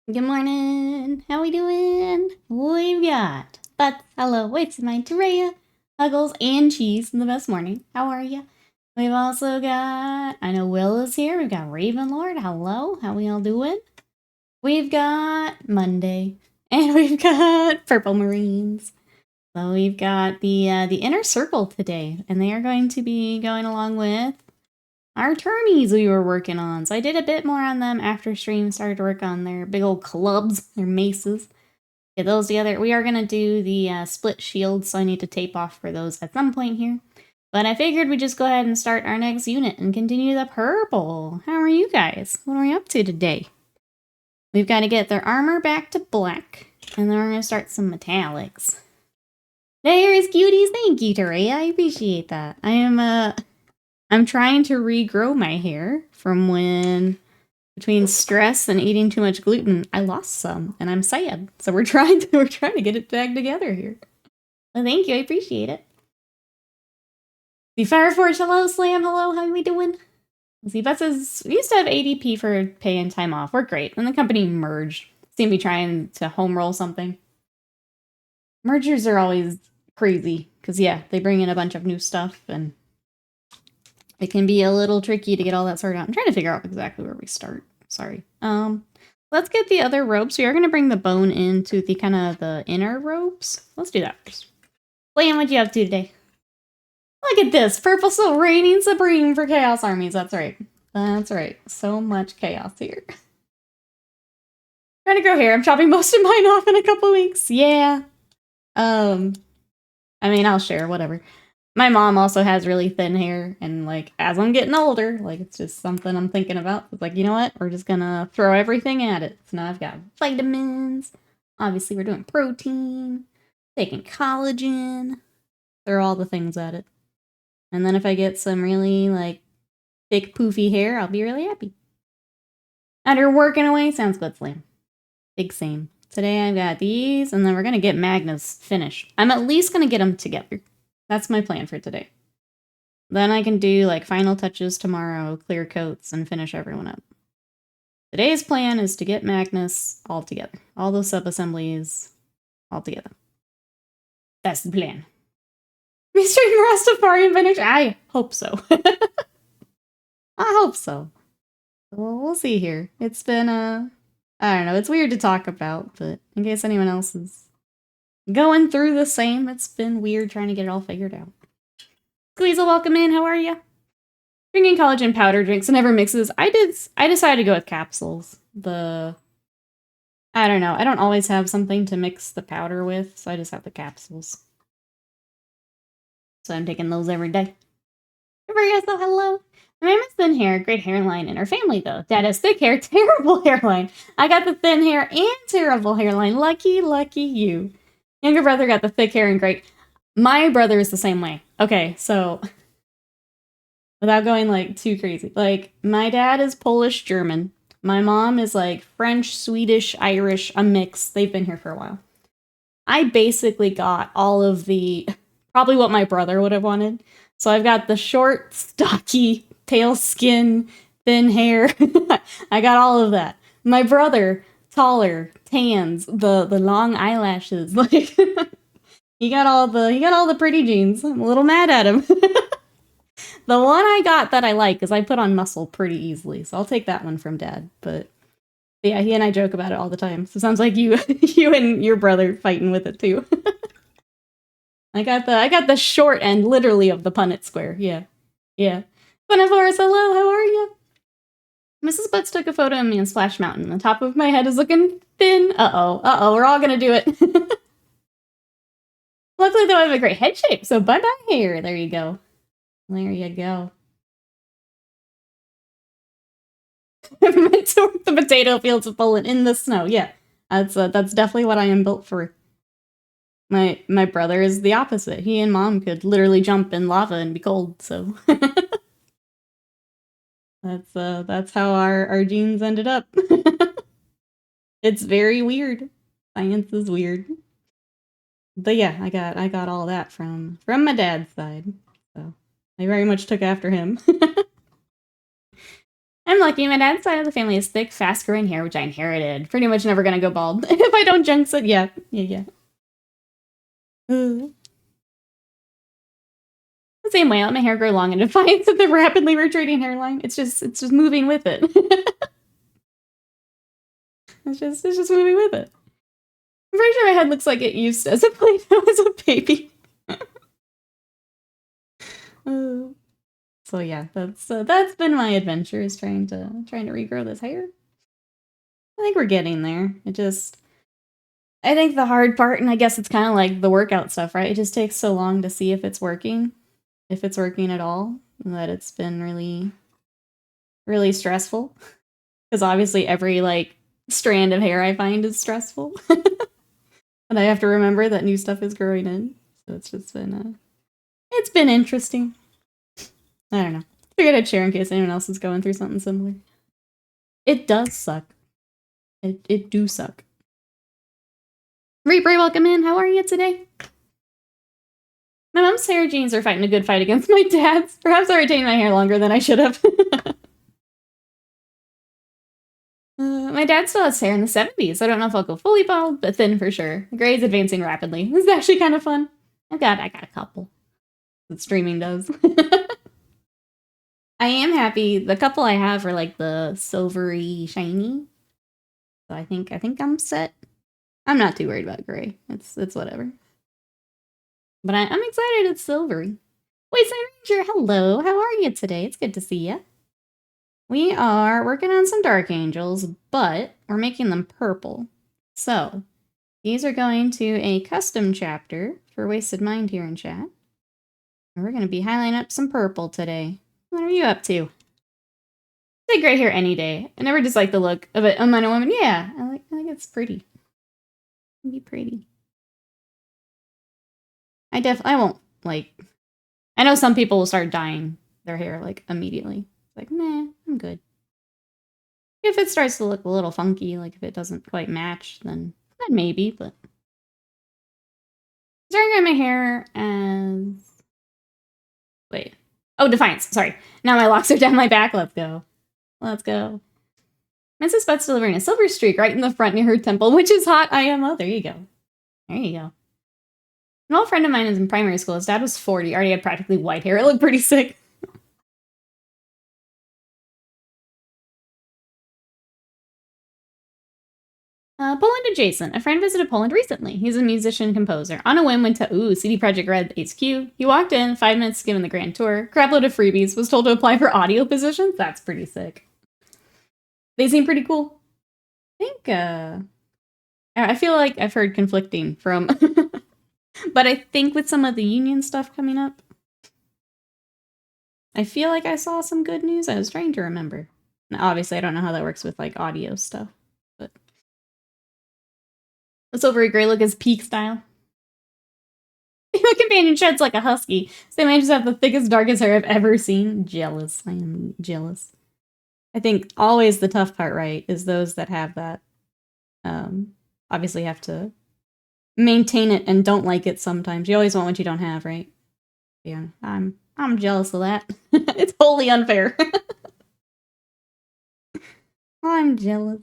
Good morning. How we doing? We've got Butts, hello, wait, my Terea, Huggles, and Cheese in the best morning. How are you? We've also got, I know Will is here. We've got Ravenlord. Hello. How we all doing? We've got Monday. And we've got Purple Marines. So we've got the inner circle today. And they are going to be going along with our termies we were working on. So I did a bit more on them after stream, started to work on their big old clubs, their maces. Get those together. We are going to do the split shields, so I need to tape off for those at some point here. But I figured we'd just go ahead and start our next unit and continue the purple. How are you guys? What are we up to today? We've got to get their armor back to black, and then we're going to start some metallics. There's cuties. Thank you, Terea. I appreciate that. I'm trying to regrow my hair from when, between stress and eating too much gluten, I lost some, and I'm sad. So we're trying to get it back together here. Well, thank you, I appreciate it. The Fireforge, hello, Slam, hello, how are we doing? See, Beth says, we used to have ADP for pay and time off. We're great. And the company merged. Seem to be trying to home roll something. Mergers are always crazy, because yeah, they bring in a bunch of new stuff, and it can be a little tricky to get all that sorted out. I'm trying to figure out exactly where we start. Sorry. Let's get the other ropes. We are going to bring the bone into the kind of the inner ropes. Let's do that first. Liam, what'd you have to today? Look at this. Purple still reigning supreme for Chaos Armies. That's right. That's right. So much chaos here. Trying to grow hair. I'm chopping most of mine off in a couple weeks. Yeah. I mean, I'll share, whatever. My mom also has really thin hair, and like as I'm getting older, like it's just something I'm thinking about. It's like, you know what? We're just gonna throw everything at it. So now I've got vitamins. Obviously, we're doing protein, taking collagen. Throw all the things at it. And then if I get some really like thick poofy hair, I'll be really happy. And you're working away? Sounds good, Slam. Big same. Today I've got these, and then we're gonna get Magnus finished. I'm at least gonna get them together. That's my plan for today. Then I can do like final touches tomorrow, clear coats, and finish everyone up. Today's plan is to get Magnus all together. All those sub-assemblies all together. That's the plan. Mr. Rastafarian finish? I hope so. I hope so. Well, we'll see here. It's been, I don't know, it's weird to talk about, but in case anyone else is going through the same, it's been weird trying to get it all figured out. Squeezel, welcome in. How are you? Drinking collagen powder drinks and never mixes. I decided to go with capsules. I don't know. I don't always have something to mix the powder with, so I just have the capsules. So I'm taking those every day. So hello. My mom has thin hair, great hairline in her family though. Dad has thick hair, terrible hairline. I got the thin hair and terrible hairline. Lucky, lucky you. Younger brother got the thick hair and great. My brother is the same way. Okay, so without going like too crazy, like my dad is Polish German. My mom is like French, Swedish, Irish, a mix. They've been here for a while. I basically got all of the, probably what my brother would have wanted. So I've got the short, stocky, pale skin, thin hair. I got all of that. My brother, taller, tans, the long eyelashes. Like he got all the pretty genes. I'm a little mad at him. The one I got that I like is I put on muscle pretty easily, so I'll take that one from Dad. But yeah, he and I joke about it all the time. So it sounds like you and your brother fighting with it too. I got the short end literally of the Punnett square. Yeah. Yeah. Bunnivorous, hello, how are you? Mrs. Butts took a photo of me in Splash Mountain. The top of my head is looking thin. We're all gonna do it. Luckily though, I have a great head shape, so bye-bye hair. There you go. There you go. I meant to work the potato fields of Poland in the snow. Yeah, that's definitely what I am built for. My brother is the opposite. He and Mom could literally jump in lava and be cold. So that's how our genes ended up. It's very weird. Science is weird. But yeah, I got all that from my dad's side. So I very much took after him. I'm lucky. My dad's side of the family is thick, fast-growing hair, which I inherited. Pretty much never gonna go bald. If I don't jinx it, yeah. The same way, I let my hair grow long in defiance of the rapidly retreating hairline. It's just moving with it. it's just moving with it. I'm pretty sure my head looks like it used as a Play-Doh as a baby. So yeah, that's been my adventure, is trying to regrow this hair. I think we're getting there. I think the hard part, and I guess it's kind of like the workout stuff, right? It just takes so long to see if it's working at all, that it's been really, really stressful. Because obviously every like strand of hair I find is stressful. And I have to remember that new stuff is growing in. So it's just been, it's been interesting. I don't know. Figured I'd share in case anyone else is going through something similar. It does suck. It do suck. Reaper, welcome in. How are you today? My mom's hair genes are fighting a good fight against my dad's. Perhaps I retained my hair longer than I should have. My dad still has hair in the 70s. I don't know if I'll go fully bald, but thin for sure. The gray's advancing rapidly. This is actually kind of fun. I got a couple. That streaming does. I am happy. The couple I have are like the silvery shiny. So I think I'm set. I'm not too worried about gray. It's whatever. But I'm excited it's silvery. Wait, Sign Ranger, hello. How are you today? It's good to see you. We are working on some Dark Angels, but we're making them purple. So, these are going to a custom chapter for Wasted Mind here in chat. And we're going to be highlighting up some purple today. What are you up to? Say gray hair any day. I never disliked the look of it on a woman. Yeah, I think it's pretty. It'd be pretty. I won't, like... I know some people will start dyeing their hair, like, immediately. It's like, nah, I'm good. If it starts to look a little funky, like if it doesn't quite match, then maybe, but... Starting on my hair as... Wait. Oh, Defiance, sorry. Now my locks are down my back, let's go. Let's go. Mrs. Butt's delivering a silver streak right in the front near her temple, which is hot. I am. Oh, there you go. There you go. An old friend of mine is in primary school. His dad was 40, already had practically white hair. It looked pretty sick. Poland adjacent. A friend visited Poland recently. He's a musician-composer. On a whim, went to, CD Projekt Red HQ. He walked in, 5 minutes given the grand tour, crapload of freebies, was told to apply for audio positions. That's pretty sick. They seem pretty cool. I feel like I've heard conflicting from... But I think with some of the union stuff coming up, I feel like I saw some good news. I was trying to remember. Now, obviously, I don't know how that works with, like, audio stuff, but... The silvery gray look is peak style. The companion sheds like a husky. So they managed to have the thickest, darkest hair I've ever seen. Jealous. I am jealous. I think always the tough part, right, is those that have that, obviously have to maintain it and don't like it sometimes. You always want what you don't have, right? Yeah, I'm jealous of that. It's wholly unfair. I'm jealous.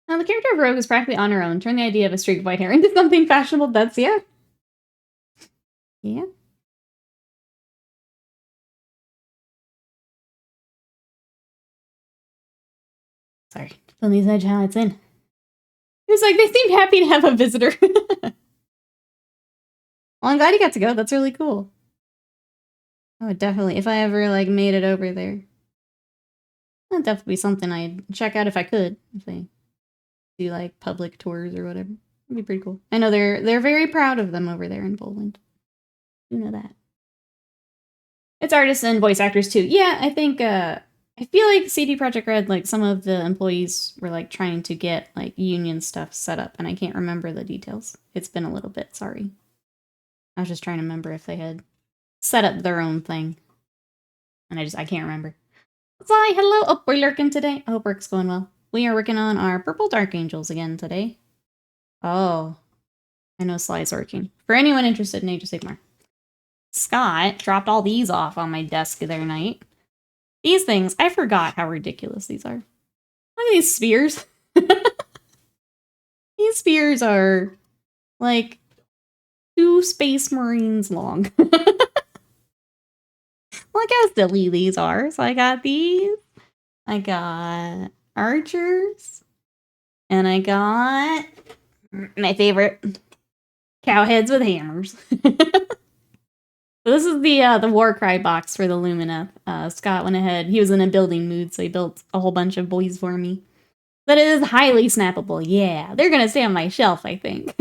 Now, the character of Rogue is practically on her own. Turn the idea of a streak of white hair into something fashionable. That's, yeah. Yeah. Sorry, filling these edge highlights in. It was like, they seemed happy to have a visitor. Well, I'm glad you got to go. That's really cool. I would definitely, if I ever, like, made it over there. That'd definitely be something I'd check out if I could. If they do, like, public tours or whatever. It'd be pretty cool. I know they're very proud of them over there in Poland. You know that. It's artists and voice actors, too. Yeah, I think, I feel like CD Projekt Red, like, some of the employees were, like, trying to get, like, union stuff set up, and I can't remember the details. It's been a little bit, sorry. I was just trying to remember if they had set up their own thing. And I can't remember. Hi, hello. Oh, we're lurking today. I hope work's going well. We are working on our Purple Dark Angels again today. Oh. I know Sly's working. For anyone interested in Age of Sigmar. Scott dropped all these off on my desk the other night. These things, I forgot how ridiculous these are. Look at these spears. These spears are like 2 Space Marines long. Look how silly these are. So I got these. I got archers. And I got my favorite, cow heads with hammers. This is the war cry box for the Lumina. Scott went ahead. He was in a building mood, so he built a whole bunch of boys for me. But it is highly snappable. Yeah, they're gonna stay on my shelf, I think.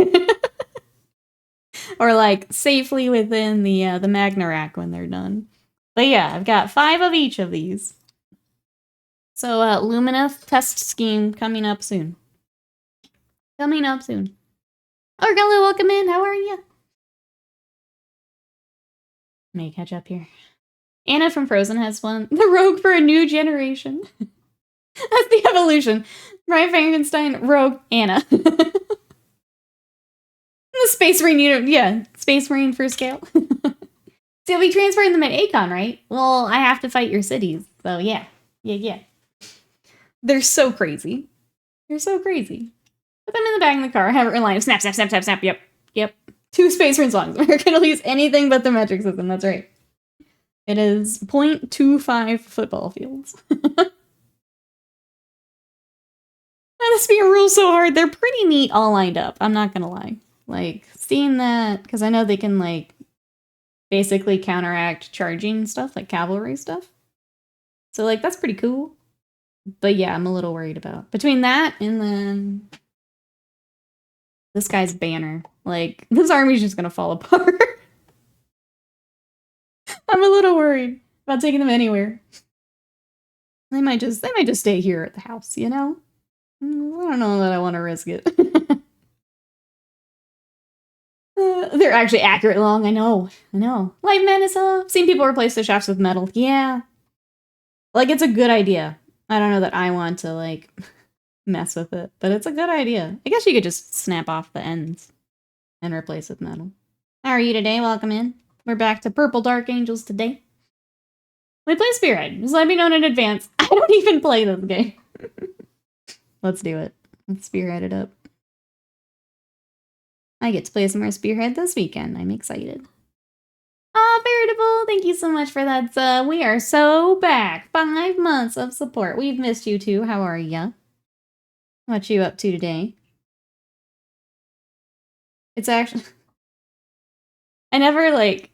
Or like safely within the Magna rack when they're done. But yeah, I've got 5 of each of these. So Lumina test scheme coming up soon. Coming up soon. Orgella, welcome in. How are you? May catch up here. Anna from Frozen has one. The rogue for a new generation. That's the evolution. Brian Frankenstein, rogue, Anna. The Space Marine unit, yeah. Space Marine for scale. So you'll be transferring them at Acon, right? Well, I have to fight your cities. So yeah. Yeah. They're so crazy. They're so crazy. Put them in the back of the car. Have it in line. Snap, snap, snap, snap, snap. Yep. 2 Space Marine songs. We're going to use anything but the metric system. That's right. It is 0.25 football fields. The spear rules so hard. They're pretty neat all lined up. I'm not going to lie. Like, seeing that, because I know they can, like, basically counteract charging stuff, like cavalry stuff. So, like, that's pretty cool. But yeah, I'm a little worried about. Between that and then this guy's banner. Like, this army's just gonna fall apart. I'm a little worried about taking them anywhere. They might just stay here at the house, you know? I don't know that I want to risk it. They're actually accurate long, I know. Light Menace, I've seen people replace the shafts with metal. Yeah. Like, it's a good idea. I don't know that I want to, like, mess with it, but it's a good idea. I guess you could just snap off the ends and replace with metal. How are you today? Welcome in. We're back to Purple Dark Angels today. We play Spearhead. Just let me know in advance. I don't even play this game. Let's do it. Let's Spearhead it up. I get to play some more Spearhead this weekend. I'm excited. Veritable, thank you so much for that. We are so back. 5 months of support. We've missed you too. How are ya? What you up to today? It's actually... I never, like...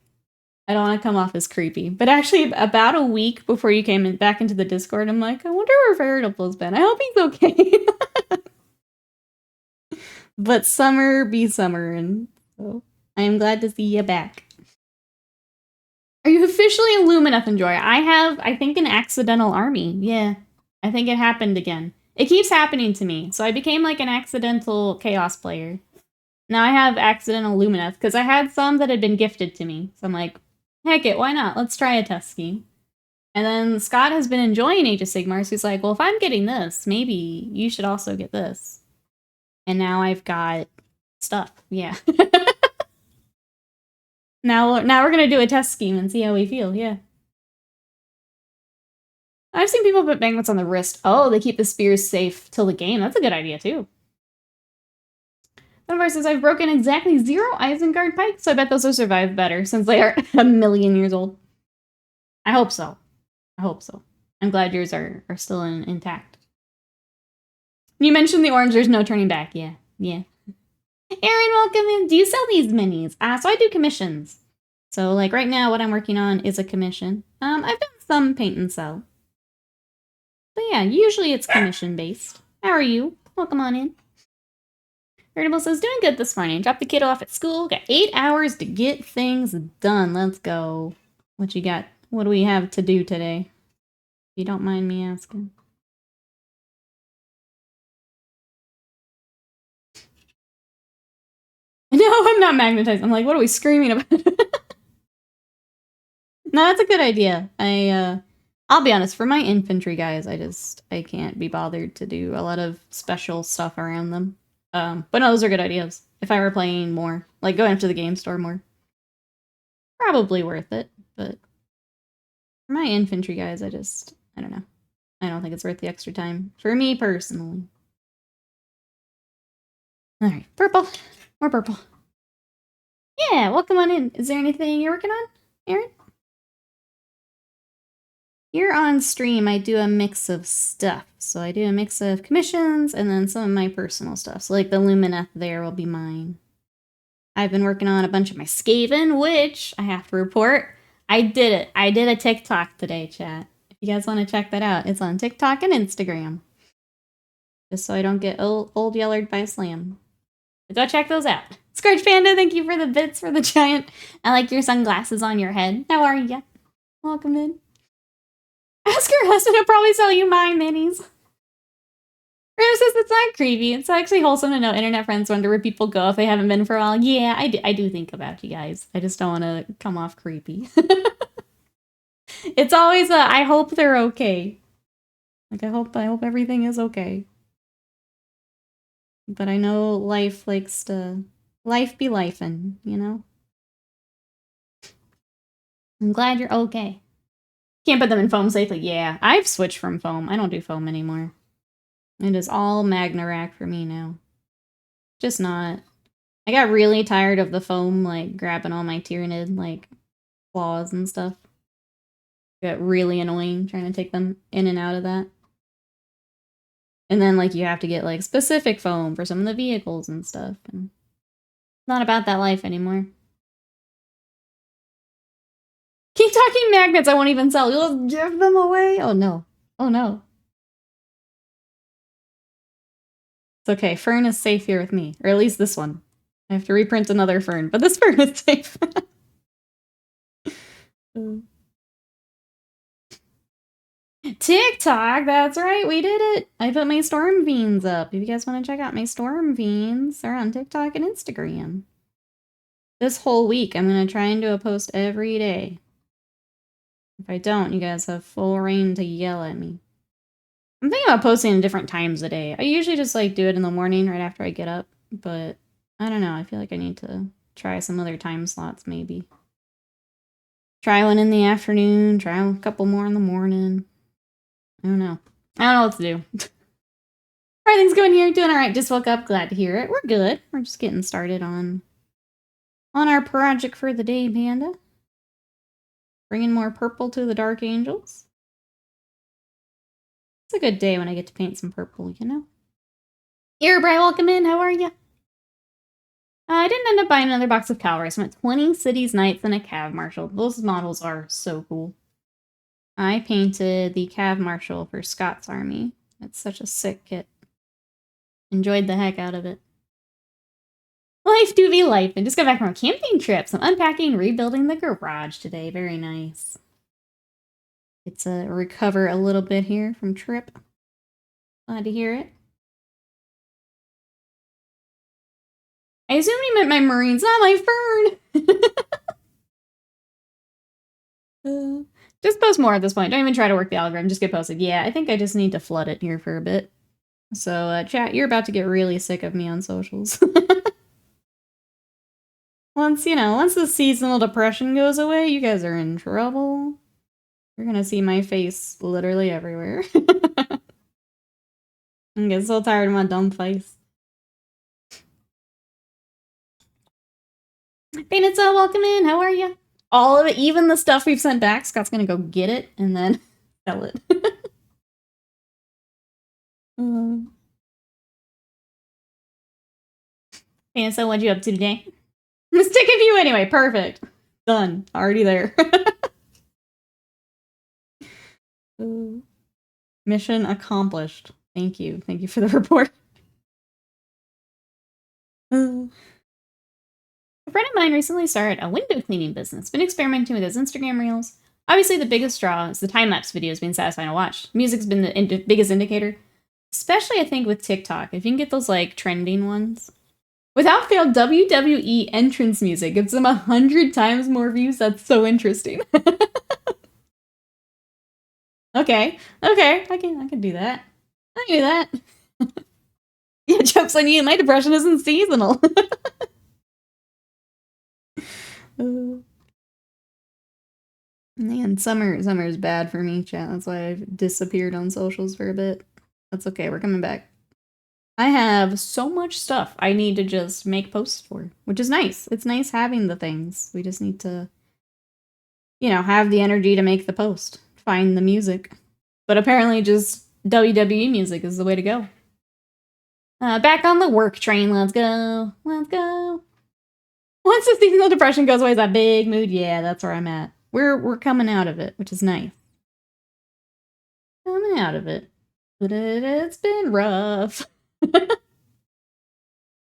I don't want to come off as creepy, but actually about a week before you came back into the Discord, I'm like, I wonder where Veritable's been. I hope he's okay. But summer be summer, and so I am glad to see you back. Are you officially a Lumineth enjoyer? I have, I think, an accidental army. Yeah, I think it happened again. It keeps happening to me, so I became like an accidental Chaos player. Now I have accidental Lumineth, because I had some that had been gifted to me. So I'm like, heck it, why not? Let's try a test scheme. And then Scott has been enjoying Age of Sigmar, so he's like, well, if I'm getting this, maybe you should also get this. And now I've got stuff, yeah. Now we're gonna do a test scheme and see how we feel, yeah. I've seen people put magnets on the wrist. Oh, they keep the spears safe till the game. That's a good idea, too. One of ours says, I've broken exactly 0 Isengard pikes, so I bet those will survive better, since they are 1,000,000 years old. I hope so. I hope so. I'm glad yours are still intact. You mentioned the orange, there's no turning back. Yeah. Aaron, welcome in. Do you sell these minis? So I do commissions. So, like, right now, what I'm working on is a commission. I've done some paint and sell. But yeah, usually it's commission-based. How are you? Welcome on in. Veritable says, doing good this morning. Dropped the kid off at school. Got 8 hours to get things done. Let's go. What you got? What do we have to do today? If you don't mind me asking. No, I'm not magnetized. I'm like, what are we screaming about? No, that's a good idea. I'll be honest, for my infantry guys, I can't be bothered to do a lot of special stuff around them. But no, those are good ideas. if I were playing more. Like, going up to the game store more. Probably worth it, but for my infantry guys, I don't know. I don't think it's worth the extra time. For me, personally. Alright, purple. More purple. Yeah, welcome on in. Is there anything you're working on, Aaron? Here on stream, I do a mix of stuff. So I do a mix of commissions and then some of my personal stuff. So like the Lumineth there will be mine. I've been working on a bunch of my Skaven, which I have to report. I did it. I did a TikTok today, chat. If you guys want to check that out, it's on TikTok and Instagram. Just so I don't get old yellered by Slam. But go check those out. Scourge Panda, thank you for the bits for the giant. I like your sunglasses on your head. How are ya? Welcome in. Ask your husband, he'll probably sell you mine minis. Rose says it's not creepy. It's actually wholesome to know internet friends wonder where people go if they haven't been for a while. Yeah, I do think about you guys. I just don't want to come off creepy. It's always I hope they're okay. Like, I hope everything is okay. But I know life likes to... Life be lifin', you know? I'm glad you're okay. Can't put them in foam safely. Yeah, I've switched from foam. I don't do foam anymore. It is all Magna for me now. Just not. I got really tired of the foam, like, grabbing all my Tyranid, like, claws and stuff. Got really annoying trying to take them in and out of that. And then, like, you have to get, like, specific foam for some of the vehicles and stuff. And not about that life anymore. Keep talking magnets, I won't even sell. You'll give them away? Oh, no. Oh, no. It's okay. Fern is safe here with me. Or at least this one. I have to reprint another Fern, but this Fern is safe. TikTok, that's right, we did it. I put my Storm Fiends up. If you guys want to check out my Storm Fiends, they're on TikTok and Instagram. This whole week, I'm going to try and do a post every day. If I don't, you guys have full reign to yell at me. I'm thinking about posting at different times a day. I usually just like do it in the morning right after I get up, but I don't know. I feel like I need to try some other time slots maybe. Try one in the afternoon, try a couple more in the morning. I don't know. I don't know what to do. How are things going here? Doing all right. Just woke up. Glad to hear it. We're good. We're just getting started on our project for the day, Panda. Bringing more purple to the Dark Angels. It's a good day when I get to paint some purple, you know? Erebry, welcome in. How are you? I didn't end up buying another box of Cavalry. So I went 20 Cities, Knights, and a Cav Marshal. Those models are so cool. I painted the Cav Marshal for Scott's Army. It's such a sick kit. Enjoyed the heck out of it. Life do be life. And just got back from a camping trip. So I'm unpacking, rebuilding the garage today. Very nice. It's a recover a little bit here from trip. Glad to hear it. I assumed he meant my Marines, not my Fern! Just post more at this point. Don't even try to work the algorithm. Just get posted. Yeah, I think I just need to flood it here for a bit. So, chat, you're about to get really sick of me on socials. Once the seasonal depression goes away, you guys are in trouble. You're gonna see my face literally everywhere. I get so tired of my dumb face. Painted So, welcome in. How are you? All of it, even the stuff we've sent back, Scott's gonna go get it and then sell it. Painted So, what'd you up to today? Stick of you anyway. Perfect. Done. Already there. Mission accomplished. Thank you. Thank you for the report. A friend of mine recently started a window cleaning business. Been experimenting with his Instagram reels. Obviously, the biggest draw is the time-lapse videos being satisfying to watch. Music's been the biggest indicator. Especially, I think, with TikTok. If you can get those, like, trending ones. Without fail, WWE entrance music gives them 100 times more views. That's so interesting. Okay. I can do that. I can do that. Yeah, joke's on you. My depression isn't seasonal. Man, summer is bad for me, chat. That's why I've disappeared on socials for a bit. That's okay, we're coming back. I have so much stuff I need to just make posts for, which is nice. It's nice having the things. We just need to, you know, have the energy to make the post, find the music. But apparently just WWE music is the way to go. Back on the work train, let's go. Let's go. Once the seasonal depression goes away, is that big mood? Yeah, that's where I'm at. We're coming out of it, which is nice. Coming out of it. But it's been rough.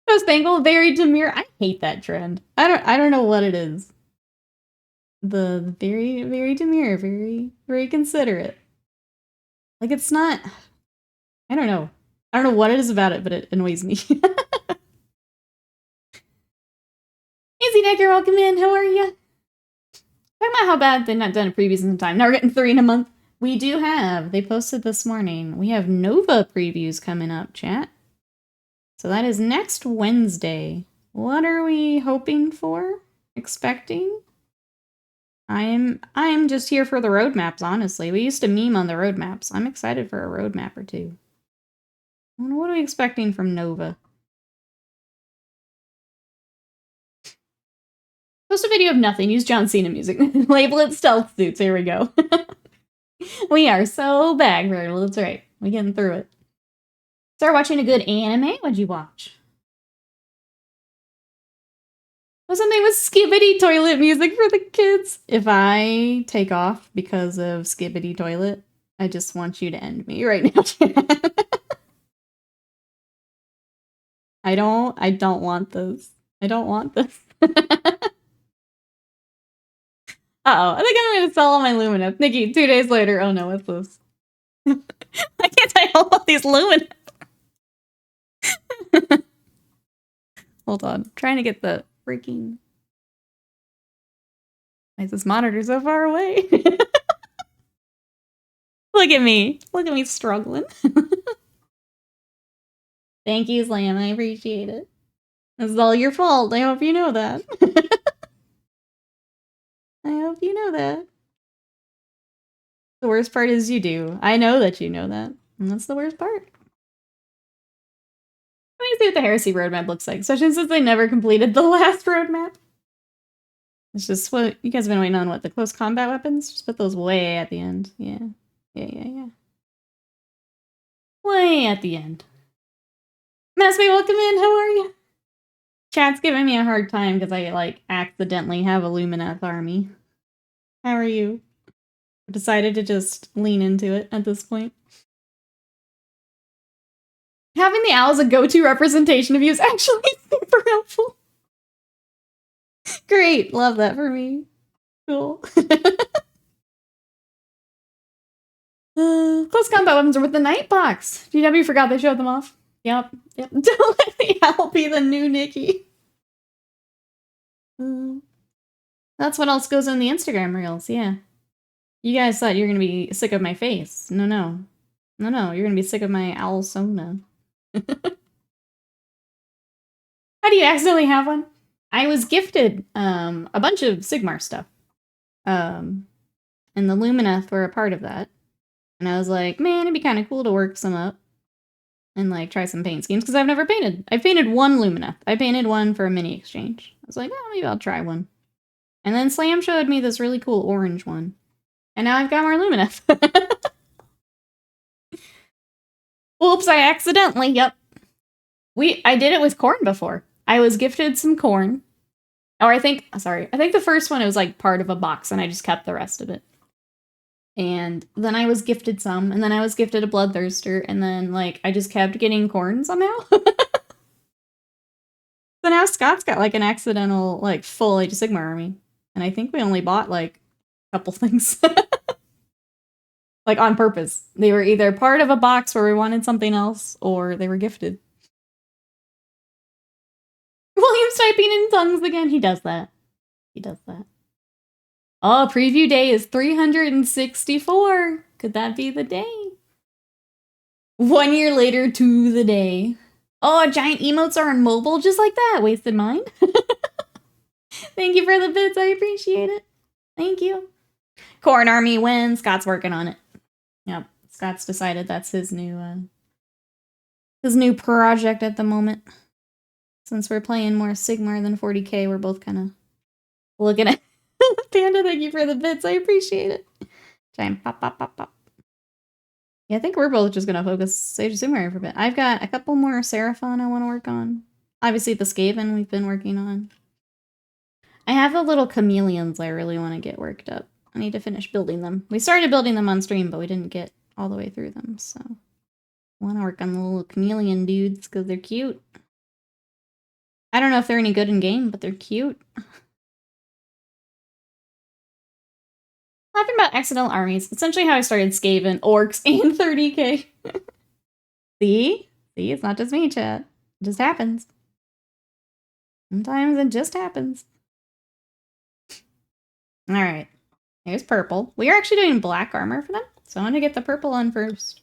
Post angle, very demure. I hate that trend. I don't know what it is. The very, very demure, very, very considerate. Like it's not. I don't know. I don't know what it is about it, but it annoys me. Easy Necker, welcome in. How are you? Talking about how bad they've not done a previews in time. Now we're getting 3 in a month. We do have. They posted this morning. We have Nova previews coming up, chat. So that is next Wednesday. What are we hoping for? Expecting? I am just here for the roadmaps, honestly. We used to meme on the roadmaps. I'm excited for a roadmap or two. What are we expecting from Nova? Post a video of nothing. Use John Cena music. Label it stealth suits. Here we go. We are so back, Virgil. That's right. We're getting through it. Start watching a good anime? What'd you watch? Was something with Skibbity Toilet music for the kids? If I take off because of Skibbity Toilet, I just want you to end me right now. I don't want this. I don't want this. Uh-oh, I think I'm gonna sell all my Lumineth. Nikki, 2 days later. Oh no, what's this? I can't tell all these Lumineth. Hold on. I'm trying to get the freaking... Why is this monitor so far away? Look at me. Look at me struggling. Thank you, Slam. I appreciate it. This is all your fault. I hope you know that. I hope you know that. The worst part is you do. I know that you know that. And that's the worst part. Let me see what the Heresy roadmap looks like, especially since they never completed the last roadmap. It's just what you guys have been waiting on. What, the close combat weapons? Just put those way at the end. Yeah. Yeah. Way at the end. Massby, welcome in. How are you? Chat's giving me a hard time because I, like, accidentally have a Lumineth army. How are you? I decided to just lean into it at this point. Having the owl as a go-to representation of you is actually super helpful. Great. Love that for me. Cool. Close combat weapons are with the night box. GW forgot they showed them off. Yep. Don't let the owl be the new Nikki. That's what else goes in the Instagram reels, yeah. You guys thought you were gonna be sick of my face. No, you're gonna be sick of my owl sona. How do you accidentally have one? I was gifted a bunch of Sigmar stuff. And the Lumineth were a part of that. And I was like, man, it'd be kind of cool to work some up. And like try some paint schemes, because I've never painted. I painted one Lumineth. I painted one for a mini exchange. I was like, oh, maybe I'll try one. And then Slam showed me this really cool orange one. And now I've got more Lumineth. Oops, I accidentally, yep. I did it with corn before. I was gifted some corn. Or I think the first one, it was like part of a box and I just kept the rest of it. And then I was gifted some, and then I was gifted a Bloodthirster, and then, like, I just kept getting corn somehow. So now Scott's got, like, an accidental, like, full Age of Sigmar army. And I think we only bought, like, a couple things. Like, on purpose. They were either part of a box where we wanted something else, or they were gifted. William's typing in tongues again. He does that. Oh, preview day is 364. Could that be the day? 1 year later to the day. Oh, giant emotes are on mobile just like that. Wasted mine. Thank you for the bits. I appreciate it. Thank you. Corn Army wins. Scott's working on it. Yep. Scott's decided that's his new project at the moment. Since we're playing more Sigmar than 40K, we're both kind of looking at Panda. Thank you for the bits. I appreciate it. Giant pop, pop, pop, pop. Yeah, I think we're both just gonna focus Sage of Sigmar for a bit. I've got a couple more Seraphon I want to work on. Obviously, the Skaven we've been working on. I have the little chameleons I really want to get worked up. I need to finish building them. We started building them on stream, but we didn't get all the way through them, so I want to work on the little chameleon dudes because they're cute. I don't know if they're any good in game, but they're cute. Talking about accidental armies, essentially how I started Skaven, Orcs, and 30K. See? See, it's not just me, chat. It just happens. Sometimes it just happens. Alright. Here's purple. We are actually doing black armor for them, so I want to get the purple on first.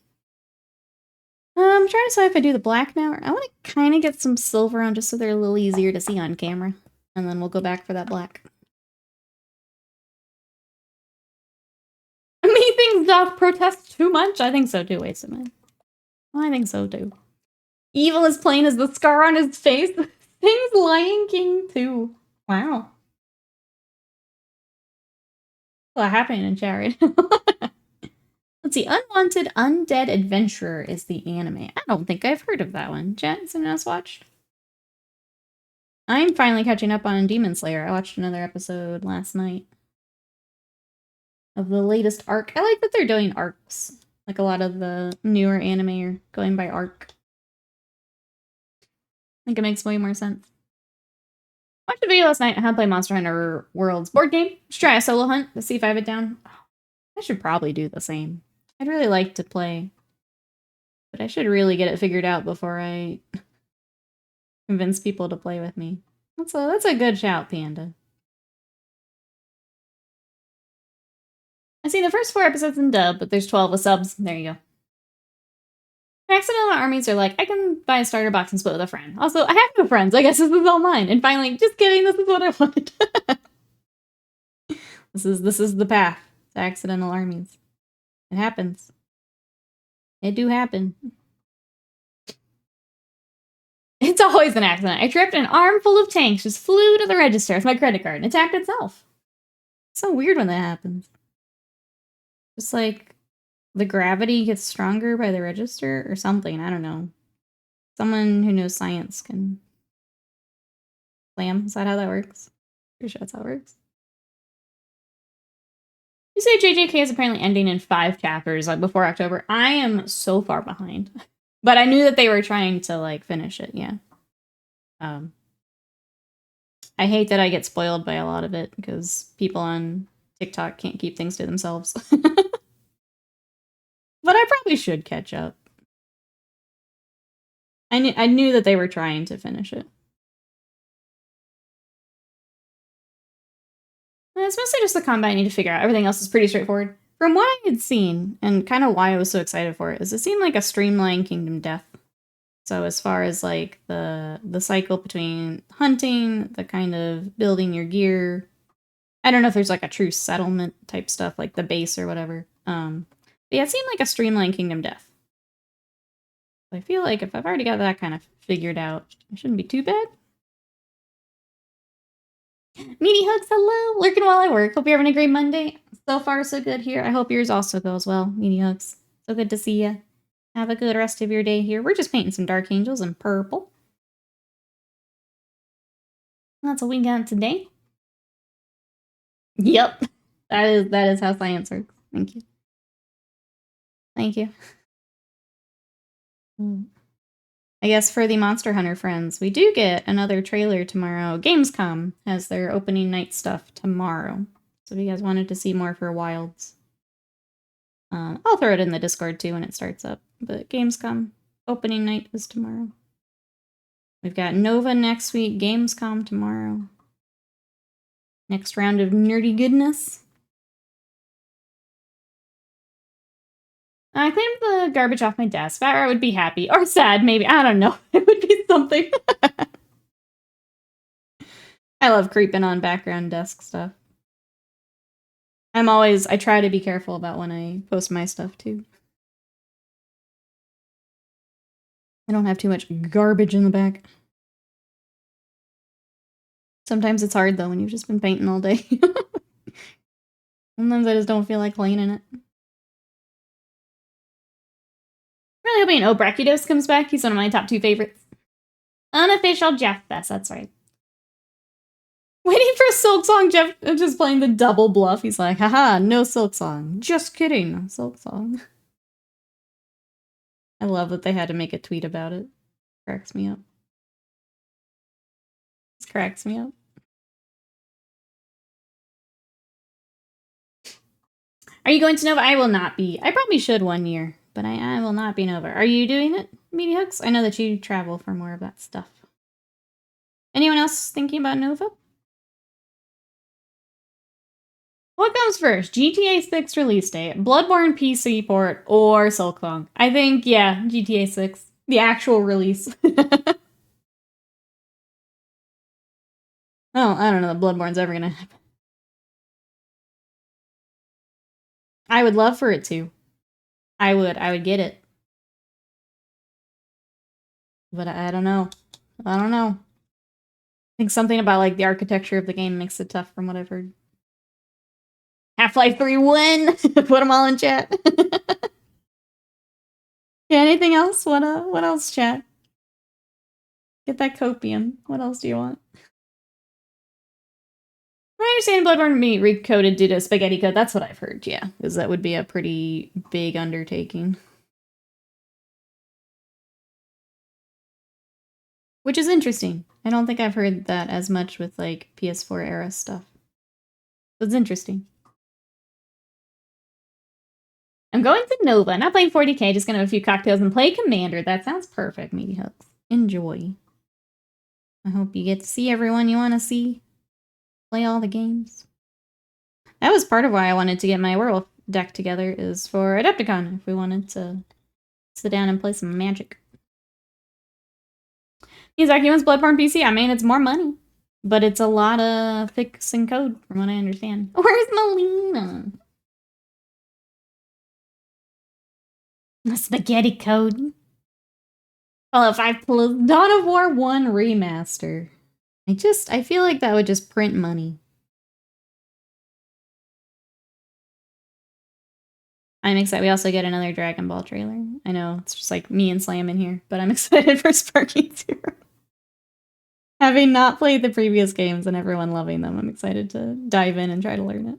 I'm trying to decide if I do the black now. I want to kind of get some silver on just so they're a little easier to see on camera. And then we'll go back for that black. Me things doth protest too much? I think so too, wait a minute. I think so too. Evil is plain as the scar on his face. Things Lion King too. Wow. What's happening in chat? Let's see. Unwanted Undead Adventurer is the anime. I don't think I've heard of that one. Chat, has anyone else watched? I'm finally catching up on Demon Slayer. I watched another episode last night of the latest arc. I like that they're doing arcs. Like a lot of the newer anime are going by arc. I think it makes way more sense. Watched a video last night on how to play Monster Hunter World's board game. Just try a solo hunt to see if I have it down. I should probably do the same. I'd really like to play, but I should really get it figured out before I convince people to play with me. That's a good shout, Panda. I've seen the first 4 episodes in dub, but there's 12 with subs. There you go. Accidental armies are like, I can buy a starter box and split with a friend. Also, I have no friends. I guess this is all mine. And finally, just kidding, this is what I wanted. This is the path to accidental armies. It happens. It do happen. It's always an accident. I tripped an armful of tanks just flew to the register with my credit card and attacked itself. It's so weird when that happens. Just like the gravity gets stronger by the register or something. I don't know. Someone who knows science can slam. Is that how that works? Pretty sure that's how it works. You say JJK is apparently ending in 5 chapters, like before October. I am so far behind. But I knew that they were trying to like finish it, yeah. I hate that I get spoiled by a lot of it because people on TikTok can't keep things to themselves. But I probably should catch up. I knew that they were trying to finish it. It's mostly just the combat I need to figure out. Everything else is pretty straightforward. From what I had seen, and kind of why I was so excited for it, is it seemed like a streamlined Kingdom Death. So as far as like the cycle between hunting, the kind of building your gear, I don't know if there's like a true settlement type stuff, like the base or whatever. But yeah, it seemed like a streamlined Kingdom Death. I feel like if I've already got that kind of figured out, it shouldn't be too bad. Meaty hugs, hello! Lurking while I work. Hope you're having a great Monday. So far, so good here. I hope yours also goes well, Meaty hugs. So good to see ya. Have a good rest of your day here. We're just painting some Dark Angels in purple. That's what we got today. Yep. That is how science works. Thank you. Thank you. I guess for the Monster Hunter friends, we do get another trailer tomorrow. Gamescom has their opening night stuff tomorrow. So if you guys wanted to see more for Wilds, I'll throw it in the Discord too when it starts up. But Gamescom opening night is tomorrow. We've got Nova next week, Gamescom tomorrow. Next round of nerdy goodness. I cleaned the garbage off my desk. I would be happy. Or sad, maybe. I don't know. It would be something. I love creeping on background desk stuff. I try to be careful about when I post my stuff, too. I don't have too much garbage in the back. Sometimes it's hard, though, when you've just been painting all day. Sometimes I just don't feel like cleaning it. Really hoping Obrakidos comes back. He's one of my top 2 favorites. Unofficial Jeff Fest, that's right. Waiting for Silk Song, Jeff just playing the double bluff. He's like, haha, no Silk Song. Just kidding, Silk Song. I love that they had to make a tweet about it. Cracks me up. This cracks me up. Are you going to Nova? I will not be. I probably should one year, but I will not be Nova. Are you doing it, Meaty Hooks? I know that you travel for more of that stuff. Anyone else thinking about Nova? What comes first? GTA 6 release date, Bloodborne PC port, or Silksong? I think, yeah, GTA 6. The actual release. Oh, I don't know that Bloodborne's ever gonna happen. I would love for it to. I would get it. But I don't know. I don't know. I think something about, like, the architecture of the game makes it tough from what I've heard. Half-Life 3 win! Put them all in chat. Yeah, anything else? What else, chat? Get that copium. What else do you want? I understand Bloodborne being recoded due to spaghetti code. That's what I've heard, yeah. Because that would be a pretty big undertaking. Which is interesting. I don't think I've heard that as much with, like, PS4 era stuff. So it's interesting. I'm going to Nova. Not playing 40K, just gonna have a few cocktails and play Commander. That sounds perfect, Meaty Hooks. Enjoy. I hope you get to see everyone you want to see. Play all the games. That was part of why I wanted to get my werewolf deck together, is for Adepticon, if we wanted to sit down and play some Magic. Miyazaki wants Bloodborne PC. I mean, it's more money, but it's a lot of fixing code, from what I understand. Where's Melina? The spaghetti code. Fallout 5 plus Dawn of War 1 remaster. I feel like that would just print money. I'm excited. We also get another Dragon Ball trailer. I know, it's just like me and Slam in here, but I'm excited for Sparky Zero. Having not played the previous games and everyone loving them, I'm excited to dive in and try to learn it.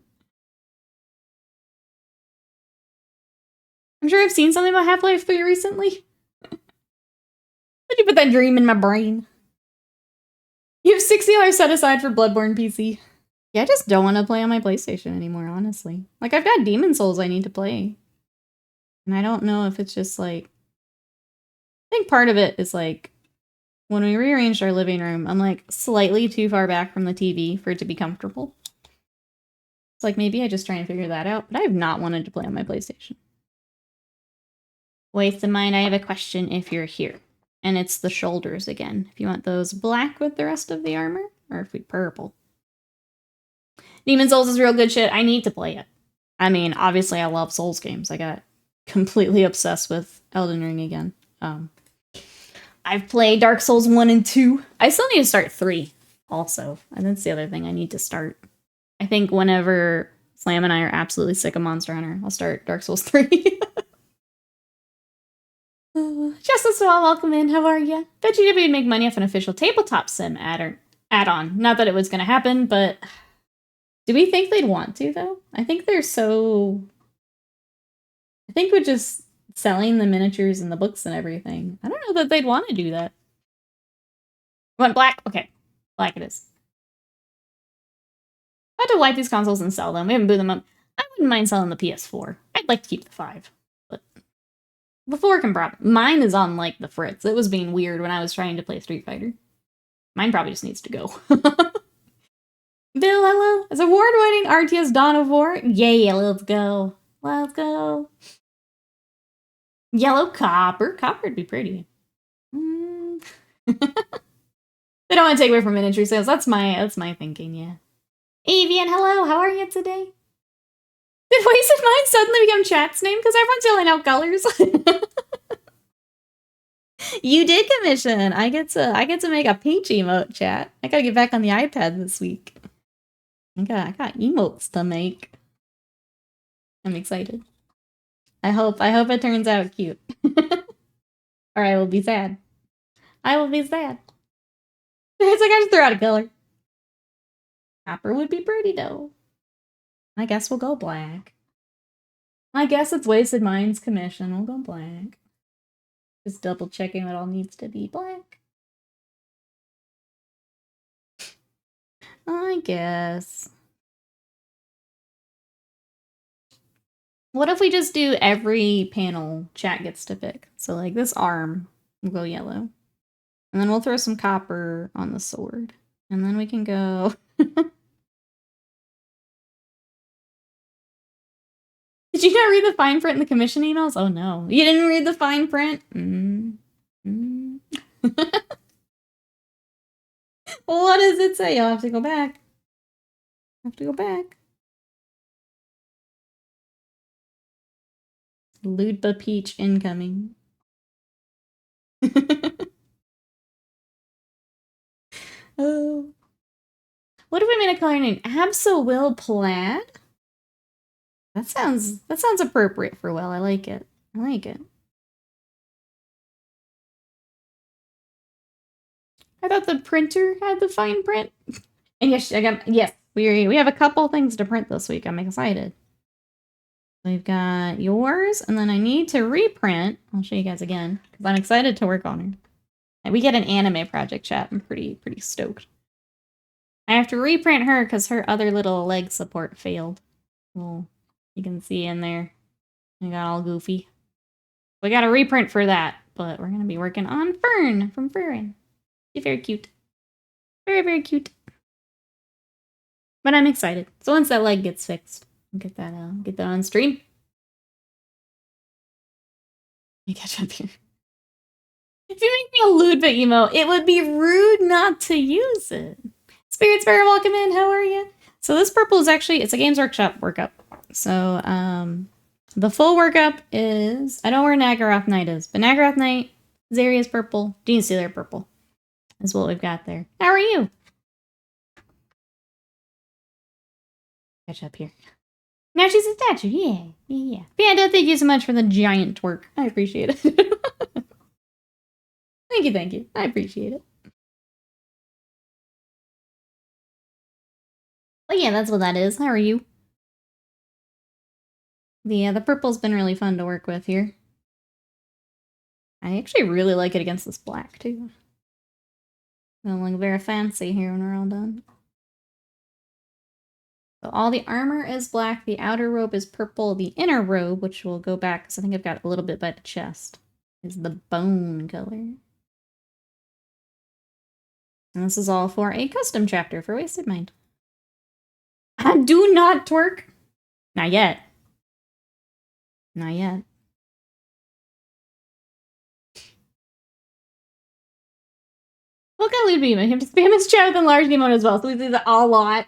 I'm sure I've seen something about Half-Life 3 recently. Did you put that dream in my brain? You have $60 set aside for Bloodborne PC. Yeah, I just don't want to play on my PlayStation anymore, honestly. Like, I've got Demon Souls I need to play. And I don't know if it's just, like... I think part of it is, like, when we rearranged our living room, I'm, like, slightly too far back from the TV for it to be comfortable. It's like, maybe I just try and figure that out, but I have not wanted to play on my PlayStation. Waste of mind, I have a question if you're here. And it's the shoulders again. If you want those black with the rest of the armor, or if we purple. Demon Souls is real good shit. I need to play it. I mean, obviously I love Souls games. I got completely obsessed with Elden Ring again. I've played Dark Souls 1 and 2. I still need to start 3 also. And that's the other thing I need to start. I think whenever Slam and I are absolutely sick of Monster Hunter, I'll start Dark Souls 3. Justice to all, welcome in. How are ya? Bet you would make money off an official tabletop sim add-on. Not that it was going to happen, but do we think they'd want to, though? I think they're so... I think with just selling the miniatures and the books and everything, I don't know that they'd want to do that. You want black? Okay. Black it is. I have to wipe these consoles and sell them. We haven't booted them up. I wouldn't mind selling the PS4. I'd like to keep the 5. But the 4 can probably... Mine is on, like, the fritz. It was being weird when I was trying to play Street Fighter. Mine probably just needs to go. Bill, hello. Is award-winning RTS Dawn of War? Yeah, let's go. Let's go. Yellow copper. Copper would be pretty. Mm. They don't want to take away from miniature sales. That's my thinking, yeah. Avian, hello, how are you today? Did Wasted Mind suddenly become chat's name? Because everyone's yelling out colors. You did commission. I get to make a peach emote, chat. I gotta get back on the iPad this week. I got emotes to make. I'm excited. I hope it turns out cute. Or I will be sad. I will be sad. It's like I just threw out a color. Copper would be pretty though. I guess we'll go black. I guess it's Wasted Mind's commission. We'll go black. Just double checking what all needs to be black. I guess. What if we just do every panel chat gets to pick? So like this arm will go yellow. And then we'll throw some copper on the sword. And then we can go... Did you not read the fine print in the commission emails? Oh no. You didn't read the fine print? What does it say? You'll have to go back. Ludba Peach incoming. Oh. What if we made a color name? Absol Plaid? That sounds appropriate for Will. I like it. I thought the printer had the fine print. And yes, we have a couple things to print this week. I'm excited. We've got yours, and then I need to reprint. I'll show you guys again because I'm excited to work on her. And we get an anime project, chat. I'm pretty stoked. I have to reprint her because her other little leg support failed. Well, you can see in there. I got all goofy. We got a reprint for that, but we're gonna be working on Fern from Furrin. She's very cute. Very cute. But I'm excited. So once that leg gets fixed, I'll get that on stream. Let me catch up here. If you make me a Ludva emo, it would be rude not to use it. Spirit, welcome in. How are you? So this purple is actually, it's a Games Workshop workup. So the full workup is, I don't know where Nagaroth Knight is, but Nagaroth Knight, Zaria's purple, Genestealer purple is what we've got there. How are you? Catch up here. Now she's a statue. Yeah. Panda, thank you so much for the giant twerk. I appreciate it. Thank you. I appreciate it. But yeah, that's what that is. How are you? The purple's been really fun to work with here. I actually really like it against this black, too. It'll look very fancy here when we're all done. So all the armor is black, the outer robe is purple, the inner robe, which will go back, because I think I've got a little bit by the chest, is the bone color. And this is all for a custom chapter for Wasted Mind. I do not twerk. Not yet. Look at Ludwig. I have to spam his chat with enlarged emote as well, so we do that a lot.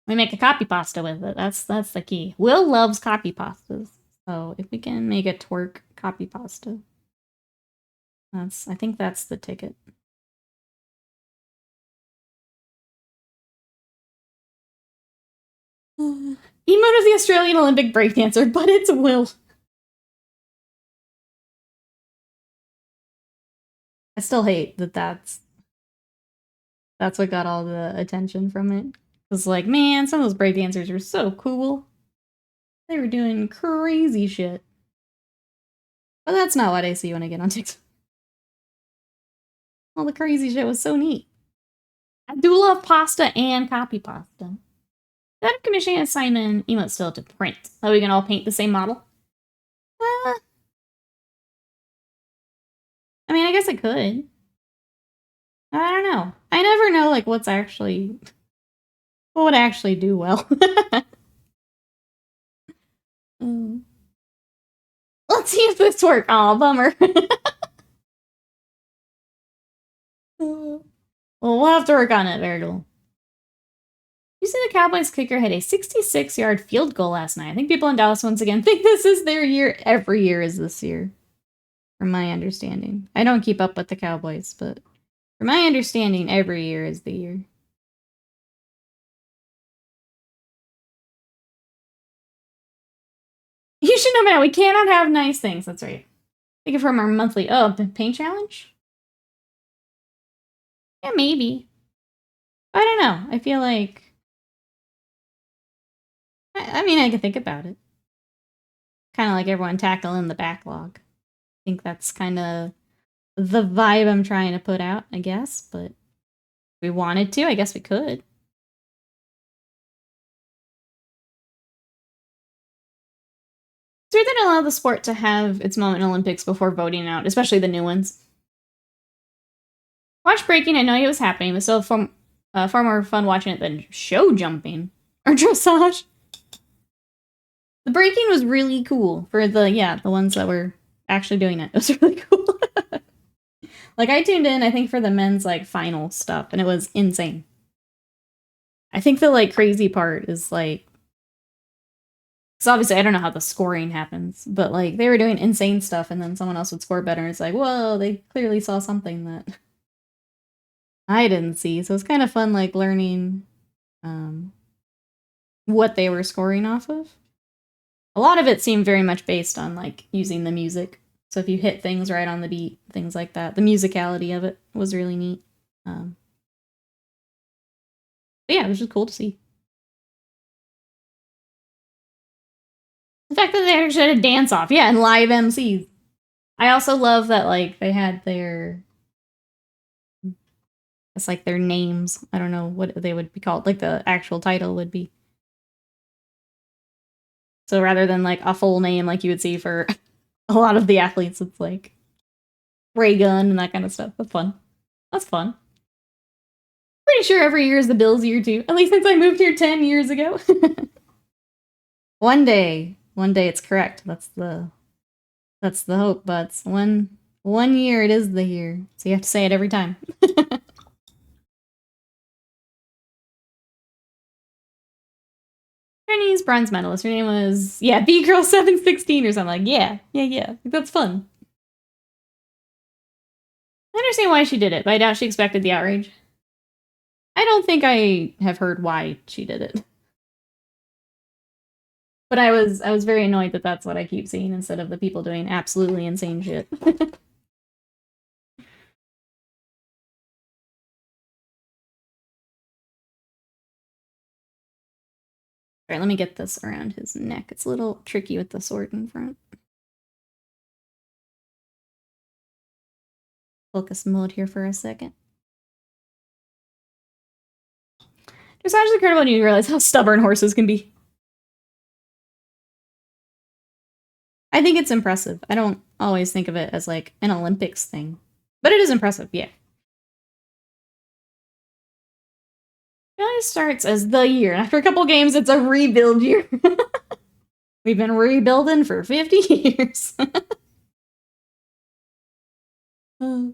We make a copy pasta with it. That's the key. Will loves copy pastas. So if we can make a twerk copy pasta. I think that's the ticket. Emote is the Australian Olympic breakdancer, but it's Will. I still hate that's what got all the attention from it. It was like, man, some of those breakdancers are so cool. They were doing crazy shit. But that's not what I see when I get on TikTok. All the crazy shit was so neat. I do love pasta and copy pasta. That commissioning assignment emote still to print. So we can all paint the same model? I mean, I guess I could. I don't know. I never know, like, what would actually do well. Let's see if this works. Aw, bummer. Well, we'll have to work on it, Verigal. You see the Cowboys kicker hit a 66-yard field goal last night. I think people in Dallas once again think this is their year. Every year is this year, from my understanding. I don't keep up with the Cowboys, but from my understanding, every year is the year. You should know, man. We cannot have nice things. That's right. Take it from our monthly. Oh, paint challenge? Yeah, maybe. I don't know. I feel like. I mean, I can think about it. Kind of like everyone tackling the backlog. I think that's kind of the vibe I'm trying to put out, I guess. But if we wanted to, I guess we could. It's weird that they allow the sport to have its moment in Olympics before voting out, especially the new ones. Watch breaking, I know it was happening, but still far more fun watching it than show jumping or dressage. The breaking was really cool for the ones that were actually doing it. It was really cool. Like, I tuned in, I think, for the men's, like, final stuff, and it was insane. I think the, like, crazy part is, like, because obviously I don't know how the scoring happens, but, like, they were doing insane stuff, and then someone else would score better, and it's like, whoa, they clearly saw something that I didn't see. So it's kind of fun, like, learning what they were scoring off of. A lot of it seemed very much based on, like, using the music. So if you hit things right on the beat, things like that. The musicality of it was really neat. But yeah, it was just cool to see. The fact that they actually had a dance-off, yeah, and live MCs. I also love that, like, they had their... It's like their names. I don't know what they would be called. Like, the actual title would be. So rather than, like, a full name like you would see for a lot of the athletes, it's like ray gun and that kind of stuff. That's fun. That's fun. Pretty sure every year is the Bills' year, too. At least since I moved here 10 years ago. One day it's correct. That's the hope, but one year it is the year. So you have to say it every time. Chinese bronze medalist. Her name was, B Girl 716 or something. Like, yeah. That's fun. I understand why she did it, but I doubt she expected the outrage. I don't think I have heard why she did it. But I was very annoyed that that's what I keep seeing instead of the people doing absolutely insane shit. Alright, let me get this around his neck. It's a little tricky with the sword in front. Focus mode here for a second. Just actually incredible when you realize how stubborn horses can be. I think it's impressive. I don't always think of it as like an Olympics thing. But it is impressive, yeah. It always starts as the year. After a couple games, it's a rebuild year. We've been rebuilding for 50 years. I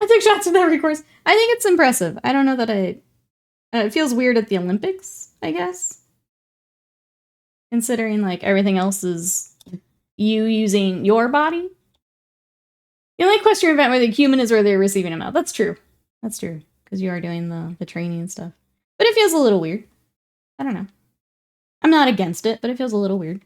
took shots in every course. I think it's impressive. I don't know that it feels weird at the Olympics, I guess. Considering, like, everything else is you using your body. The only equestrian event where the human is where they're receiving them out. That's true. That's true. Because you are doing the training and stuff. But it feels a little weird. I don't know. I'm not against it, but it feels a little weird.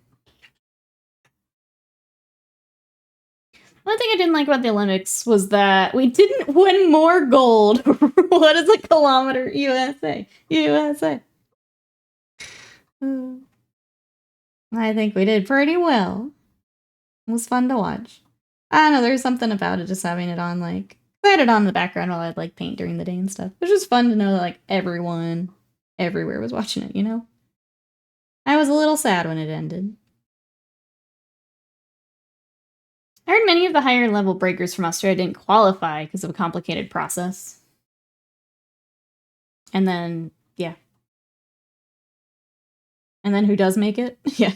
One thing I didn't like about the Olympics was that we didn't win more gold. What is a kilometer? USA. USA. I think we did pretty well. It was fun to watch. I don't know, there's something about it just having it on, like... I had it on in the background while I'd, like, paint during the day and stuff. It was just fun to know that, like, everyone everywhere was watching it, you know? I was a little sad when it ended. I heard many of the higher level breakers from Australia didn't qualify because of a complicated process. And then, yeah. And then who does make it? Yeah.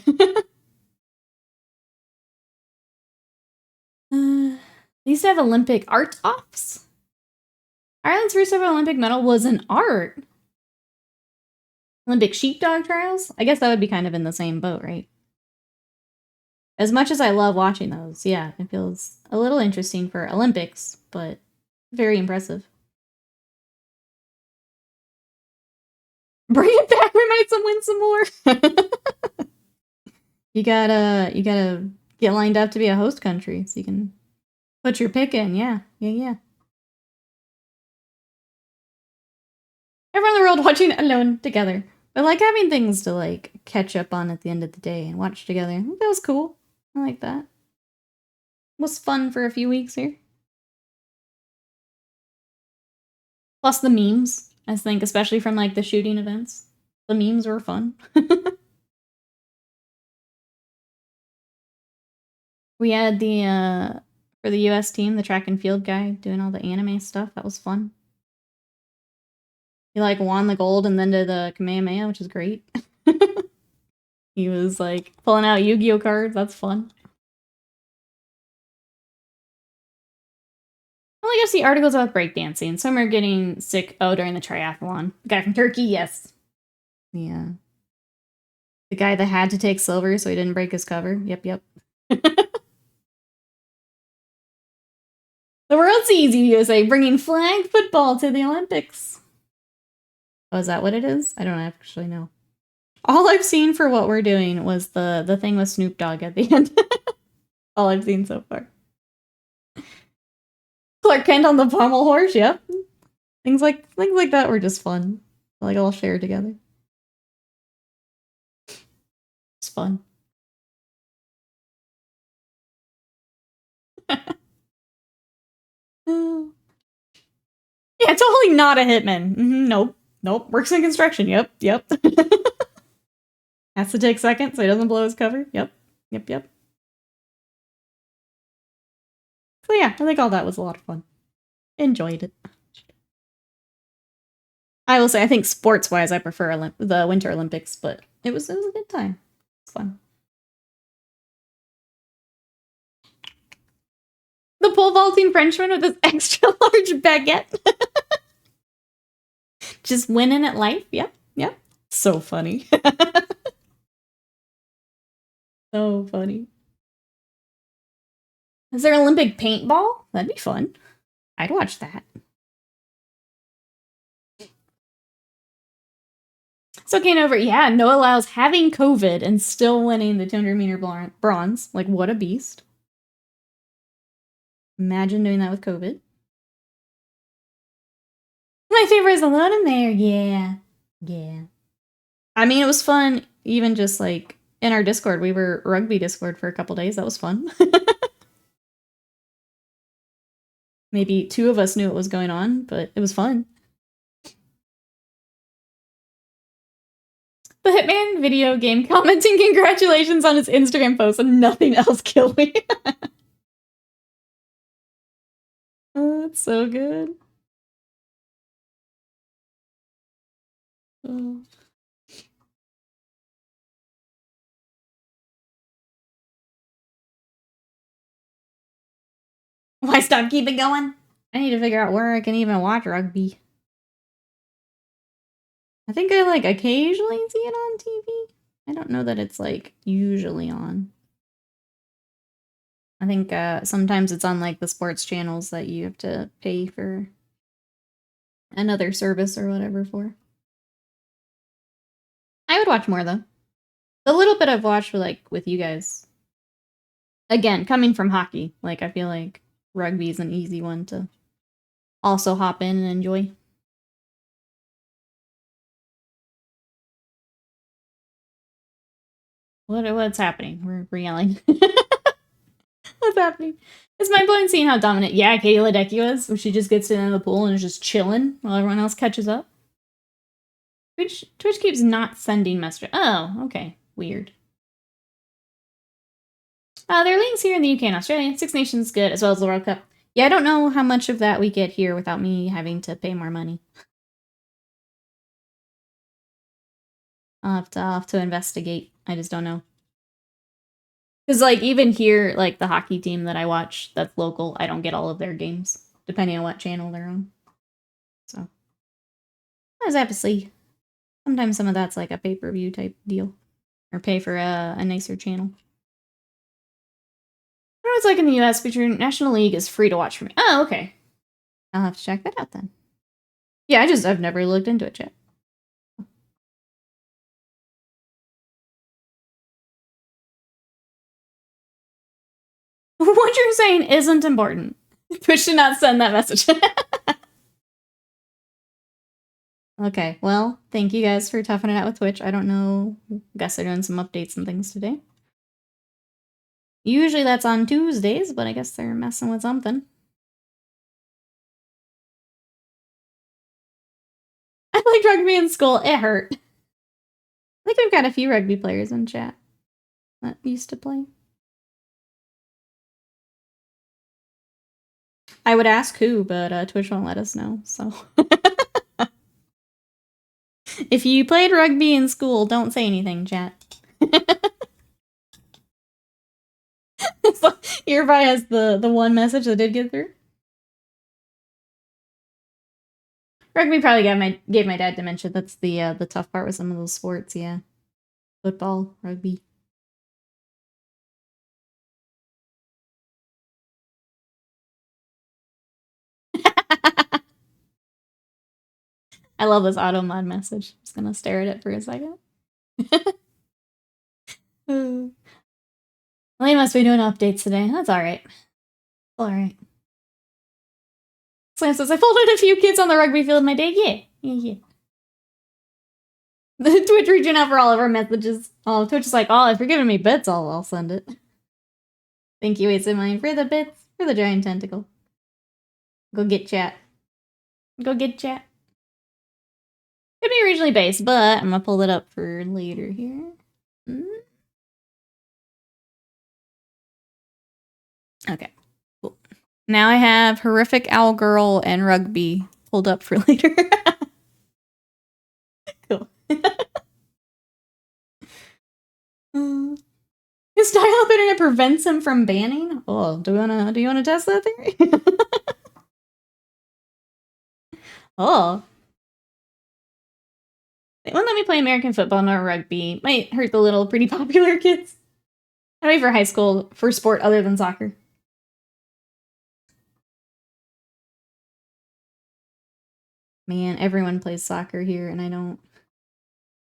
They used to have Olympic art offs. Ireland's first ever Olympic medal was in art. Olympic sheepdog trials? I guess that would be kind of in the same boat, right? As much as I love watching those, yeah, it feels a little interesting for Olympics, but very impressive. Bring it back, we might win some more. You gotta get lined up to be a host country so you can put your pick in, yeah. Everyone in the world watching alone together. But like having things to like catch up on at the end of the day and watch together. That was cool. I like that. It was fun for a few weeks here. Plus the memes, I think, especially from like the shooting events. The memes were fun. We had the for the US team, the track and field guy doing all the anime stuff. That was fun. He like won the gold and then did the Kamehameha, which is great. He was like pulling out Yu-Gi-Oh cards. That's fun. I only got to see articles about breakdancing. Some are getting sick. Oh, during the triathlon. The guy from Turkey, yes. Yeah. The guy that had to take silver so he didn't break his cover. Yep. The world's easy, USA, bringing flag football to the Olympics. Oh, is that what it is? I don't actually know. All I've seen for what we're doing was the thing with Snoop Dogg at the end. All I've seen so far. Clark Kent on the pommel horse, yep. Things like that were just fun. Like all shared together. It's fun. Yeah, totally not a hitman. Nope. Works in construction. Yep. Has to take seconds so he doesn't blow his cover. Yep. So yeah, I think all that was a lot of fun. Enjoyed it. I will say, I think sports-wise, I prefer the Winter Olympics, but it was a good time. It's fun. The pole vaulting Frenchman with his extra large baguette. Just winning at life. Yep. So funny. So funny. Is there Olympic paintball? That'd be fun. I'd watch that. So came over. Yeah, Noah Lyles having COVID and still winning the 200-meter bronze. Like, what a beast. Imagine doing that with COVID. My favorite is alone in there. Yeah. I mean, it was fun, even just like in our Discord. We were rugby Discord for a couple days. That was fun. Maybe 2 of us knew what was going on, but it was fun. The Hitman video game commenting congratulations on his Instagram post and nothing else killed me. Oh, it's so good. Oh. Why stop keeping going? I need to figure out where I can even watch rugby. I think I like occasionally see it on TV. I don't know that it's like usually on. I think sometimes it's on like the sports channels that you have to pay for another service or whatever for. I would watch more though. The little bit I've watched with you guys. Again, coming from hockey, like I feel like rugby is an easy one to also hop in and enjoy. What's happening? We're yelling. What's happening? It's mind-blowing seeing how dominant, yeah, Katie Ledecky was, where she just gets in the pool and is just chilling while everyone else catches up. Twitch keeps not sending messages. Oh, okay. Weird. There are leagues here in the UK and Australia. Six Nations good, as well as the World Cup. Yeah, I don't know how much of that we get here without me having to pay more money. I'll have to investigate. I just don't know. Because, like, even here, like, the hockey team that I watch that's local, I don't get all of their games, depending on what channel they're on. So, I was obviously, sometimes some of that's like a pay-per-view type deal. Or pay for a nicer channel. I know it's like in the US, but your National League is free to watch for me. Oh, okay. I'll have to check that out then. Yeah, I've never looked into it yet. What you're saying isn't important. Twitch did not send that message. Okay, well, thank you guys for toughing it out with Twitch. I don't know. I guess they're doing some updates and things today. Usually that's on Tuesdays, but I guess they're messing with something. I played rugby in school. It hurt. I think we've got a few rugby players in chat that used to play. I would ask who, but Twitch won't let us know, so. If you played rugby in school, don't say anything, chat. So, everybody has the one message that did get through. Rugby probably gave my dad dementia. That's the tough part with some of those sports, yeah. Football, rugby. I love this auto mod message. Just gonna stare at it for a second. Well, they must be doing updates today. That's alright. Alright. Slam says, I folded a few kids on the rugby field in my day. Yeah. The Twitch reaching out for all of our messages. Oh, Twitch is like, oh, if you're giving me bits, I'll send it. Thank you, Ace of Mine, for the bits, for the giant tentacle. Go get chat. Go get chat. Could be regionally based, but I'm gonna pull it up for later here. Okay, cool. Now I have Horrific Owl Girl and Rugby pulled up for later. Cool. His dial-up internet prevents him from banning? Oh, do you wanna test that theory? Oh. They won't let me play American football nor rugby. Might hurt the little pretty popular kids. I'm ready for high school for sport other than soccer. Man, everyone plays soccer here and I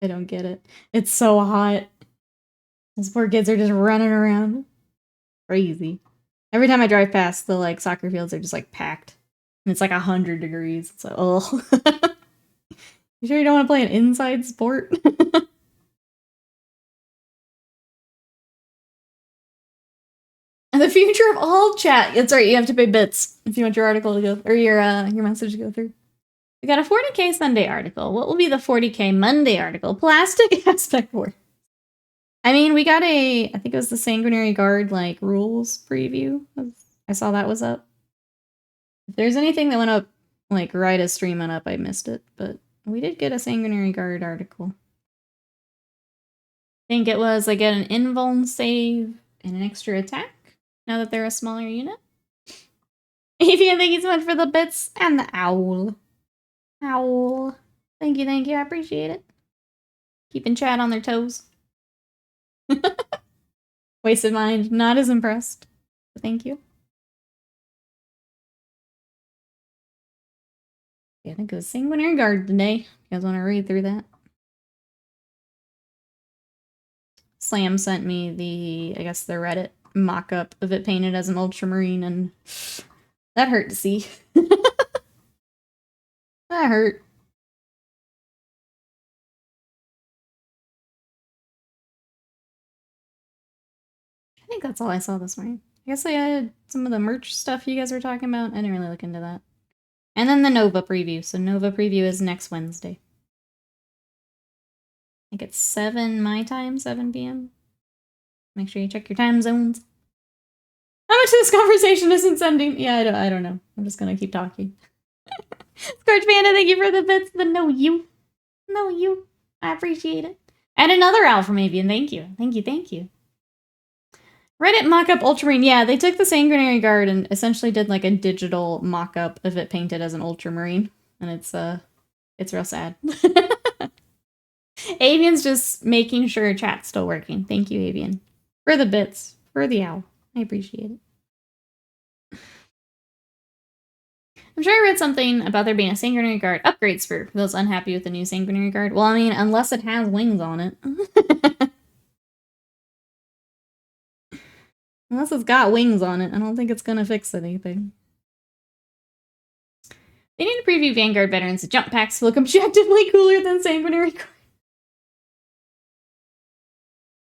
don't get it. It's so hot. Those poor kids are just running around. Crazy. Every time I drive past, the like soccer fields are just like packed. And it's like 100 degrees. It's like, oh. You sure you don't want to play an inside sport? And the future of all chat. That's right, you have to pay bits if you want your article to go, or your message to go through. We got a 40K Sunday article. What will be the 40K Monday article? Plastic aspect war. I mean, we got I think it was the Sanguinary Guard, like, rules preview. I saw that was up. If there's anything that went up, like, right as stream went up, I missed it. But we did get a Sanguinary Guard article. I think it was, I get an invuln save and an extra attack, now that they're a smaller unit. Avian, thank you so much for the bits and the owl. Owl. Thank you, I appreciate it. Keeping chat on their toes. Wasted Mind, not as impressed. But thank you. Yeah, I think it was Sanguinary Guard today. You guys want to read through that? Slam sent me the Reddit mock-up of it painted as an ultramarine, and that hurt to see. That hurt. I think that's all I saw this morning. I guess I had some of the merch stuff you guys were talking about. I didn't really look into that. And then the Nova preview. So Nova preview is next Wednesday. I think it's 7 my time, 7 p.m. Make sure you check your time zones. How much of this conversation isn't sending? Yeah, I don't know. I'm just gonna keep talking. Scorch Panda, thank you for the bits. The no you. I appreciate it. And another owl from Avian. Thank you. Reddit mock-up Ultramarine. Yeah, they took the Sanguinary Guard and essentially did like a digital mock-up of it painted as an Ultramarine. And it's real sad. Avian's just making sure chat's still working. Thank you, Avian. For the bits. For the owl. I appreciate it. I'm sure I read something about there being a Sanguinary Guard upgrades for those unhappy with the new Sanguinary Guard. Well, I mean, unless it has wings on it. Unless it's got wings on it, I don't think it's gonna fix anything. They need to preview Vanguard veterans. The jump packs look objectively cooler than Sanguinary Guard.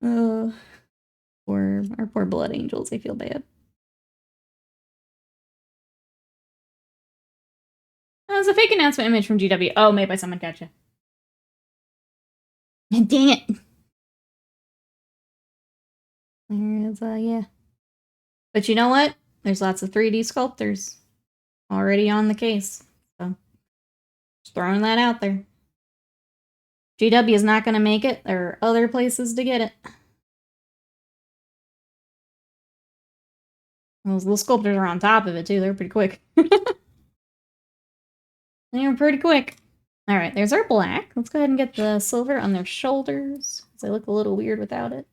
Oh, our poor Blood Angels. I feel bad. Oh, it's a fake announcement image from GW. Oh, made by someone. Gotcha. Dang it. There's, yeah. But you know what? There's lots of 3D sculptors already on the case. So, just throwing that out there. GW is not going to make it. There are other places to get it. Those little sculptors are on top of it, too. They're pretty quick. They were pretty quick. Alright, there's our black. Let's go ahead and get the silver on their shoulders, because they look a little weird without it.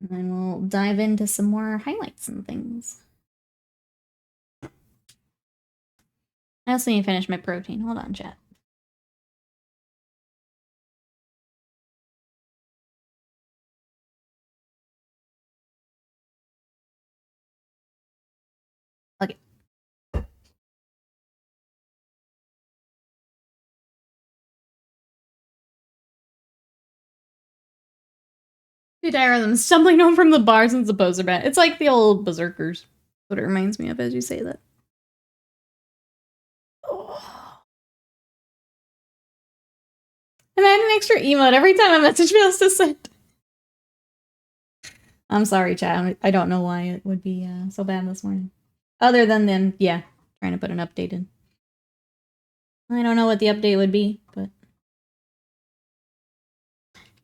And then we'll dive into some more highlights and things. I also need to finish my protein. Hold on, chat. Okay. Two diagrams stumbling home from the bar since the poser bat. It's like the old berserkers. What it reminds me of as you say that. Oh. And I had an extra emote every time a message fails to send. I'm sorry, chat. I don't know why it would be so bad this morning. Other than then, yeah, trying to put an update in. I don't know what the update would be, but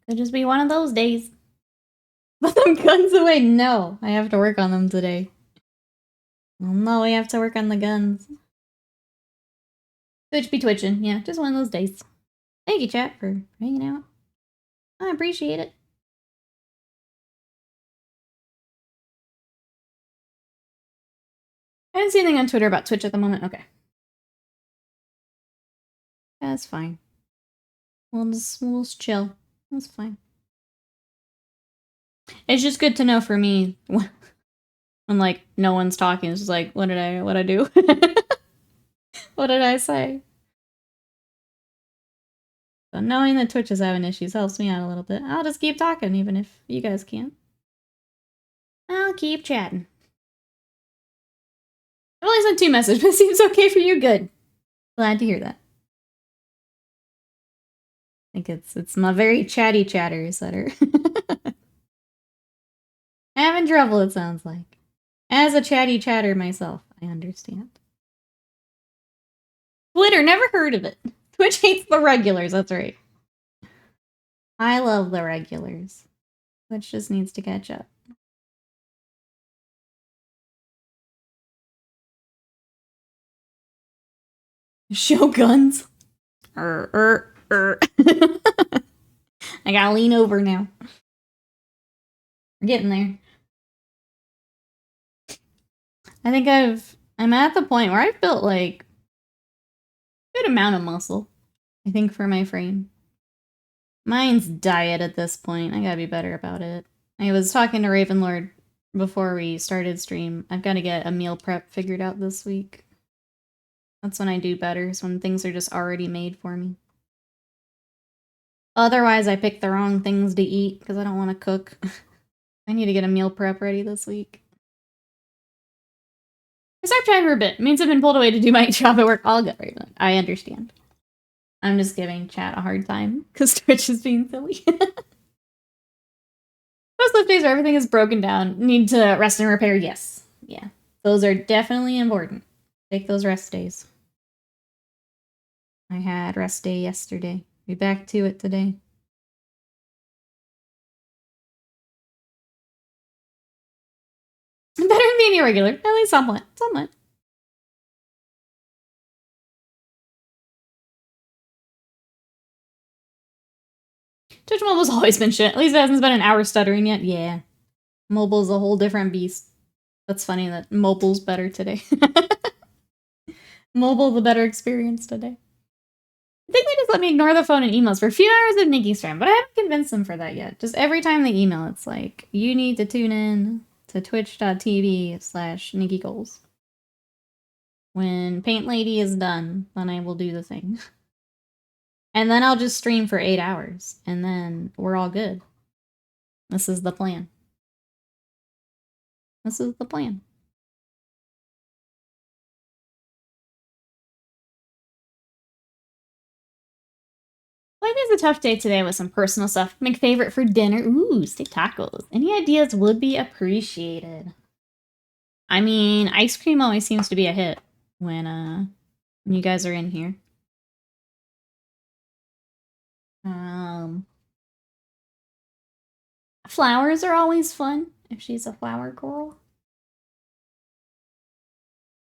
could just be one of those days. Put them guns away. No, I have to work on them today. Well, no, we have to work on the guns. Twitch be twitching. Yeah, just one of those days. Thank you, chat, for hanging out. I appreciate it. I didn't see anything on Twitter about Twitch at the moment. Okay. That's fine. We'll just chill. That's fine. It's just good to know for me when like no one's talking. It's just like, what did I do? What did I say? So knowing that Twitch is having issues helps me out a little bit. I'll just keep talking even if you guys can't. I'll keep chatting. I've only sent 2 messages, but it seems okay for you. Good. Glad to hear that. I think it's my very chatty chatters that are having trouble, it sounds like. As a chatty chatter myself, I understand. Twitter, never heard of it. Twitch hates the regulars, that's right. I love the regulars. Twitch just needs to catch up. Shoguns. I gotta lean over now. We're getting there. I think I'm at the point where I've built like a good amount of muscle. I think for my frame. Mine's diet at this point. I gotta be better about it. I was talking to Ravenlord before we started stream. I've got to get a meal prep figured out this week. That's when I do better, is when things are just already made for me. Otherwise, I pick the wrong things to eat because I don't want to cook. I need to get a meal prep ready this week. I stopped trying for a bit. It means I've been pulled away to do my job at work. I'll get right on. I understand. I'm just giving chat a hard time because Twitch is being silly. Those lift days where everything is broken down. Need to rest and repair? Yes. Yeah. Those are definitely important. Take those rest days. I had rest day yesterday. Be back to it today. Semi-regular, at least somewhat. Somewhat. Twitch Mobile's always been shit. At least it hasn't been an hour stuttering yet. Yeah. Mobile's a whole different beast. That's funny that mobile's better today. Mobile, the better experience today. I think they just let me ignore the phone and emails for a few hours of Nikki's stream, but I haven't convinced them for that yet. Just every time they email, it's like, you need to tune in to twitch.tv/Nikki Coles. When Paint Lady is done, then I will do the thing. And then I'll just stream for 8 hours, and then we're all good. This is the plan. This is the plan. Life is a tough day today with some personal stuff. Make favorite for dinner. Ooh, steak tacos. Any ideas would be appreciated. I mean, ice cream always seems to be a hit when you guys are in here. Flowers are always fun if she's a flower girl.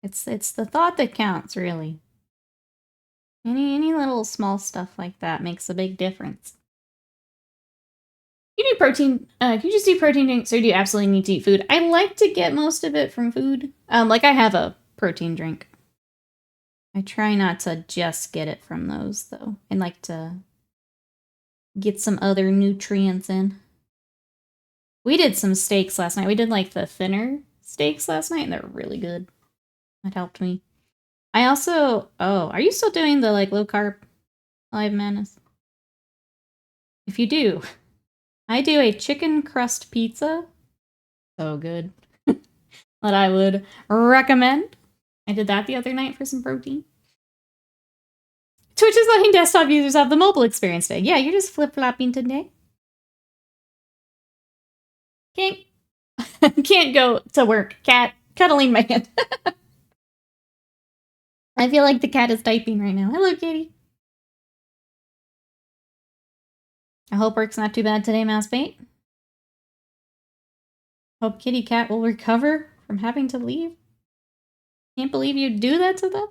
It's the thought that counts, really. Any little small stuff like that makes a big difference. You do protein, can you just do protein drinks or do you absolutely need to eat food? I like to get most of it from food. Like I have a protein drink. I try not to just get it from those though. I like to get some other nutrients in. We did some steaks last night. We did like the thinner steaks last night and they're really good. That helped me. I also, are you still doing the like low carb Live Madness? If you do, I do a chicken crust pizza. So good. That I would recommend. I did that the other night for some protein. Twitch is letting desktop users have the mobile experience today. Yeah, you're just flip-flopping today. Can't go to work. Cat cuddling my hand. I feel like the cat is typing right now. Hello, kitty. I hope work's not too bad today, Mousebait. Hope kitty cat will recover from having to leave. Can't believe you'd do that to them.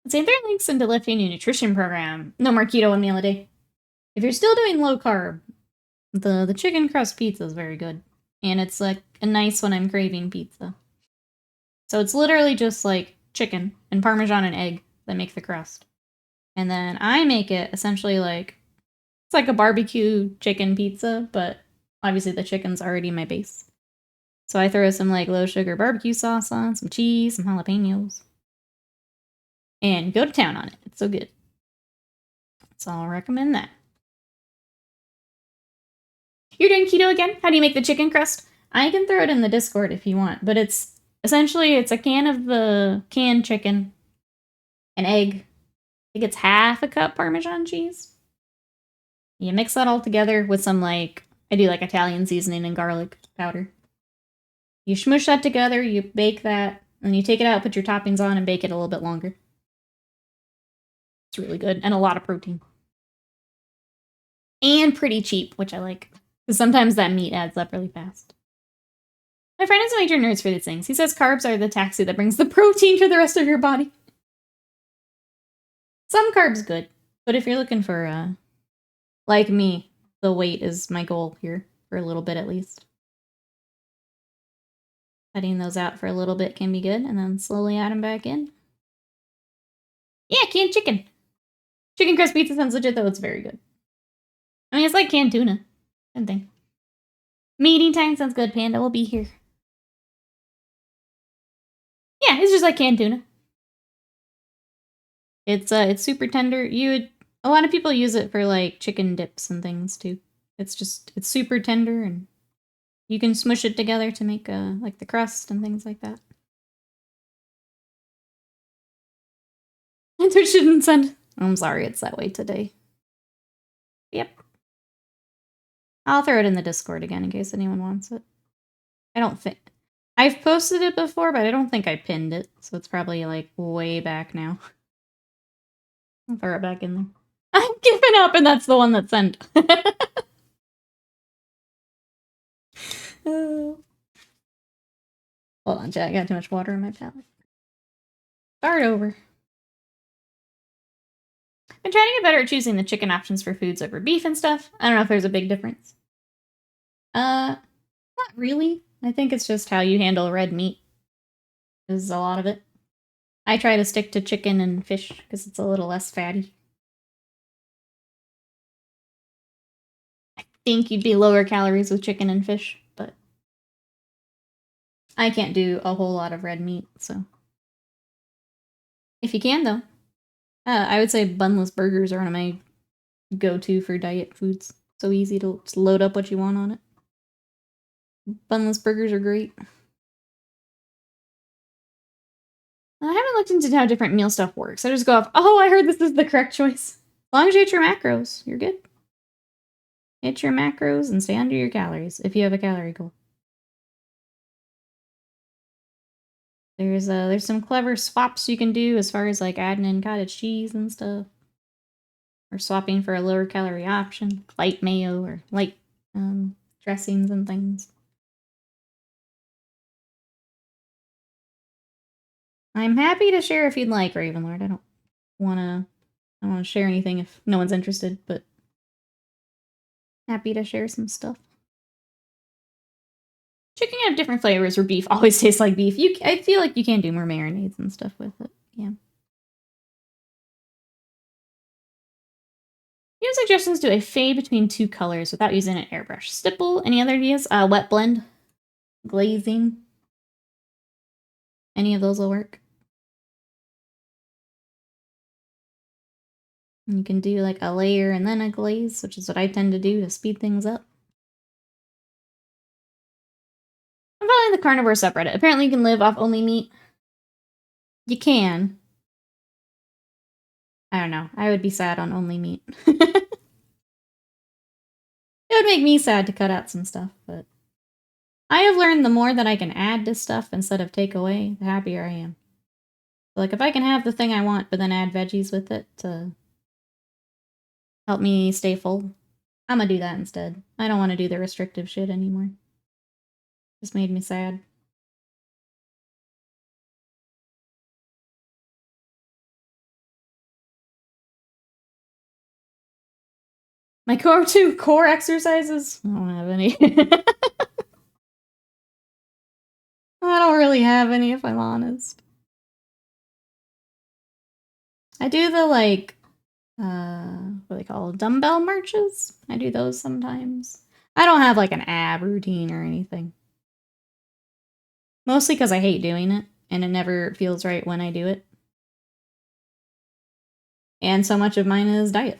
Say there are links into lifting your nutrition program. No more keto 1 meal a day. If you're still doing low carb, the chicken crust pizza is very good. And it's like a nice when I'm craving pizza. So it's literally just like chicken and Parmesan and egg that make the crust. And then I make it essentially like, it's like a barbecue chicken pizza, but obviously the chicken's already my base. So I throw some like low sugar barbecue sauce on, some cheese, some jalapenos. And go to town on it. It's so good. So I'll recommend that. You're doing keto again? How do you make the chicken crust? I can throw it in the Discord if you want, but it's essentially it's a can of the canned chicken, an egg. I think it's half a cup Parmesan cheese. You mix that all together with some like, I do like Italian seasoning and garlic powder. You smush that together, you bake that, and you take it out, put your toppings on, and bake it a little bit longer. It's really good, and a lot of protein. And pretty cheap, which I like. Because sometimes that meat adds up really fast. My friend is a major nerd for these things. He says carbs are the taxi that brings the protein to the rest of your body. Some carbs good, but if you're looking for, like me, the weight is my goal here, for a little bit at least. Cutting those out for a little bit can be good, and then slowly add them back in. Yeah, canned chicken. Chicken crust pizza sounds legit, though. It's very good. I mean, it's like canned tuna. Same thing. Meeting time sounds good, Panda. We'll be here. Yeah, it's just like canned tuna. It's super tender. A lot of people use it for like chicken dips and things too. It's super tender and you can smush it together to make like the crust and things like that. Enter shouldn't send. I'm sorry, it's that way today. Yep. I'll throw it in the Discord again in case anyone wants it. I don't think I've posted it before, but I don't think I pinned it, so it's probably like way back now. I'll throw it back in there. I'm giving up, and that's the one that sent. Hold on, chat. I got too much water in my palate. Start over. Been trying to get better at choosing the chicken options for foods over beef and stuff. I don't know if there's a big difference. Not really. I think it's just how you handle red meat is a lot of it. I try to stick to chicken and fish because it's a little less fatty. I think you'd be lower calories with chicken and fish, but I can't do a whole lot of red meat, so. If you can, though. I would say bunless burgers are one of my go-to for diet foods. So easy to just load up what you want on it. Bunless burgers are great. I haven't looked into how different meal stuff works. I just go off, oh, I heard this is the correct choice. As long as you hit your macros, you're good. Hit your macros and stay under your calories if you have a calorie goal. There's some clever swaps you can do as far as like adding in cottage cheese and stuff. Or swapping for a lower calorie option, light mayo or light dressings and things. I'm happy to share if you'd like, Ravenlord. I don't want to share anything if no one's interested, but happy to share some stuff. Chicken can have different flavors, or beef always tastes like beef. I feel like you can do more marinades and stuff with it. Yeah. You have suggestions to a fade between two colors without using an airbrush. Stipple. Any other ideas? Wet blend, glazing. Any of those will work. You can do like a layer and then a glaze, which is what I tend to do to speed things up. I'm following the carnivore subreddit. Apparently you can live off only meat. You can. I don't know. I would be sad on only meat. It would make me sad to cut out some stuff, but I have learned the more that I can add to stuff instead of take away, the happier I am. So like if I can have the thing I want, but then add veggies with it to help me stay full, I'm gonna do that instead. I don't want to do the restrictive shit anymore. Just made me sad. My core exercises? I don't have any. I don't really have any, if I'm honest. I do the, like, what do they call it? Dumbbell marches? I do those sometimes. I don't have, like, an ab routine or anything. Mostly because I hate doing it, and it never feels right when I do it. And so much of mine is diet.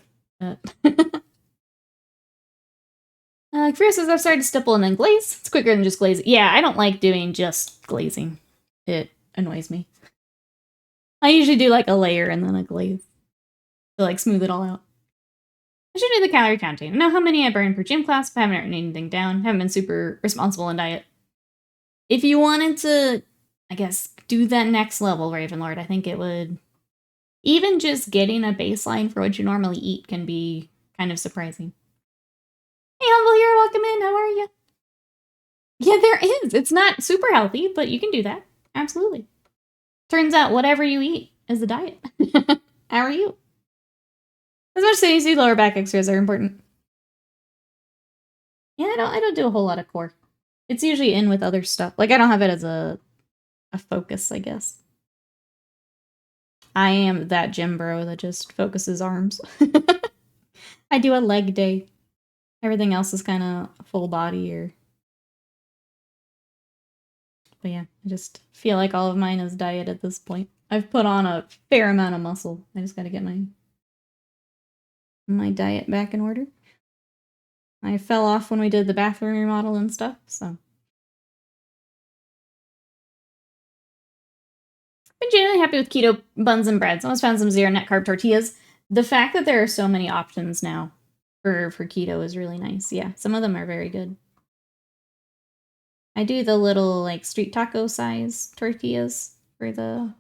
Freya says I've started to stipple and then glaze. It's quicker than just glazing. Yeah, I don't like doing just glazing. It annoys me. I usually do like a layer and then a glaze to like smooth it all out. I should do the calorie counting. I know how many I burn per gym class, but I haven't written anything down. Haven't been super responsible in diet. If you wanted to, I guess, do that next level, Ravenlord, I think it would... Even just getting a baseline for what you normally eat can be kind of surprising. Hey, Humble here, welcome in. How are you? Yeah, there is. It's not super healthy, but you can do that. Absolutely. Turns out whatever you eat is a diet. How are you? As much as you see, lower back exercises are important. Yeah, I don't do a whole lot of core. It's usually in with other stuff. Like, I don't have it as a focus, I guess. I am that gym bro that just focuses arms. I do a leg day. Everything else is kind of full body or... But yeah, I just feel like all of mine is diet at this point. I've put on a fair amount of muscle. I just gotta get my diet back in order. I fell off when we did the bathroom remodel and stuff, so. Been generally happy with keto buns and breads. Almost found some zero net carb tortillas. The fact that there are so many options now for keto is really nice. Yeah, some of them are very good. I do the little like street taco size tortillas for the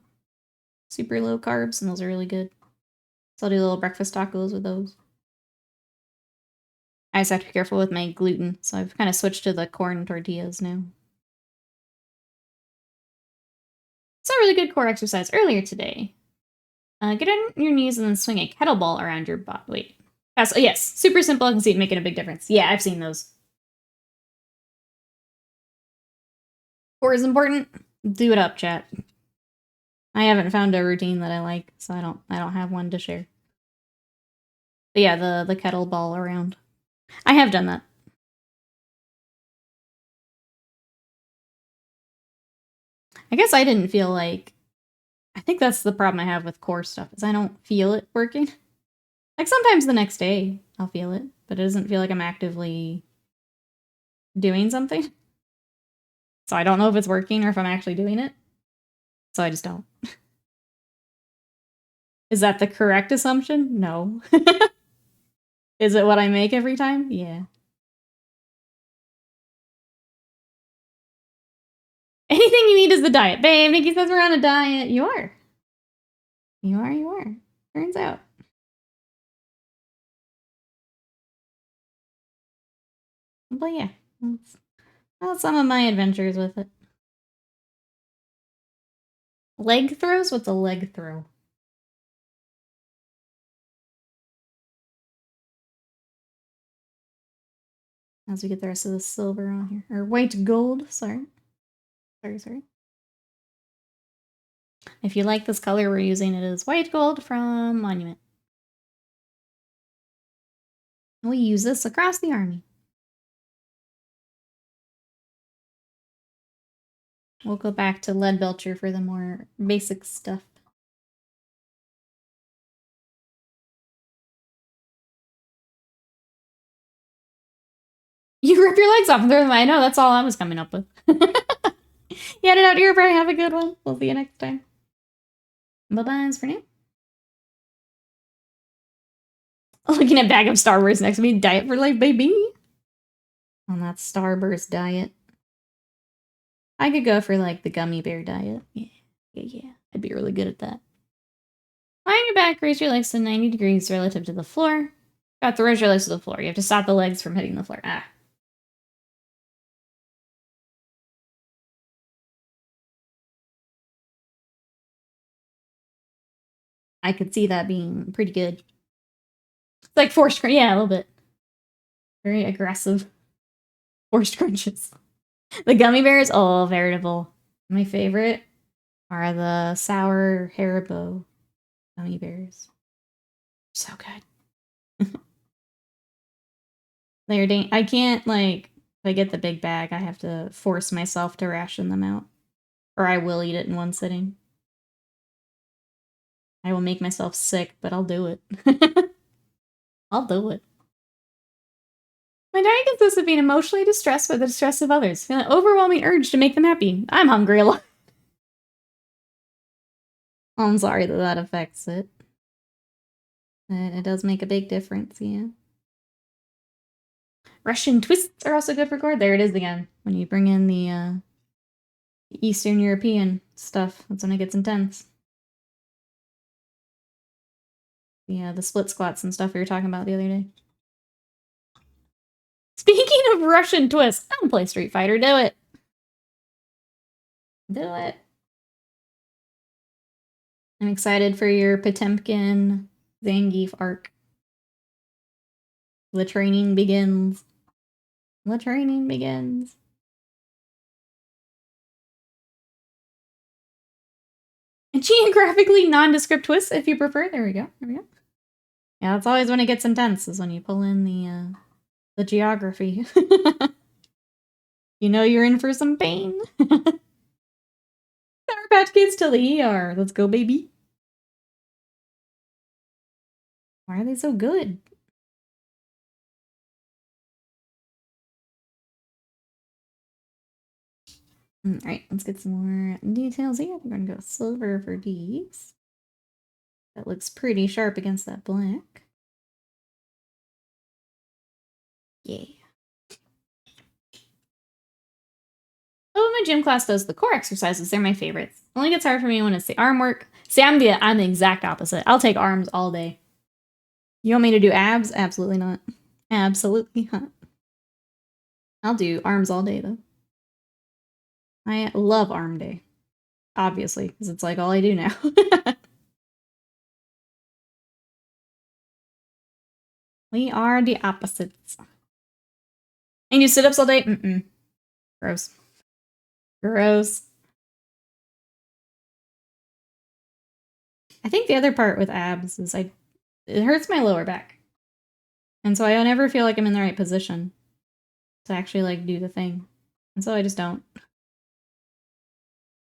super low carbs, and those are really good. So I'll do little breakfast tacos with those. I just have to be careful with my gluten, so I've kind of switched to the corn tortillas now. Saw a really good core exercise earlier today. Get on your knees and then swing a kettlebell around your body. Wait. Oh, yes. Super simple. I can see it making a big difference. Yeah, I've seen those. Core is important. Do it up, chat. I haven't found a routine that I like, so I don't have one to share. But yeah, the kettlebell around. I have done that. I guess I didn't feel like... I think that's the problem I have with core stuff, is I don't feel it working. Like, sometimes the next day I'll feel it, but it doesn't feel like I'm actively doing something. So I don't know if it's working or if I'm actually doing it. So I just don't. Is that the correct assumption? No. Is it what I make every time? Yeah. Anything you need is the diet. Babe, Nikki says we're on a diet. You are. You are, you are. Turns out. But yeah, that's some of my adventures with it. Leg throws? What's a leg throw? As we get the rest of the silver on here. Or white gold, sorry. Sorry. If you like this color we're using, it is white gold from Monument. We use this across the army. We'll go back to Lead Belcher for the more basic stuff. You rip your legs off and throw them. I know, that's all I was coming up with. You headed out to your party. Have a good one. We'll see you next time. Bye-byes for now. Looking at bag of Starburst next to me. Diet for life, baby. On that Starburst diet. I could go for, like, the gummy bear diet. Yeah. I'd be really good at that. Lie on your back, raise your legs to 90 degrees relative to the floor. Got to raise your legs to the floor. You have to stop the legs from hitting the floor. I could see that being pretty good. It's like forced crunch. Yeah, a little bit. Very aggressive. Forced crunches. The gummy bears, oh, veritable. My favorite are the sour Haribo gummy bears. So good. They're I can't, like, if I get the big bag, I have to force myself to ration them out. Or I will eat it in one sitting. I will make myself sick, but I'll do it. I'll do it. My diet consists of being emotionally distressed by the distress of others, feeling an overwhelming urge to make them happy. I'm hungry a lot. I'm sorry that affects it. It does make a big difference, yeah. Russian twists are also good for core. There it is again. When you bring in the Eastern European stuff, that's when it gets intense. Yeah, the split squats and stuff we were talking about the other day. Speaking of Russian twists, I don't play Street Fighter. Do it. Do it. I'm excited for your Potemkin Zangief arc. The training begins. The training begins. And geographically nondescript twists, if you prefer. There we go. Yeah, that's always when it gets intense, is when you pull in the geography. You know you're in for some pain. Sour Patch Kids to the ER. Let's go, baby. Why are they so good? Alright, let's get some more details here. We're gonna go silver for these. That looks pretty sharp against that black. Yeah. Oh, my gym class does the core exercises. They're my favorites. Only gets hard for me when it's the arm work. See, I'm the exact opposite. I'll take arms all day. You want me to do abs? Absolutely not. Absolutely hot. I'll do arms all day, though. I love arm day. Obviously, because it's like all I do now. We are the opposites. And you sit-ups all day? Mm-mm. Gross. Gross. I think the other part with abs is it hurts my lower back. And so I never feel like I'm in the right position to actually like do the thing. And so I just don't.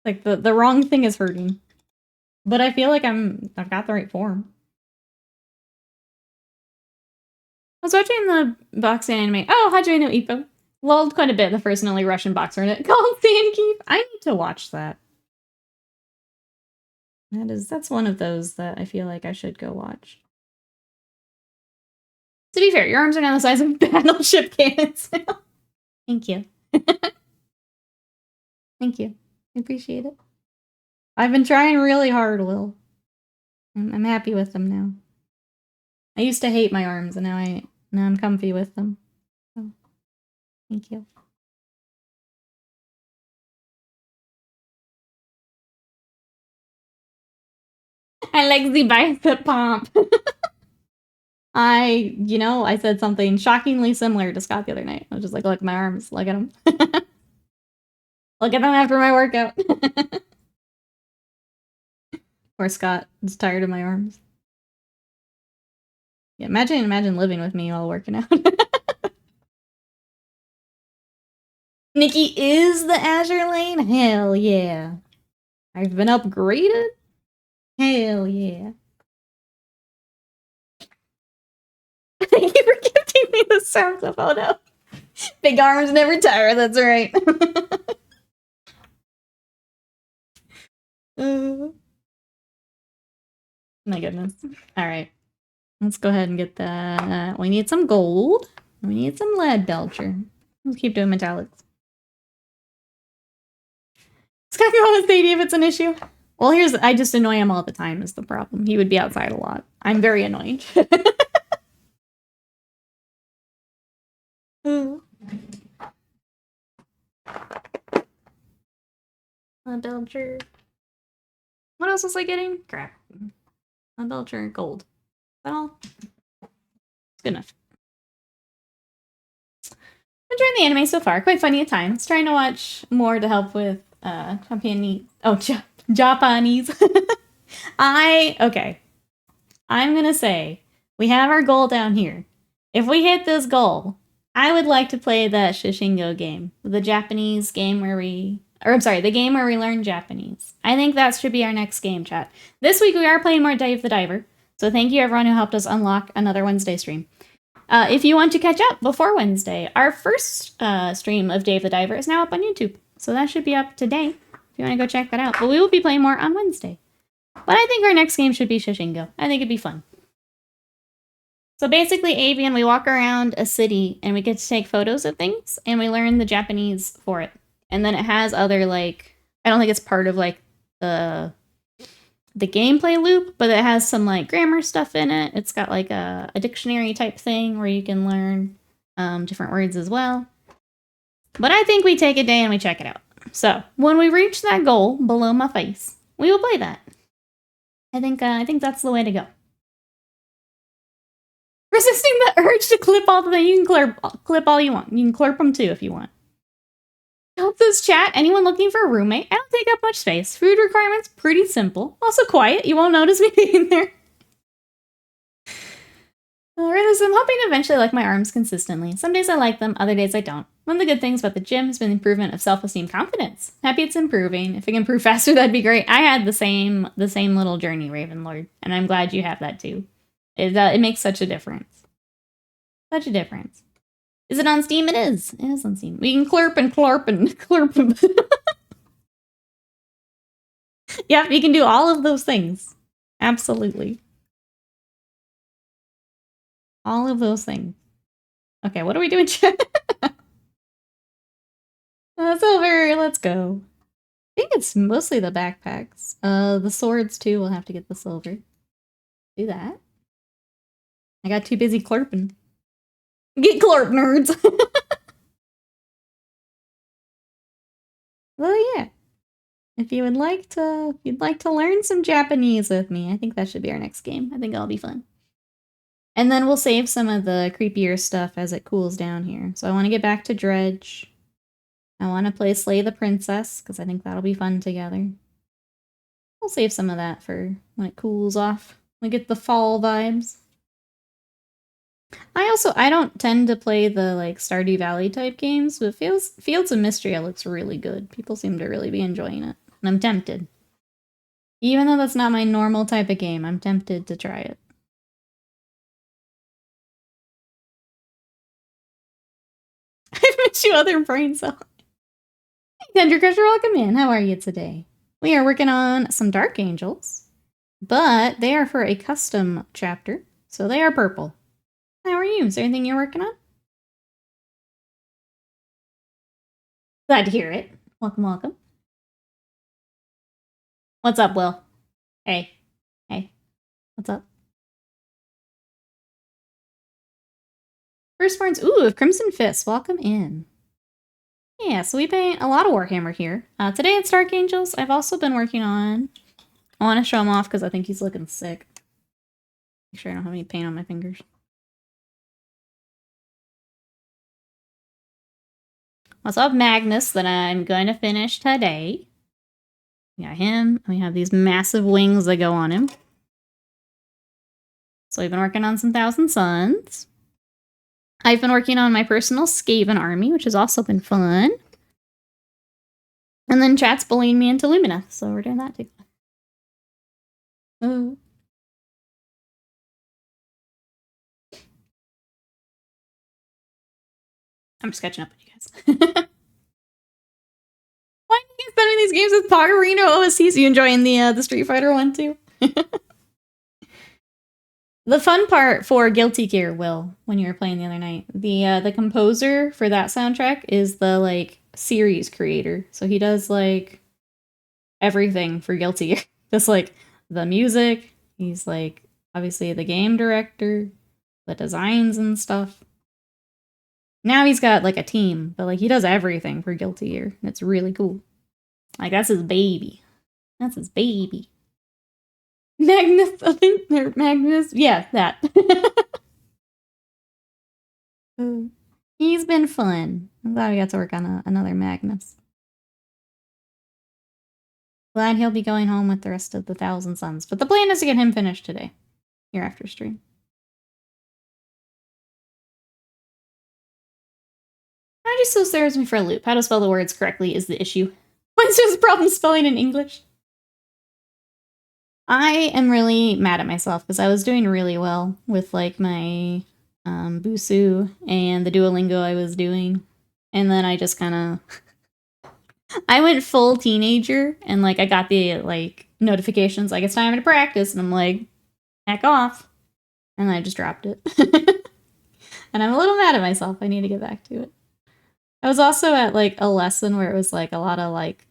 Like the wrong thing is hurting. But I feel like I've got the right form. I was watching the boxing anime. Oh, Hajime no Ippo. Lulled quite a bit, the first and only Russian boxer in it called Sandkeep. I need to watch that. That's one of those that I feel like I should go watch. To be fair, your arms are now the size of battleship cannons. Thank you. Thank you. I appreciate it. I've been trying really hard, Will. I'm happy with them now. I used to hate my arms, and now I'm comfy with them. So, thank you. I like the bicep pump. I said something shockingly similar to Scott the other night. I was just like, look, my arms, look at them. Look at them after my workout. Or Scott is tired of my arms. Yeah, imagine living with me while working out. Nikki is the Azure lane? Hell yeah. I've been upgraded? Hell yeah. Thank you for gifting me the sound of photo. Big arms never tire, that's right. My goodness. Alright. Let's go ahead and get that. We need some gold. We need some lead belcher. Let's keep doing metallics. Scott can on the stadium if it's an issue. Well, I just annoy him all the time is the problem. He would be outside a lot. I'm very annoying. Belcher. What else was I getting? Crap. Belcher, gold. Is that all? It's good enough. I'm enjoying the anime so far. Quite funny at times. Trying to watch more to help with Japanese. Oh, Japanese. Okay. I'm gonna say we have our goal down here. If we hit this goal, I would like to play that Shishingo game, the Japanese game the game where we learn Japanese. I think that should be our next game, chat. This week we are playing more Dave the Diver, so thank you everyone who helped us unlock another Wednesday stream. If you want to catch up before Wednesday, our first stream of Dave the Diver is now up on YouTube, so that should be up today if you want to go check that out. But we will be playing more on Wednesday. But I think our next game should be Shishingo. I think it'd be fun. So basically, Avian, we walk around a city and we get to take photos of things and we learn the Japanese for it. And then it has other, like, I don't think it's part of, like, the gameplay loop, but it has some, like, grammar stuff in it. It's got, like, a dictionary type thing where you can learn different words as well. But I think we take a day and we check it out. So, when we reach that goal below my face, we will play that. I think that's the way to go. Resisting the urge to clip all the things. You can clip all you want. You can clip them too if you want. Help this chat. Anyone looking for a roommate? I don't take up much space. Food requirements, pretty simple. Also quiet. You won't notice me being there. I'm hoping to eventually like my arms consistently. Some days I like them, other days I don't. One of the good things about the gym has been the improvement of self-esteem confidence. Happy it's improving. If it can improve faster, that'd be great. I had the same little journey, Ravenlord, and I'm glad you have that too. It makes such a difference. Such a difference. Is it on Steam? It is. It is on Steam. We can clerp and clerp and clerp. Yep, you can do all of those things. Absolutely. All of those things. Okay, what are we doing, chat? Silver, let's go. I think it's mostly the backpacks. The swords too, we'll have to get the silver. Do that. I got too busy clerping. Get Clark, nerds! Well, yeah. If you'd like to learn some Japanese with me, I think that should be our next game. I think that'll be fun. And then we'll save some of the creepier stuff as it cools down here. So I want to get back to Dredge. I want to play Slay the Princess, because I think that'll be fun together. We'll save some of that for when it cools off. We get the fall vibes. I don't tend to play the like Stardew Valley type games, but Fields of Mystery looks really good. People seem to really be enjoying it. And I'm tempted. Even though that's not my normal type of game, I'm tempted to try it. I miss you, other brain cell. Tender Crusher, welcome in. How are you today? We are working on some Dark Angels, but they are for a custom chapter, so they are purple. How are you? Is there anything you're working on? Glad to hear it. Welcome, welcome. What's up, Will? Hey. Hey. What's up? Firstborns, ooh, Crimson Fist, welcome in. Yeah, so we paint a lot of Warhammer here. Today it's Dark Angels. I've also been working on... I want to show him off because I think he's looking sick. Make sure I don't have any paint on my fingers. Also have Magnus that I'm going to finish today. We got him. We have these massive wings that go on him. So we've been working on some Thousand Suns. I've been working on my personal Skaven army, which has also been fun. And then chat's bullying me into Lumina, so we're doing that too. Oh. I'm just catching up with you guys. Why are you spending these games with Pogarino OSCs? You enjoying the Street Fighter one too? The fun part for Guilty Gear, Will, when you were playing the other night, the composer for that soundtrack is the like series creator. So he does like everything for Guilty Gear. Just like the music, he's like obviously the game director, the designs and stuff. Now he's got like a team, but like he does everything for Guilty Gear. And it's really cool. Like that's his baby. That's his baby. Magnus, I think they're Magnus. Yeah, that. He's been fun. I'm glad we got to work on another Magnus. Glad he'll be going home with the rest of the Thousand Suns. But the plan is to get him finished today. Here after stream. Why just still stares me for a loop? How to spell the words correctly is the issue. What's just a problem spelling in English? I am really mad at myself because I was doing really well with like my Busu and the Duolingo I was doing. And then I just kind of... I went full teenager and like I got the like notifications like it's time to practice and I'm like, heck off. And I just dropped it. And I'm a little mad at myself. I need to get back to it. I was also at like a lesson where it was like a lot of like,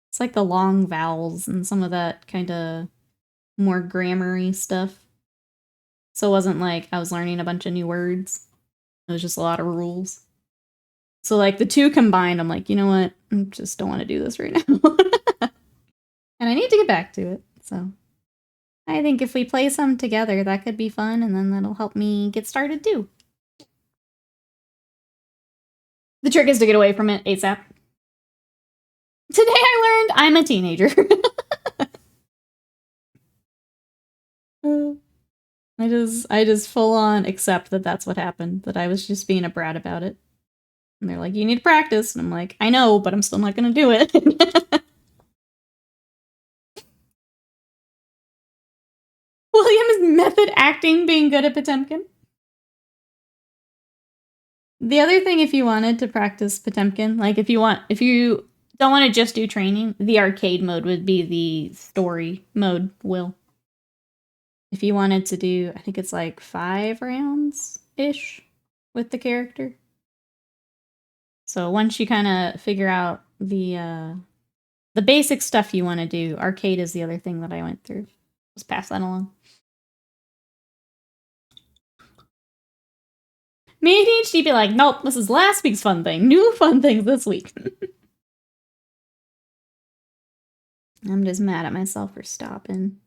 it's like the long vowels and some of that kind of more grammar-y stuff. So it wasn't like I was learning a bunch of new words. It was just a lot of rules. So like the two combined, I'm like, you know what? I just don't want to do this right now. And I need to get back to it. So I think if we play some together, that could be fun. And then that'll help me get started too. The trick is to get away from it ASAP. Today I learned I'm a teenager. I just full on accept that that's what happened, that I was just being a brat about it. And they're like, you need to practice. And I'm like, I know, but I'm still not going to do it. William is method acting being good at Potemkin. The other thing, if you wanted to practice Potemkin, like if you don't want to just do training, the arcade mode would be the story mode, Will. If you wanted to do, I think it's like 5 rounds-ish with the character. So once you kind of figure out the basic stuff you want to do, arcade is the other thing that I went through. Just pass that along. Me ADHD be like, nope, this is last week's fun thing. New fun things this week. I'm just mad at myself for stopping.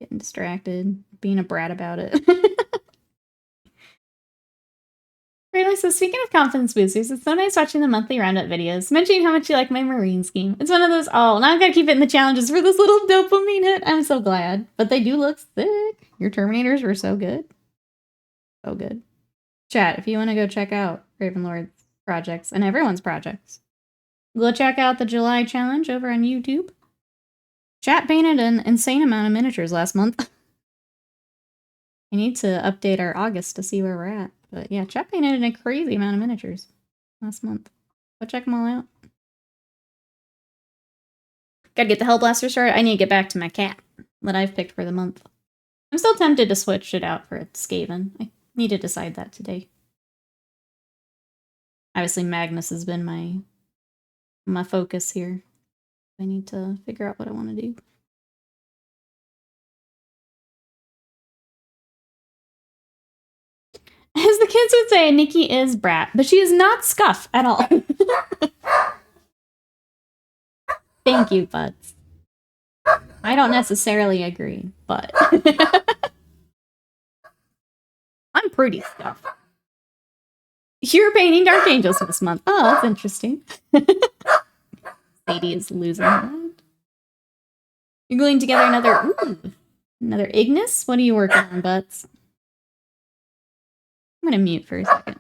Getting distracted. Being a brat about it. Rayla says, speaking of confidence boosters, it's so nice watching the monthly roundup videos, mentioning how much you like my Marine scheme. It's one of those, oh, now I've got to keep it in the challenges for this little dopamine hit. I'm so glad. But they do look sick. Your Terminators were so good. So good. Chat, if you want to go check out Ravenlord's projects, and everyone's projects, go check out the July challenge over on YouTube. Chat painted an insane amount of miniatures last month. I need to update our August to see where we're at. But yeah, chat painted a crazy amount of miniatures last month. Go check them all out. Gotta get the Hellblaster started. I need to get back to my cat that I've picked for the month. I'm still tempted to switch it out for Skaven. I need to decide that today. Obviously, Magnus has been my focus here. I need to figure out what I want to do. As the kids would say, Nikki is brat, but she is not scuff at all. Thank you, Buds. I don't necessarily agree, but I'm pretty scuff. You're painting Dark Angels this month. Oh, that's interesting. Sadie is losing her mind. You're gluing together another Ignis? What are you working on, Butts? I'm gonna mute for a second.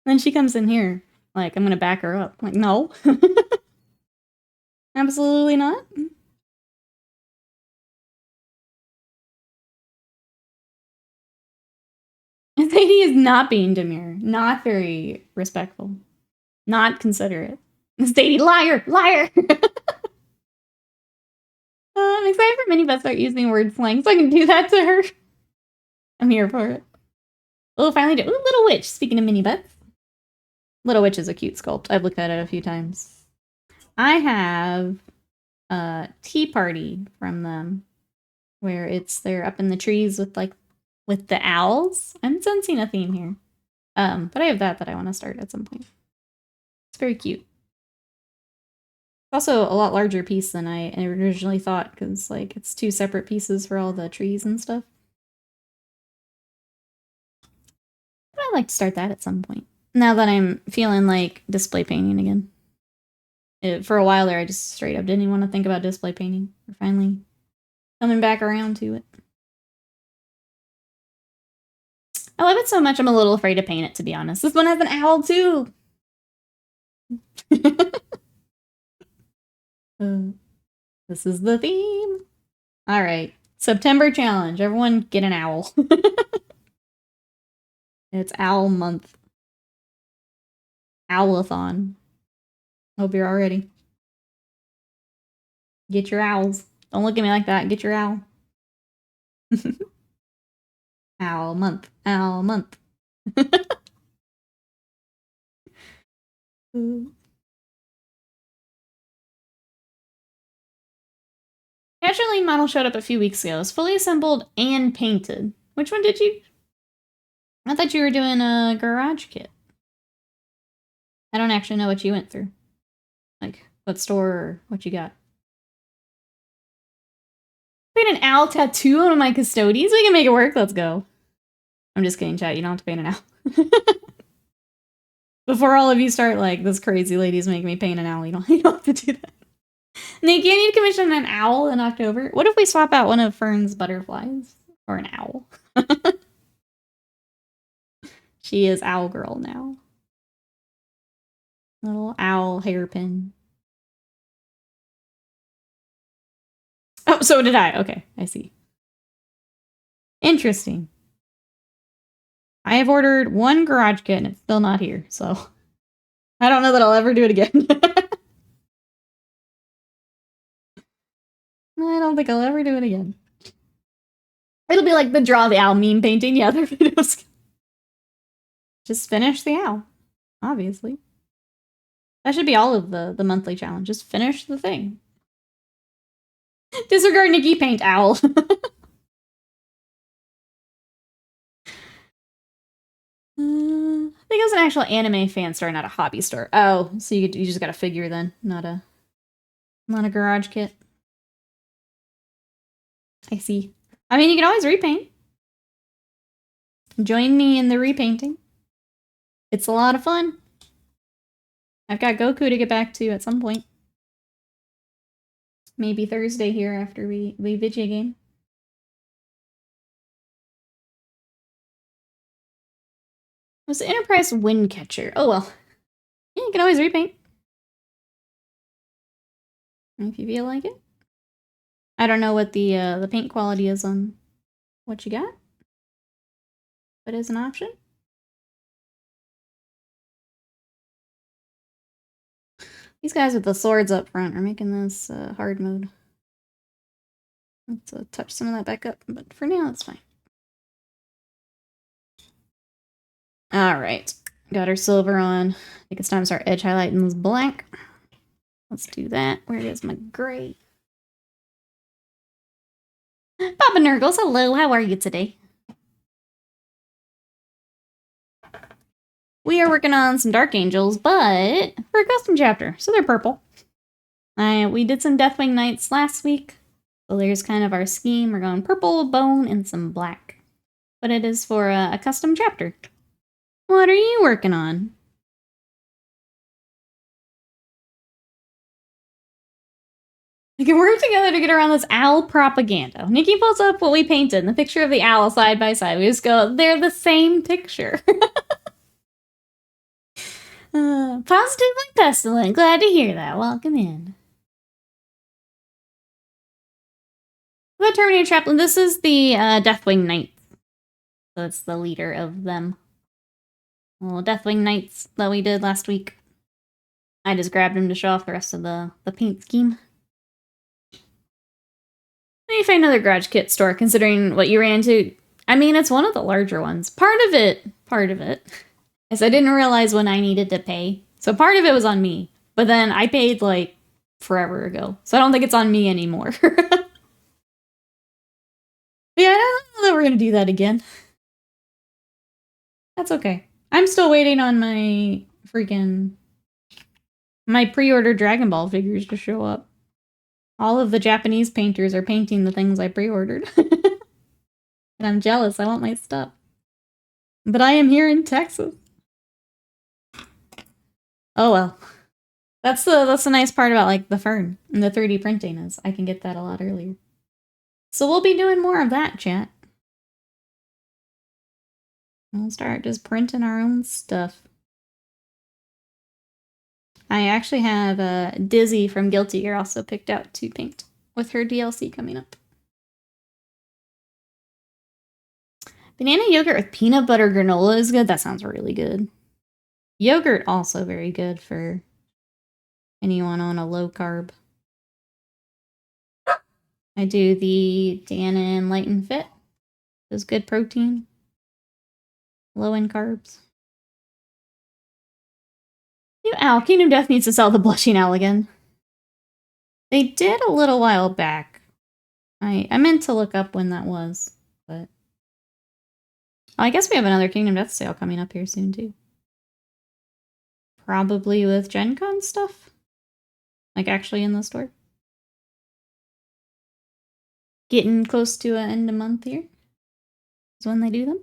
Then she comes in here, like, I'm gonna back her up. I'm like, no. Absolutely not. Sadie is not being demure. Not very respectful. Not considerate. Sadie, liar! Liar! I'm excited for Minnie to start using word slang so I can do that to her. I'm here for it. Oh, finally do. Ooh, Little Witch. Speaking of mini butts. Little Witch is a cute sculpt. I've looked at it a few times. I have a Tea Party from them where they're up in the trees with the owls. I'm sensing a theme here. But I have that I want to start at some point. It's very cute. Also a lot larger piece than I originally thought because it's two separate pieces for all the trees and stuff. But I'd like to start that at some point. Now that I'm feeling like display painting again. For a while there, I just straight up didn't even want to think about display painting. We're finally coming back around to it. I love it so much, I'm a little afraid to paint it, to be honest. This one has an owl, too! This is the theme. Alright. September challenge. Everyone get an owl. It's owl month. Owlathon. Hope you're all ready. Get your owls. Don't look at me like that. Get your owl. Owl month. Owl month. Naturally, model showed up a few weeks ago. It's fully assembled and painted. Which one did you? I thought you were doing a garage kit. I don't actually know what you went through. Like, what store or what you got. Paint an owl tattoo on one of my custodies? We can make it work. Let's go. I'm just kidding, chat. You don't have to paint an owl. Before all of you start this crazy lady's making me paint an owl, you don't have to do that. Nick, you need to commission an owl in October. What if we swap out one of Fern's butterflies for an owl? She is owl girl now. Little owl hairpin. Oh, so did I. Okay, I see. Interesting. I have ordered one garage kit and it's still not here, so I don't know that I'll ever do it again. I don't think I'll ever do it again. It'll be like the draw the owl meme painting. Yeah, their videos. Just finish the owl. Obviously. That should be all of the monthly challenge. Just finish the thing. Disregard Nikki paint owl. I think it was an actual anime fan store, not a hobby store. Oh, so you just got a figure then, not a garage kit. I see. I mean, you can always repaint. Join me in the repainting. It's a lot of fun. I've got Goku to get back to at some point. Maybe Thursday here after we video game. It was the Enterprise Windcatcher. Oh well. Yeah, you can always repaint. If you feel like it. I don't know what the paint quality is on what you got. But as an option. These guys with the swords up front are making this hard mode. Let's touch some of that back up, but for now it's fine. Alright, got our silver on. I think it's time to start edge highlighting this black. Let's do that. Where is my gray? Papa Nurgles, hello, how are you today? We are working on some Dark Angels, but for a custom chapter, so they're purple. We did some Deathwing Knights last week, so there's kind of our scheme. We're going purple, bone, and some black. But it is for a custom chapter. What are you working on? We can work together to get around this owl propaganda. Nikki pulls up what we painted, and the picture of the owl side by side. We just go, they're the same picture. Positively pestilent. Glad to hear that. Welcome in. The Terminator Chaplain. This is the Deathwing Knights. So it's the leader of them. Little Deathwing Knights that we did last week. I just grabbed him to show off the rest of the paint scheme. Maybe find another garage kit store, considering what you ran into. I mean, it's one of the larger ones. Part of it is I didn't realize when I needed to pay. So part of it was on me. But then I paid, like, forever ago. So I don't think it's on me anymore. Yeah, I don't know that we're going to do that again. That's okay. I'm still waiting on my pre-order Dragon Ball figures to show up. All of the Japanese painters are painting the things I pre-ordered. And I'm jealous. I want my stuff. But I am here in Texas. Oh well. That's the nice part about like the Fern and the 3D printing is I can get that a lot earlier. So we'll be doing more of that, chat. We'll start just printing our own stuff. I actually have Dizzy from Guilty Gear also picked out to paint with her DLC coming up. Banana yogurt with peanut butter granola is good. That sounds really good. Yogurt also very good for anyone on a low carb. I do the Dannon Light and Fit. It's good protein. Low in carbs. New owl. Kingdom Death needs to sell the blushing owl again. They did a little while back. I meant to look up when that was, but I guess we have another Kingdom Death sale coming up here soon too. Probably with Gen Con stuff. Like actually in the store. Getting close to an end of month here is when they do them.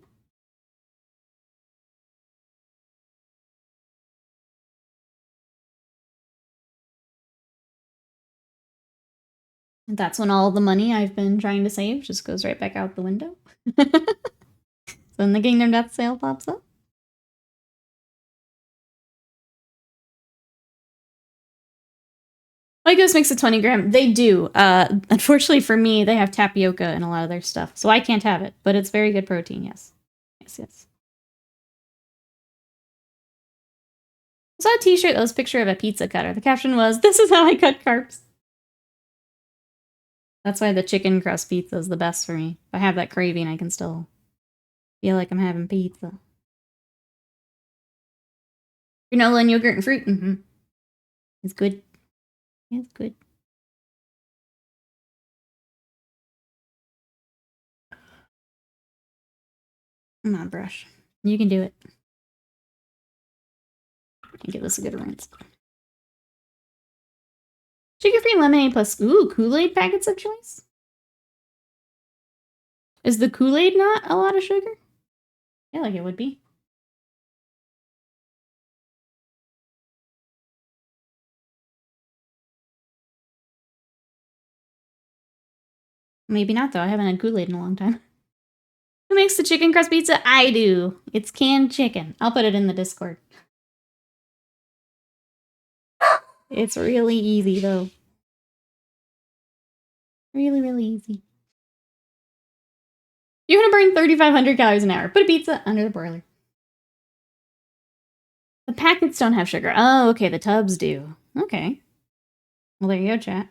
And that's when all the money I've been trying to save just goes right back out the window. So then the Kingdom Death sale pops up. Legos makes a 20 gram. They do. Unfortunately for me, they have tapioca in a lot of their stuff. So I can't have it, but it's very good protein, yes. Yes. I saw a t-shirt that was a picture of a pizza cutter. The caption was, "This is how I cut carbs." That's why the chicken crust pizza is the best for me. If I have that craving, I can still feel like I'm having pizza. Granola and yogurt and fruit. Mm-hmm. It's good. It's good. Come on, brush. You can do it. Give this a good rinse. Sugar-free lemonade plus, ooh, Kool-Aid packets of choice? Is the Kool-Aid not a lot of sugar? I feel like it would be. Maybe not, though. I haven't had Kool-Aid in a long time. Who makes the chicken crust pizza? I do. It's canned chicken. I'll put it in the Discord. It's really easy, though. Really, really easy. You're gonna burn 3,500 calories an hour. Put a pizza under the broiler. The packets don't have sugar. Oh, okay. The tubs do. Okay. Well, there you go, chat.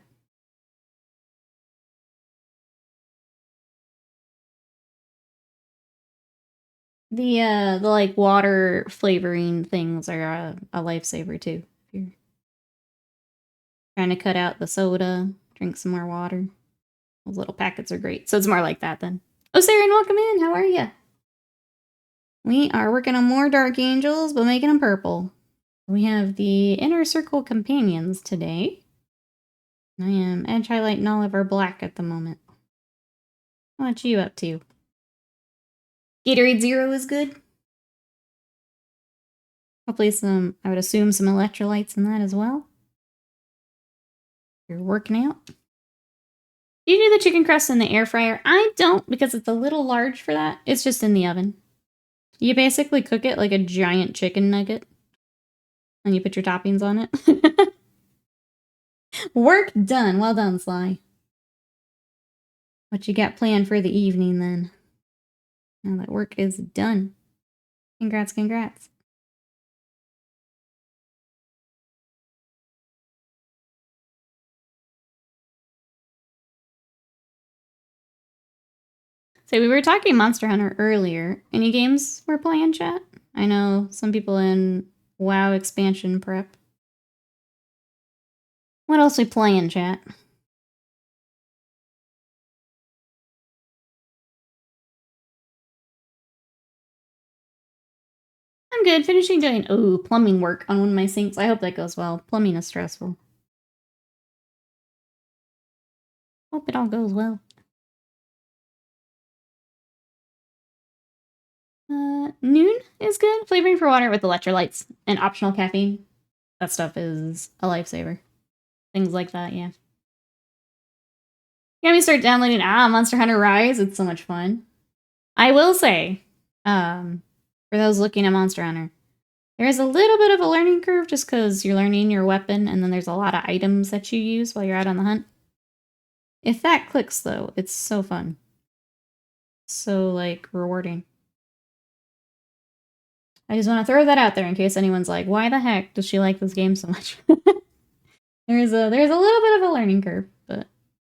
The like water flavoring things are a lifesaver too. If you're trying to cut out the soda, drink some more water. Those little packets are great. So it's more like that then. Oh, Saren, welcome in. How are you? We are working on more Dark Angels, but making them purple. We have the Inner Circle Companions today. I am edge highlighting all of our black at the moment. What you up to? Gatorade Zero is good. Hopefully some, I would assume some electrolytes in that as well. You're working out. You do the chicken crust in the air fryer? I don't, because it's a little large for that. It's just in the oven. You basically cook it like a giant chicken nugget. And you put your toppings on it. Work done. Well done, Sly. What you got planned for the evening, then? Now that work is done. Congrats, congrats. So we were talking Monster Hunter earlier. Any games we're playing, chat? I know some people in WoW expansion prep. What else we playing, chat? I'm good. Finishing doing, plumbing work on one of my sinks. I hope that goes well. Plumbing is stressful. Hope it all goes well. Noon is good. Flavoring for water with electrolytes and optional caffeine. That stuff is a lifesaver. Things like that, yeah. You got me start downloading Monster Hunter Rise. It's so much fun. I will say, for those looking at Monster Hunter, there is a little bit of a learning curve just because you're learning your weapon and then there's a lot of items that you use while you're out on the hunt. If that clicks, though, it's so fun. So, like, rewarding. I just want to throw that out there in case anyone's like, why the heck does she like this game so much? There's a little bit of a learning curve, but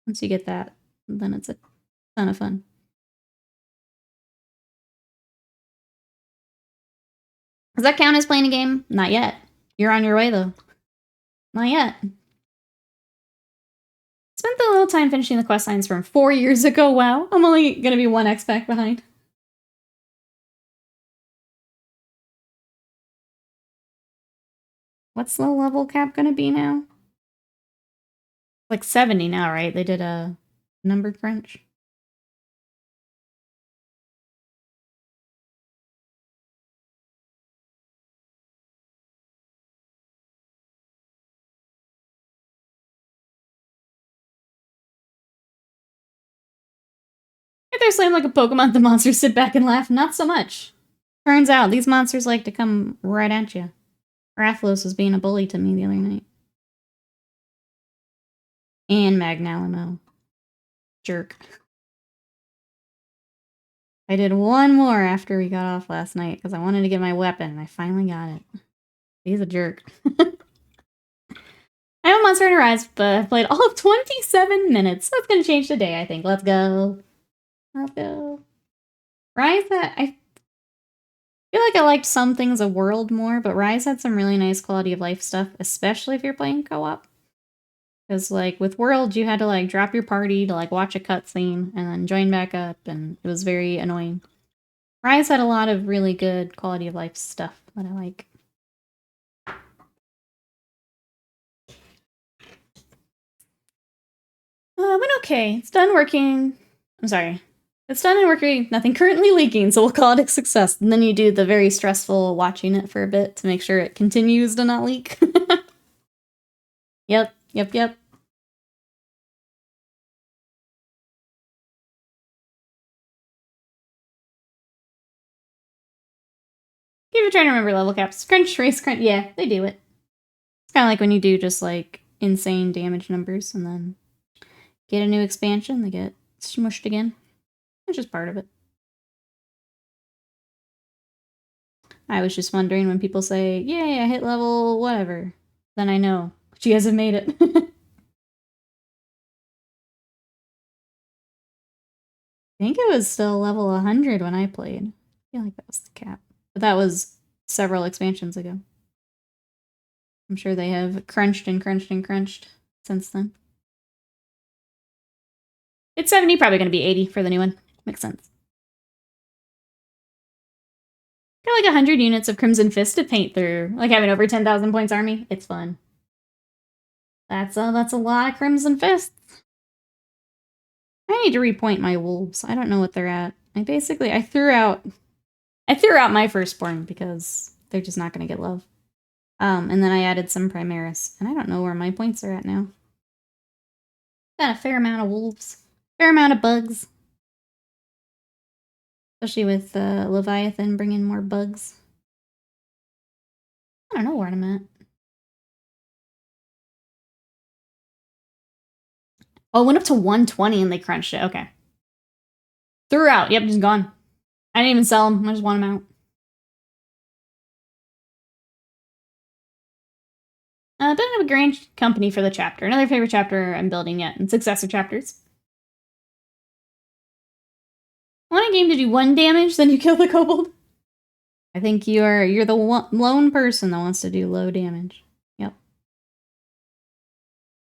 once you get that, then it's a ton of fun. Does that count as playing a game? Not yet. You're on your way, though. Not yet. Spent a little time finishing the quest lines from 4 years ago. Wow, I'm only gonna be 1 X-Pack behind. What's the level cap gonna be now? Like 70 now, right? They did a number crunch. If they're slammed like a Pokemon, the monsters sit back and laugh. Not so much. Turns out these monsters like to come right at you. Rathlos was being a bully to me the other night. And Magnalamo. Jerk. I did one more after we got off last night because I wanted to get my weapon and I finally got it. He's a jerk. I have a Monster Hunter Rise, but I've played all of 27 minutes. That's gonna change today, I think. Let's go. Let's go. Rise, I feel like I liked some things of World more, but Rise had some really nice quality of life stuff, especially if you're playing co-op. Because, like, with World, you had to, like, drop your party to, like, watch a cutscene and then join back up, and it was very annoying. Rise had a lot of really good quality of life stuff that I like. But okay. It's done working. I'm sorry. It's done and working. Nothing currently leaking, so we'll call it a success. And then you do the very stressful watching it for a bit to make sure it continues to not leak. Yep. If you're trying to remember level caps, crunch, race, crunch. Yeah, they do it. It's kind of like when you do just like insane damage numbers and then get a new expansion, they get smushed again. It's just part of it. I was just wondering when people say, yay, I hit level whatever. Then I know she hasn't made it. I think it was still level 100 when I played. I feel like that was the cap. But that was several expansions ago. I'm sure they have crunched and crunched and crunched since then. It's 70, probably going to be 80 for the new one. Makes sense. Got like 100 units of Crimson Fist to paint through. Like having over 10,000 points army. It's fun. That's a lot of Crimson Fists. I need to repoint my wolves. I don't know what they're at. I threw out my firstborn because they're just not going to get love. And then I added some Primaris, and I don't know where my points are at now. Got a fair amount of wolves. Fair amount of bugs. Especially with Leviathan bringing more bugs. I don't know where I'm at. Oh, it went up to 120 and they crunched it. Okay. Threw out. Yep, just gone. I didn't even sell them. I just want them out. Building up a grand company for the chapter. Another favorite chapter I'm building yet, and successor chapters. I want a game to do 1 damage, then you kill the kobold. I think you're the lone person that wants to do low damage. Yep.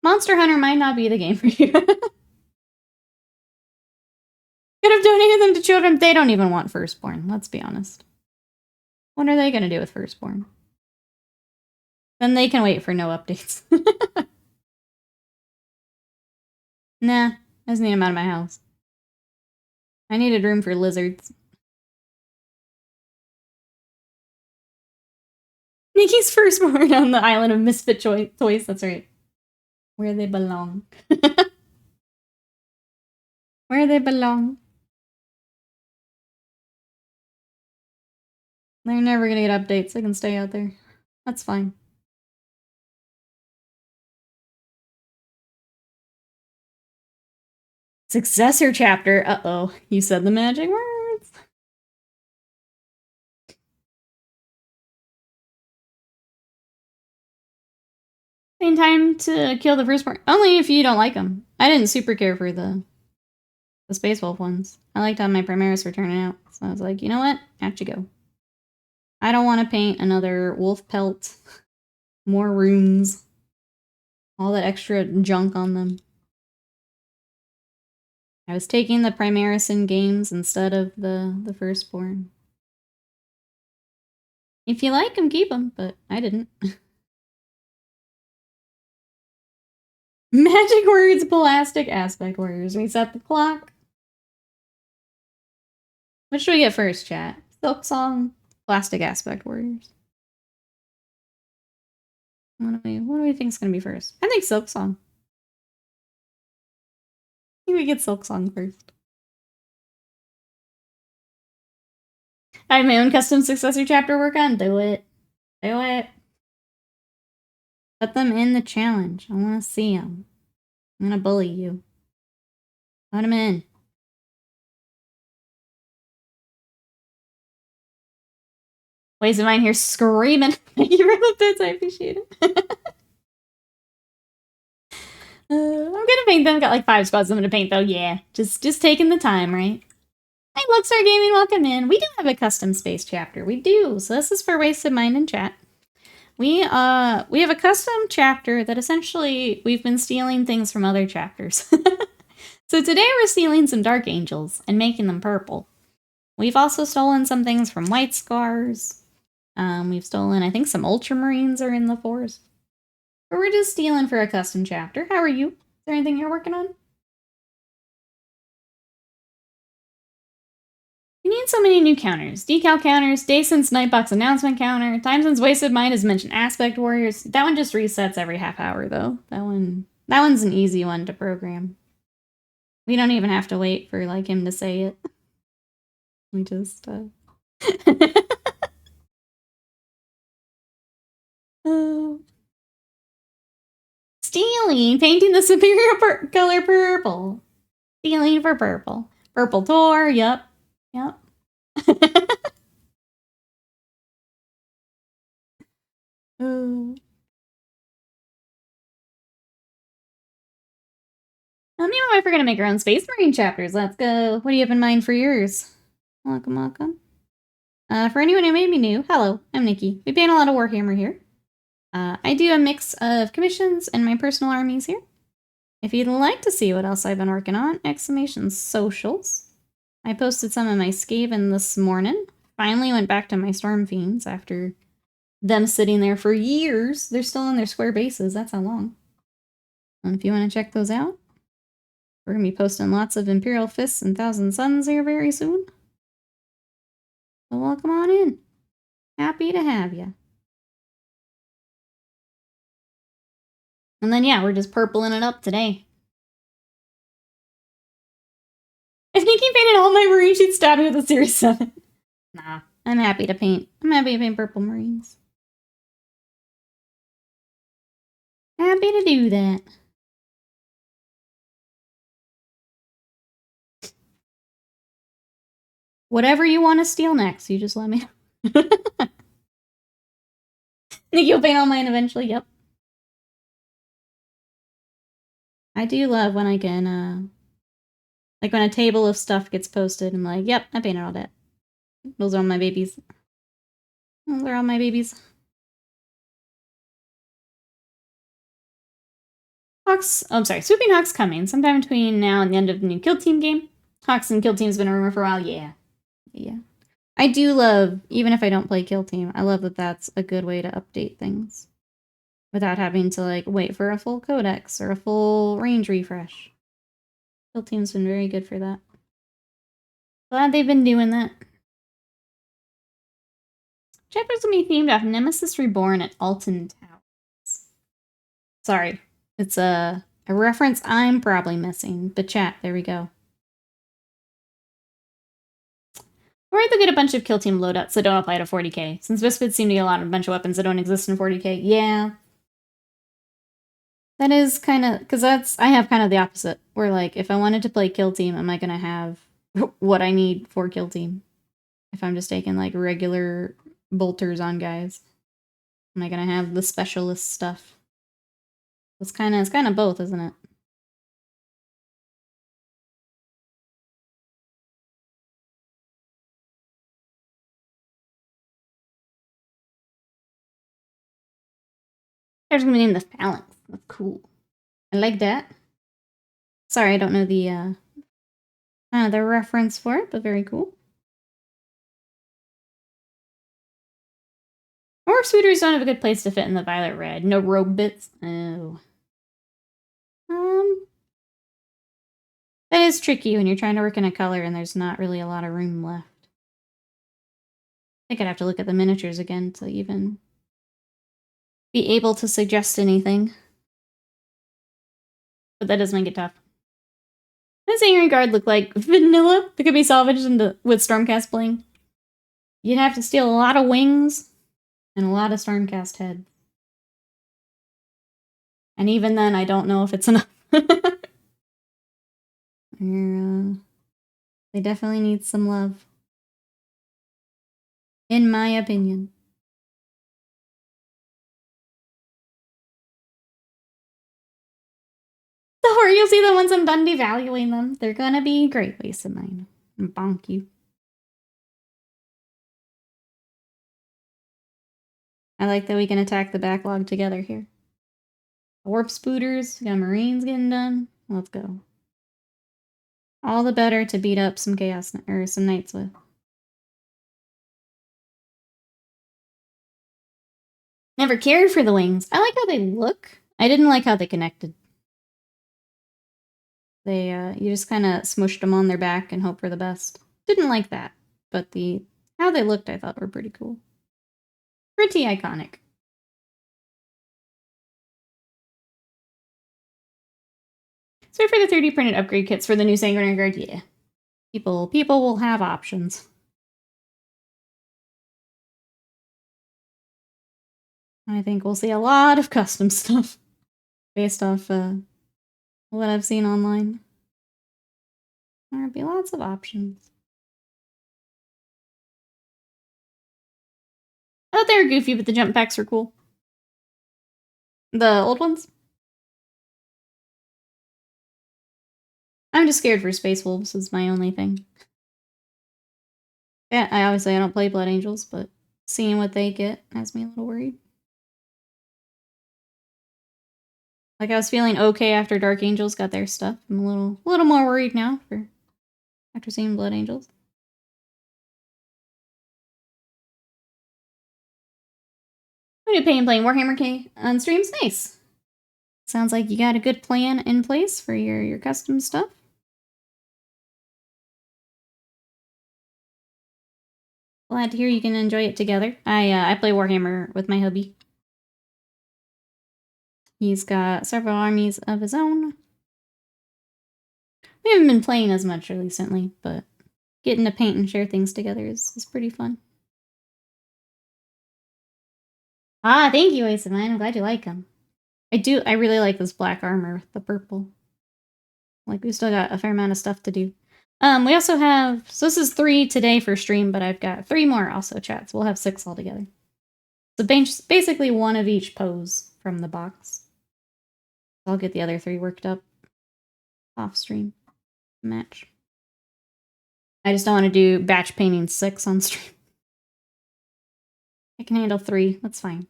Monster Hunter might not be the game for you. Could have donated them to children. They don't even want Firstborn, let's be honest. What are they going to do with Firstborn? Then they can wait for no updates. Nah, I just need them out of my house. I needed room for lizards. Nikki's firstborn on the island of misfit toys, that's right. Where they belong. Where they belong. They're never gonna get updates. They can stay out there. That's fine. Successor chapter. Uh-oh. You said the magic words. In time to kill the firstborn. Only if you don't like them. I didn't super care for the Space Wolf ones. I liked how my Primaris were turning out. So I was like, you know what? Out you go. I don't want to paint another wolf pelt. More runes. All that extra junk on them. I was taking the Primaris in games instead of the firstborn. If you like them, keep them, but I didn't. Magic words, plastic aspect warriors. Reset the clock. What should we get first, chat? Silk Song, plastic aspect warriors. What do we think is gonna be first? I think Silk Song. I think we get Silk Song first. I have my own custom successor chapter to work on. Do it. Do it. Put them in the challenge. I want to see them. I'm gonna bully you. Put them in. Ways of mine here screaming. Thank you for the bits. I appreciate it. I'm gonna paint them. Got like 5 spots I'm gonna paint though. Yeah, just taking the time, right? Hey, Luxar Gaming, welcome in. We do have a custom space chapter. We do. So this is for Wasted Mind in chat. We have a custom chapter that essentially we've been stealing things from other chapters. So today we're stealing some Dark Angels and making them purple. We've also stolen some things from White Scars. We've stolen, I think, some Ultramarines are in the forest. But we're just stealing for a custom chapter. How are you? Is there anything you're working on? We need so many new counters. Decal counters, day since Nightbox announcement counter, time since Wasted Mind has mentioned Aspect Warriors. That one just resets every half hour though. That one's an easy one to program. We don't even have to wait for like him to say it. We just Stealing, painting the superior color purple. Stealing for purple. Purple Tor, yep. Yep. Me and my wife are gonna make our own Space Marine chapters. Let's go. What do you have in mind for yours? Welcome, welcome. For anyone who may be new, hello, I'm Nikki. We paint a lot of Warhammer here. I do a mix of commissions and my personal armies here. If you'd like to see what else I've been working on, exclamation socials. I posted some of my Skaven this morning. Finally went back to my Storm Fiends after them sitting there for years. They're still in their square bases. That's how long. And if you want to check those out, we're going to be posting lots of Imperial Fists and Thousand Suns here very soon. So welcome on in. Happy to have you. And then, yeah, we're just purpling it up today. If Nikki painted all my Marines, she'd stab me with a Series 7. Nah, I'm happy to paint. I'm happy to paint purple Marines. Happy to do that. Whatever you want to steal next, you just let me know. Nikki will paint all mine eventually, yep. I do love when I can, like when a table of stuff gets posted, I'm like, yep, I painted all that. Those are all my babies. Those are all my babies. Hawks, oh, I'm sorry, Swooping Hawk's coming sometime between now and the end of the new Kill Team game. Hawks and Kill Team's been a rumor for a while, yeah. Yeah. I do love, even if I don't play Kill Team, I love that that's a good way to update things. Without having to, like, wait for a full codex or a full range refresh. Kill Team's been very good for that. Glad they've been doing that. Chapter's gonna be themed off Nemesis Reborn at Alton Towers. Sorry, it's a reference I'm probably missing, but chat, there we go. Or to get a bunch of Kill Team loadouts that don't apply to 40k, since Vispids seem to get a bunch of weapons that don't exist in 40k. Yeah. That is kind of, because I have kind of the opposite, where like, if I wanted to play Kill Team, am I going to have what I need for Kill Team? If I'm just taking like regular bolters on guys, am I going to have the specialist stuff? It's kind of both, isn't it? There's gonna be named the Phalanx. That's cool. I like that. Sorry, I don't know the reference for it, but very cool. Or suitors don't have a good place to fit in the violet red. No rogue bits. Oh. That is tricky when you're trying to work in a color and there's not really a lot of room left. I think I'd have to look at the miniatures again to even be able to suggest anything. But that does make it tough. Does Angry Guard look like vanilla that could be salvaged with Stormcast bling? You'd have to steal a lot of wings and a lot of Stormcast heads. And even then, I don't know if it's enough. They definitely need some love. In my opinion. Don't worry, you'll see them once I'm done devaluing them. They're gonna be great waste of mine. Bonk you. I like that we can attack the backlog together here. Warp spooters, we got Marines getting done. Let's go. All the better to beat up some chaos or some knights with. Never cared for the wings. I like how they look. I didn't like how they connected. They you just kind of smushed them on their back and hope for the best. Didn't like that, but how they looked I thought were pretty cool. Pretty iconic. So for the 3D printed upgrade kits for the new Sanguinary Guard, yeah. People will have options. I think we'll see a lot of custom stuff based off what I've seen online. There'll be lots of options. I thought they were goofy, but the jump packs were cool. The old ones? I'm just scared for Space Wolves is my only thing. Yeah, I don't play Blood Angels, but seeing what they get has me a little worried. Like, I was feeling okay after Dark Angels got their stuff. I'm a little more worried now after seeing Blood Angels. What are you playing Warhammer K on streams? Nice. Sounds like you got a good plan in place for your custom stuff. Glad to hear you can enjoy it together. I play Warhammer with my hubby. He's got several armies of his own. We haven't been playing as much recently, but getting to paint and share things together is pretty fun. Ah, thank you, Ace of Mine. I'm glad you like them. I really like this black armor with the purple. Like, we've still got a fair amount of stuff to do. We also have, so this is 3 today for stream, but I've got 3 more also chats. We'll have 6 altogether. So basically 1 of each pose from the box. I'll get the other 3 worked up off stream. Match. I just don't want to do batch painting 6 on stream. I can handle 3. That's fine.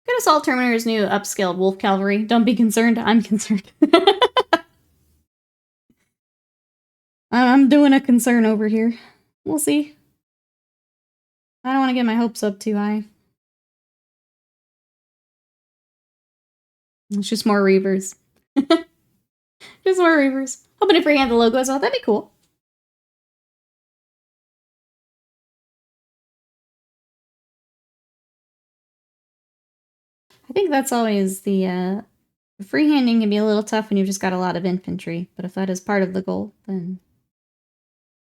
Good Assault Terminator's new upscaled Wolf Cavalry. Don't be concerned. I'm concerned. I'm doing a concern over here. We'll see. I don't want to get my hopes up too high. It's just more Reavers. Just more Reavers. Hoping to freehand the logo as well. That'd be cool. I think that's always the freehanding can be a little tough when you've just got a lot of infantry, but if that is part of the goal, then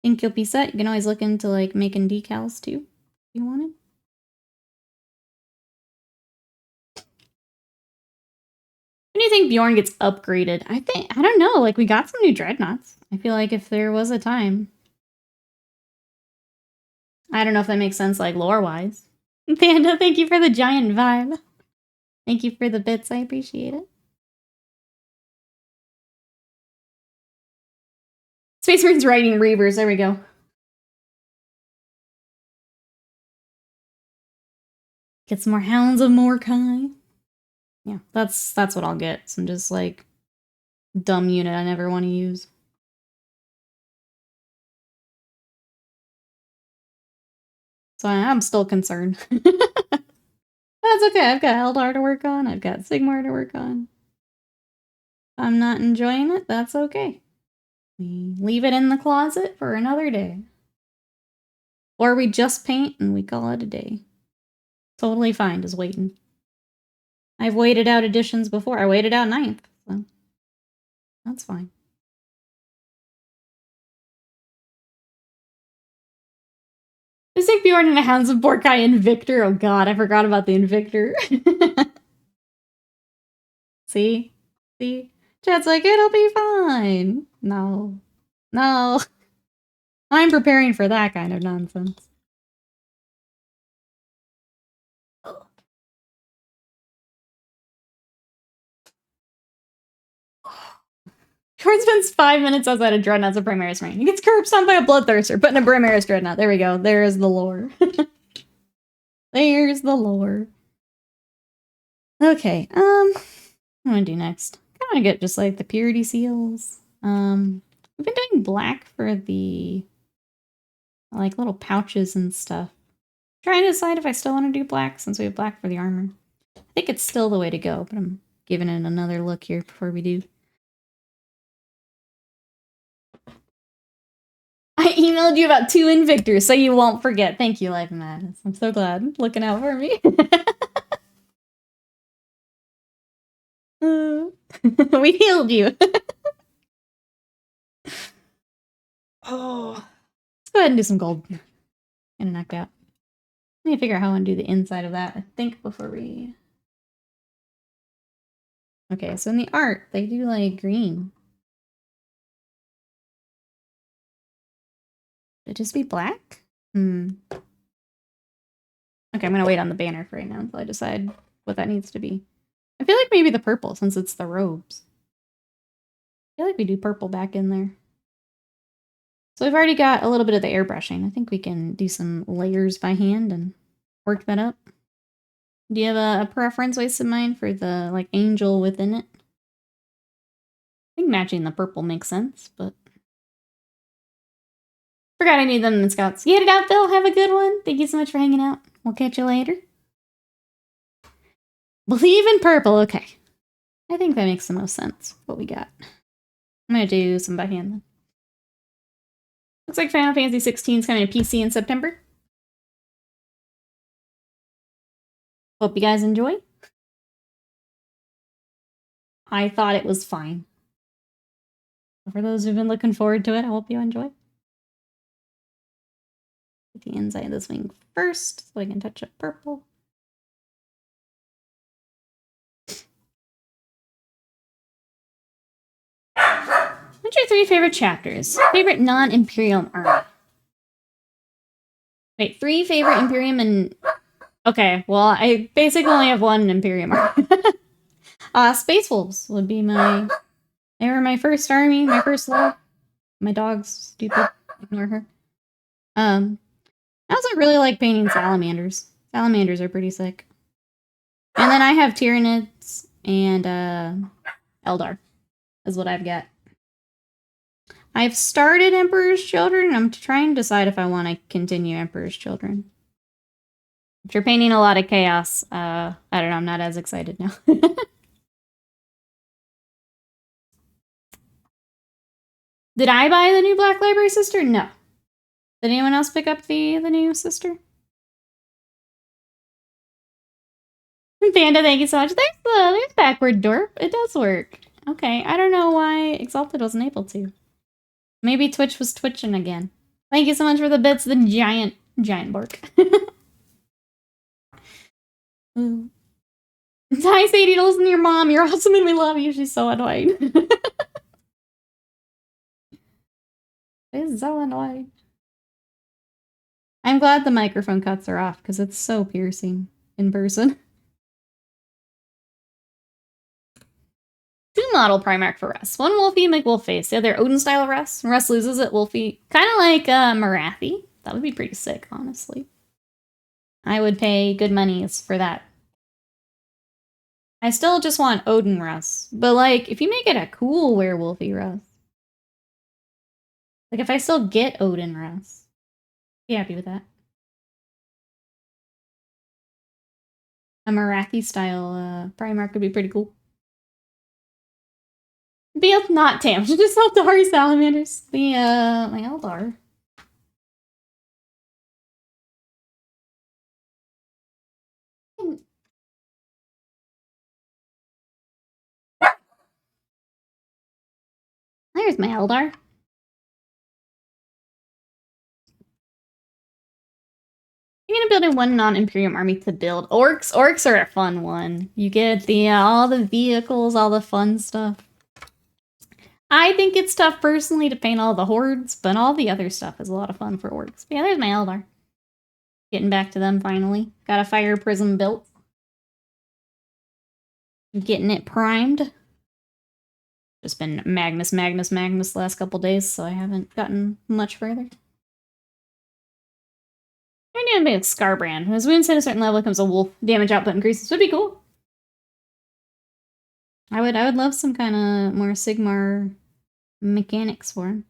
I think you'll be set. You can always look into like making decals too, if you wanted. When do you think Bjorn gets upgraded? I don't know, like we got some new dreadnoughts. I feel like if there was a time. I don't know if that makes sense like lore-wise. Panda, thank you for the giant vibe. Thank you for the bits, I appreciate it. Space Marines riding Reavers, there we go. Get some more Hounds of Mordkai. Yeah, that's what I'll get. Some just like dumb unit I never want to use. So I'm still concerned. That's okay. I've got Eldar to work on. I've got Sigmar to work on. If I'm not enjoying it, that's okay. We leave it in the closet for another day. Or we just paint and we call it a day. Totally fine, just waiting. I've waited out editions before. I waited out 9th, so that's fine. Is it Bjorn and a Hounds of Mordkai Invictor? Oh god, I forgot about the Invictor. See? See? Chat's like, it'll be fine. No. No. I'm preparing for that kind of nonsense. Jordan spends 5 minutes outside of Dreadnought's of Primaris Marine. He gets curb stomped by a Bloodthirster, put in a Primaris Dreadnought. There we go. There's the lore. There's the lore. Okay, what do I want to do next? I want to get just like the purity seals. We've been doing black for the like little pouches and stuff. Trying to decide if I still want to do black since we have black for the armor. I think it's still the way to go, but I'm giving it another look here before we do. I emailed you about 2 Invictors so you won't forget. Thank you, Life and Madness. I'm so glad. Looking out for me. We healed you. Oh. Let's go ahead and do some gold. Getting knocked out. Let me figure out how I want to do the inside of that, I think, before we... Okay, so in the art, they do, like, green. Should it just be black? Okay, I'm gonna wait on the banner for right now until I decide what that needs to be. I feel like maybe the purple, since it's the robes. I feel like we do purple back in there. So we've already got a little bit of the airbrushing. I think we can do some layers by hand and work that up. Do you have a preference, Waste of Mine, for the, like, angel within it? I think matching the purple makes sense, but... Forgot I need them in Scouts. You headed out, Phil? Have a good one. Thank you so much for hanging out. We'll catch you later. Believe in purple. Okay. I think that makes the most sense, what we got. I'm going to do some by hand then. Looks like Final Fantasy 16 is coming to PC in September. Hope you guys enjoy. I thought it was fine. For those who've been looking forward to it, I hope you enjoy. Get the inside of this wing first, so I can touch up purple. What's your 3 favorite chapters? Favorite non-Imperium army? Wait, 3 favorite Imperium and... Okay, well, I basically only have 1 Imperium army. Space Wolves would be my... They were my first army, my first love. My dog's stupid. Ignore her. I also really like painting salamanders. Salamanders are pretty sick. And then I have Tyranids and Eldar is what I've got. I've started Emperor's Children, and I'm trying to decide if I want to continue Emperor's Children. If you're painting a lot of chaos, I don't know, I'm not as excited now. Did I buy the new Black Library Sister? No. Did anyone else pick up the new sister? Panda, thank you so much. There's backward dorp. It does work. Okay, I don't know why Exalted wasn't able to. Maybe Twitch was twitching again. Thank you so much for the bits, the giant bark. Hi, Sadie, to listen to your mom. You're awesome and we love you. She's so annoying. She's so annoying. I'm glad the microphone cuts are off because it's so piercing in person. 2 model Primarch for Russ. 1 Wolfie, McWolf face. The other Odin style Russ. Russ loses it, Wolfie. Kind of like Marathi. That would be pretty sick, honestly. I would pay good monies for that. I still just want Odin Russ. But, like, if you make it a cool werewolfy Russ. Like, if I still get Odin Russ. Be happy with that. A Marathi style Primarch would be pretty cool. Be not Tam. She just helped Dari Salamanders. The my Eldar. There's my Eldar. I'm gonna build in 1 non-Imperium army to build. Orcs are a fun one. You get the all the vehicles, all the fun stuff. I think it's tough personally to paint all the hordes, but all the other stuff is a lot of fun for orcs. But yeah, there's my Eldar. Getting back to them finally. Got a fire prism built. Getting it primed. Just been Magnus the last couple days, so I haven't gotten much further. I need to make a Scarbrand. When his wounds hit a certain level, becomes a wolf. Damage output increases. Would be cool. I would love some kind of more Sigmar mechanics for him.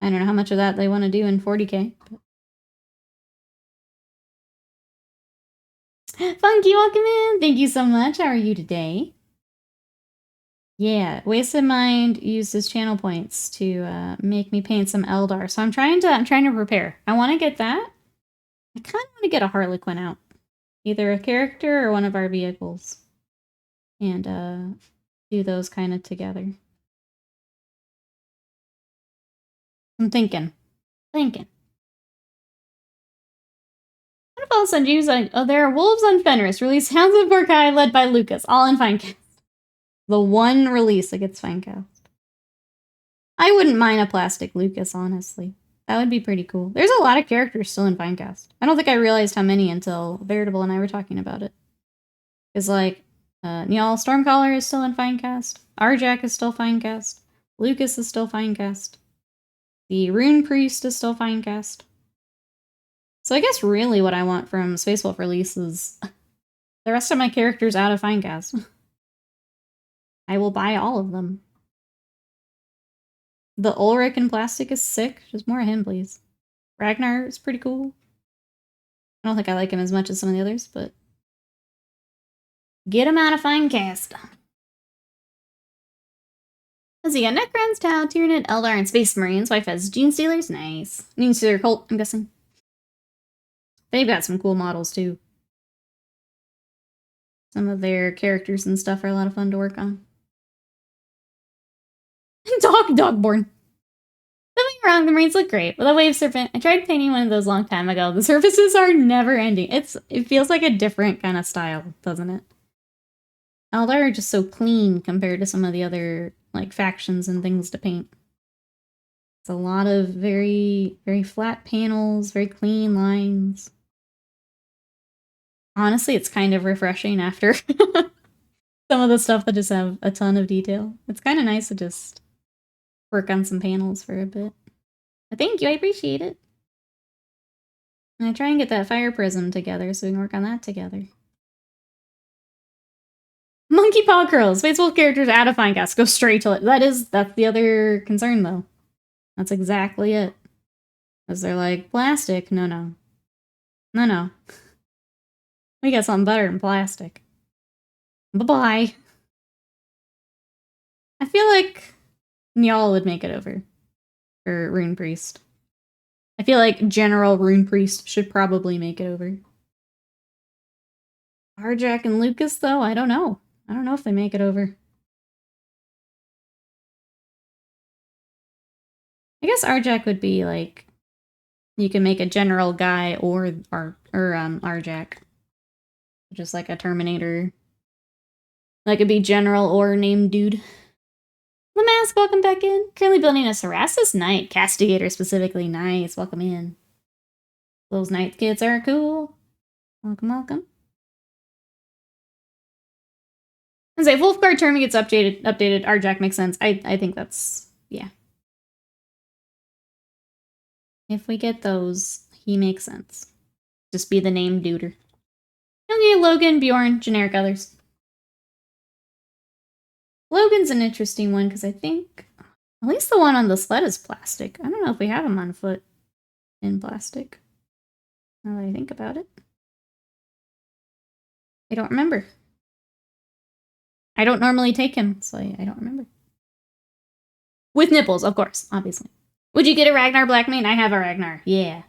I don't know how much of that they want to do in 40K. But... Funky, welcome in! Thank you so much. How are you today? Yeah, Wasted Mind used his channel points to make me paint some Eldar. So I'm trying to prepare. I want to get that. I kind of want to get a Harlequin out. Either a character or one of our vehicles. And do those kind of together. I'm thinking. What if all of a sudden you like, oh, there are wolves on Fenris. Release Hounds of Borkai led by Lucas. All in Finecast. The one release that gets Finecast. I wouldn't mind a plastic Lucas, honestly. That would be pretty cool. There's a lot of characters still in Finecast. I don't think I realized how many until Veritable and I were talking about it. It's like, Njal Stormcaller is still in Finecast. Arjak is still Finecast. Lucas is still Finecast. The Rune Priest is still Finecast. So I guess really what I want from Space Wolf release is the rest of my characters out of Finecast. I will buy all of them. The Ulrich in plastic is sick. Just more of him, please. Ragnar is pretty cool. I don't think I like him as much as some of the others, but... Get him out of Finecast. Let's see, got Necrons, Tau, Tyranid, Eldar, and Space Marines. Wife has Gene Stealers. Nice. Gene Stealer cult, I'm guessing. They've got some cool models, too. Some of their characters and stuff are a lot of fun to work on. Dogborn. Don't get me wrong, the Marines look great, but the Wave Serpent, I tried painting one of those a long time ago. The surfaces are never ending. It feels like a different kind of style, doesn't it? Eldar are just so clean compared to some of the other, like, factions and things to paint. It's a lot of very, very flat panels, very clean lines. Honestly, it's kind of refreshing after some of the stuff that just have a ton of detail. It's kind of nice to just work on some panels for a bit. But thank you, I appreciate it. And I try and get that fire prism together so we can work on that together. Monkey paw curls. Space Wolf characters out of Finecast. Go straight to it. That's the other concern, though. That's exactly it. Because they're like, plastic? No. We got something better than plastic. Bye-bye. I feel like Njal would make it over. Or Rune Priest. I feel like General Rune Priest should probably make it over. Arjak and Lucas, though? I don't know. I don't know if they make it over. I guess Arjak would be like... You can make a general guy or Arjak. Just like a Terminator. That could be general or named dude. Lamask, welcome back in. Currently building a Cerastus Knight. Castigator specifically. Nice. Welcome in. Those Knight kits are cool. Welcome. And say, if Wolfguard term gets updated, Arjak makes sense. I think that's, yeah. If we get those, he makes sense. Just be the name duder. Okay, Logan, Bjorn, generic others. Logan's an interesting one because I think at least the one on the sled is plastic. I don't know if we have him on foot in plastic. Now that I think about it. I don't remember. I don't normally take him, so I don't remember. With nipples, of course, obviously. Would you get a Ragnar Blackmane? I have a Ragnar, yeah.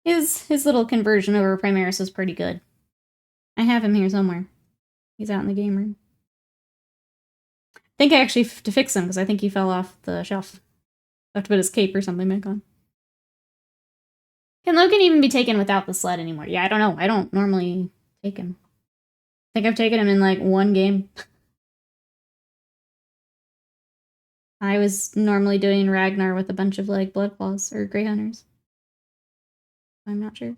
His little conversion over Primaris is pretty good. I have him here somewhere. He's out in the game room. I think I actually have to fix him because I think he fell off the shelf. I have to put his cape or something back on. Can Logan even be taken without the sled anymore? Yeah, I don't know. I don't normally take him. I think I've taken him in like one game. I was normally doing Ragnar with a bunch of like Bloodclaws or Grey Hunters. I'm not sure.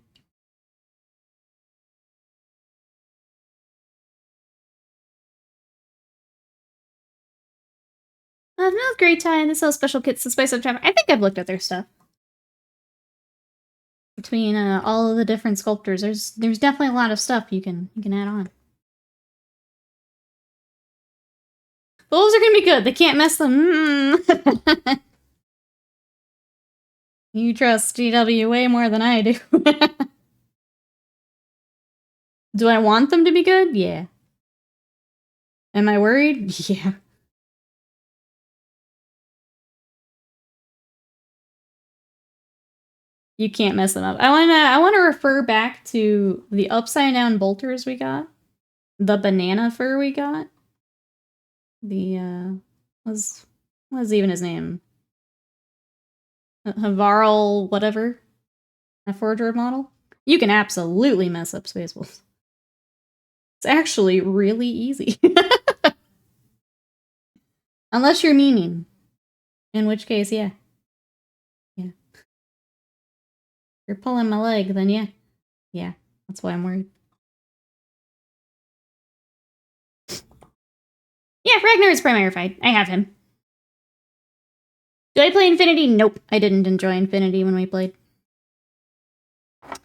no, great time. They sell special kits to spice up time. I think I've looked at their stuff. Between all of the different sculptors, there's definitely a lot of stuff you can add on. Wolves are gonna be good. They can't mess them. You trust GW way more than I do. Do I want them to be good? Yeah. Am I worried? Yeah. You can't mess them up. I wanna refer back to the upside down bolters we got. The banana fur we got. The what was even his name? Havarl whatever. A forger model. You can absolutely mess up Space Wolves. It's actually really easy. Unless you're memeing. In which case, yeah. Yeah. You're pulling my leg, then yeah. Yeah, that's why I'm worried. Yeah, Ragnar is primary fight. I have him. Do I play Infinity? Nope. I didn't enjoy Infinity when we played.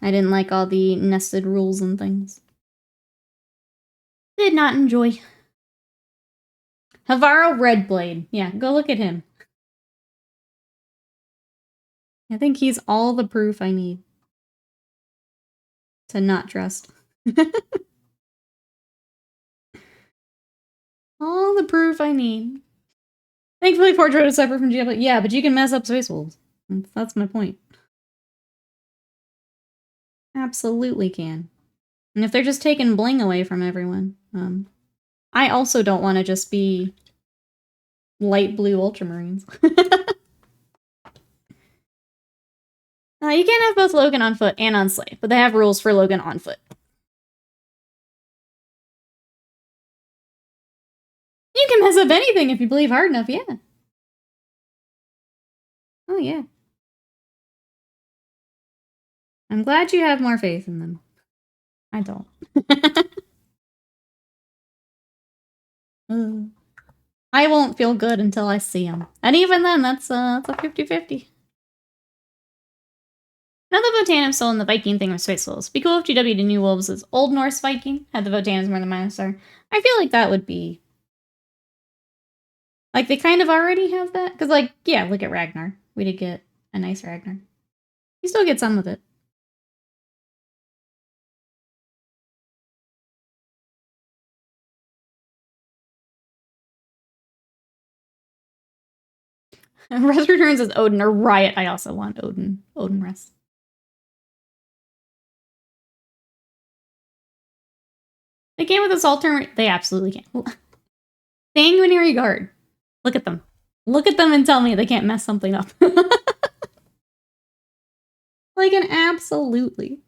I didn't like all the nested rules and things. Did not enjoy. Havaro Redblade. Yeah, go look at him. I think he's all the proof I need to not trust. All the proof I need. Thankfully, Portrait is separate from GW. Yeah, but you can mess up Space Wolves. That's my point. Absolutely can. And if they're just taking bling away from everyone, I also don't want to just be light blue Ultramarines. You can't have both Logan on foot and on sleigh, but they have rules for Logan on foot. You can mess up anything if you believe hard enough, yeah. Oh, yeah. I'm glad you have more faith in them. I don't. I won't feel good until I see them. And even then, that's a 50-50. Another Votanum soul in the Viking thing of Space Wolves. Be cool if GW to New Wolves is Old Norse Viking, had the Votanums more than Minusar. I feel like that would be... Like, they kind of already have that. Because, like, yeah, look at Ragnar. We did get a nice Ragnar. You still get some of it. Rest returns as Odin or Riot. I also want Odin. Odin Rest. They can with Assault turn. They absolutely can. Sanguinary Guard. Look at them. Look at them and tell me they can't mess something up. Like an absolutely.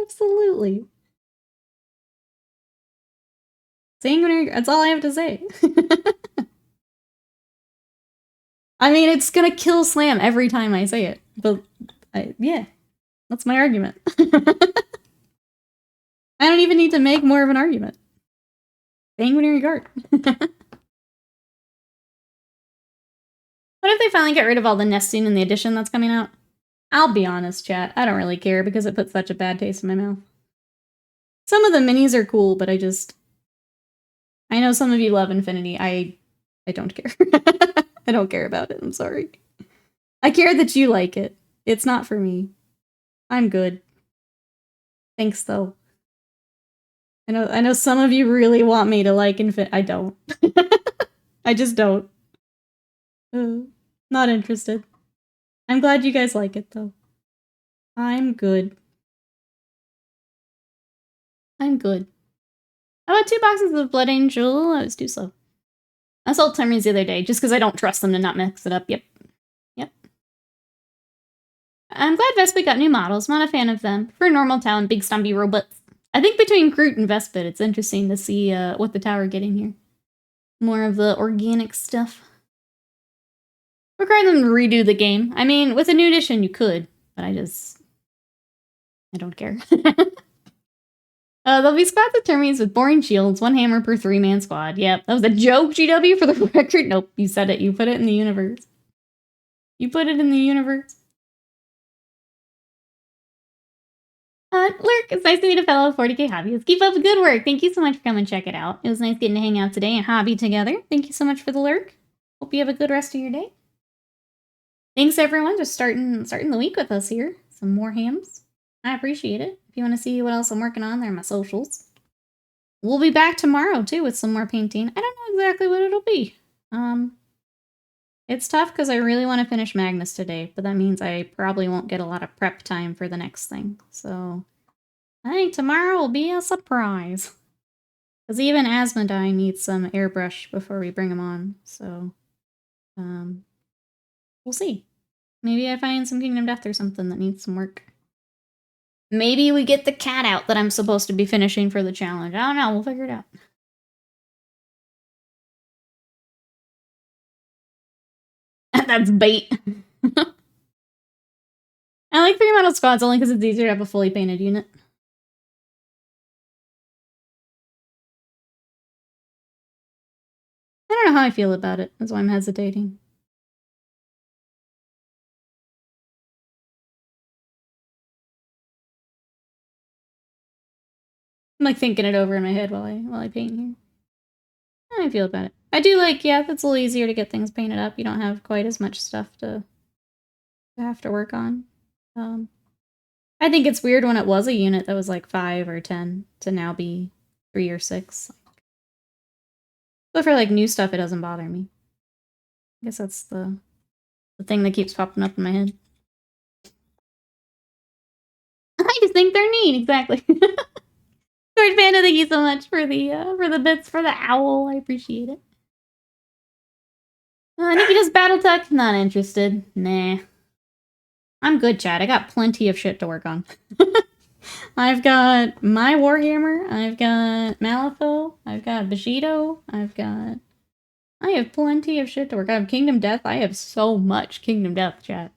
Absolutely. Sanguinary. That's all I have to say. I mean, it's gonna kill Slam every time I say it. But, yeah. That's my argument. I don't even need to make more of an argument. Sanguinary Guard. What if they finally get rid of all the nesting in the edition that's coming out? I'll be honest, chat. I don't really care because it puts such a bad taste in my mouth. Some of the minis are cool, but I know some of you love Infinity. I don't care. I don't care about it. I'm sorry. I care that you like it. It's not for me. I'm good. Thanks, though. I know some of you really want me to like Infinity. I don't. I just don't. Not interested. I'm glad you guys like it, though. I'm good. I'm good. How about 2 boxes of Blood Angel? I was too slow. I sold Timers the other day, just because I don't trust them to not mix it up. Yep. Yep. I'm glad Vespid got new models. Not a fan of them. For normal town, big stumpy robots. I think between Groot and Vespid, it's interesting to see what the tower getting here. More of the organic stuff. Require them to redo the game. I mean, with a new edition, you could, but I don't care. There'll be squads of termites with boring shields, 1 hammer per 3-man squad. Yep, that was a joke, GW, for the record. Nope, you said it. You put it in the universe. You put it in the universe. Lurk, it's nice to meet a fellow 40K hobbyist. Keep up the good work. Thank you so much for coming and check it out. It was nice getting to hang out today and hobby together. Thank you so much for the lurk. Hope you have a good rest of your day. Thanks everyone, just starting the week with us here. Some more hams. I appreciate it. If you want to see what else I'm working on, they're my socials. We'll be back tomorrow too with some more painting. I don't know exactly what it'll be. It's tough because I really want to finish Magnus today, but that means I probably won't get a lot of prep time for the next thing. So I think tomorrow will be a surprise. Because even Asmodai needs some airbrush before we bring him on. So we'll see. Maybe I find some Kingdom Death or something that needs some work. Maybe we get the cat out that I'm supposed to be finishing for the challenge. I don't know. We'll figure it out. That's bait. I like 3 metal squads only because it's easier to have a fully painted unit. I don't know how I feel about it. That's why I'm hesitating. I'm like thinking it over in my head while I paint here. How do I feel about it? I do like, yeah, it's a little easier to get things painted up. You don't have quite as much stuff to have to work on. I think it's weird when it was a unit that was like 5 or 10 to now be 3 or 6. But for like new stuff, it doesn't bother me. I guess that's the thing that keeps popping up in my head. I just think they're neat, exactly. George Panda, thank you so much for the bits for the owl. I appreciate it. Nikki does Battletech? Not interested. Nah. I'm good, Chad. I got plenty of shit to work on. I've got my Warhammer. I've got Malifaux. I've got Bushido. I have plenty of shit to work on. I have Kingdom Death. I have so much Kingdom Death, chat.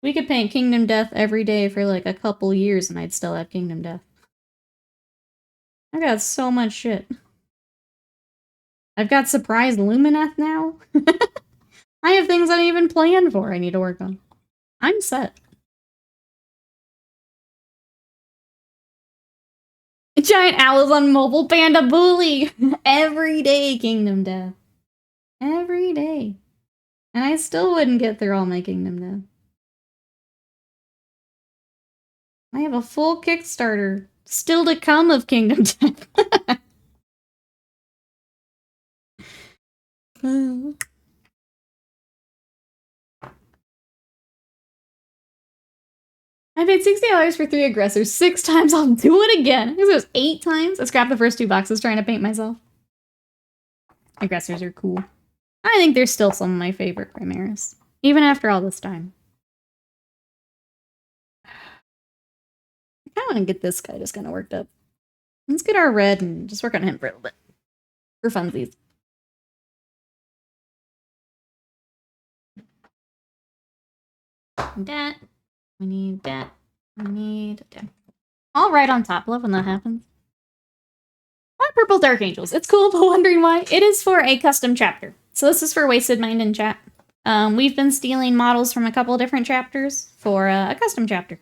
We could paint Kingdom Death every day for like a couple years and I'd still have Kingdom Death. I got so much shit. I've got Surprise Lumineth now. I have things I didn't even plan for I need to work on. I'm set. Giant owls on mobile panda bully. Every day Kingdom Death. Every day. And I still wouldn't get through all my Kingdom Death. I have a full Kickstarter still to come of Kingdom Death. I paid $60 for 3 aggressors 6 times. I'll do it again. Because it was 8 times. I scrapped the first 2 boxes trying to paint myself. Aggressors are cool. I think they're still some of my favorite Primaris. Even after all this time. I kind of want to get this guy just kind of worked up. Let's get our red and just work on him for a little bit. For funsies. That. We need that. We need that. All right on top. Love when that happens. Why Purple Dark Angels? It's cool, but wondering why. It is for a custom chapter. So this is for Wasted Mind in chat. We've been stealing models from a couple of different chapters for a custom chapter.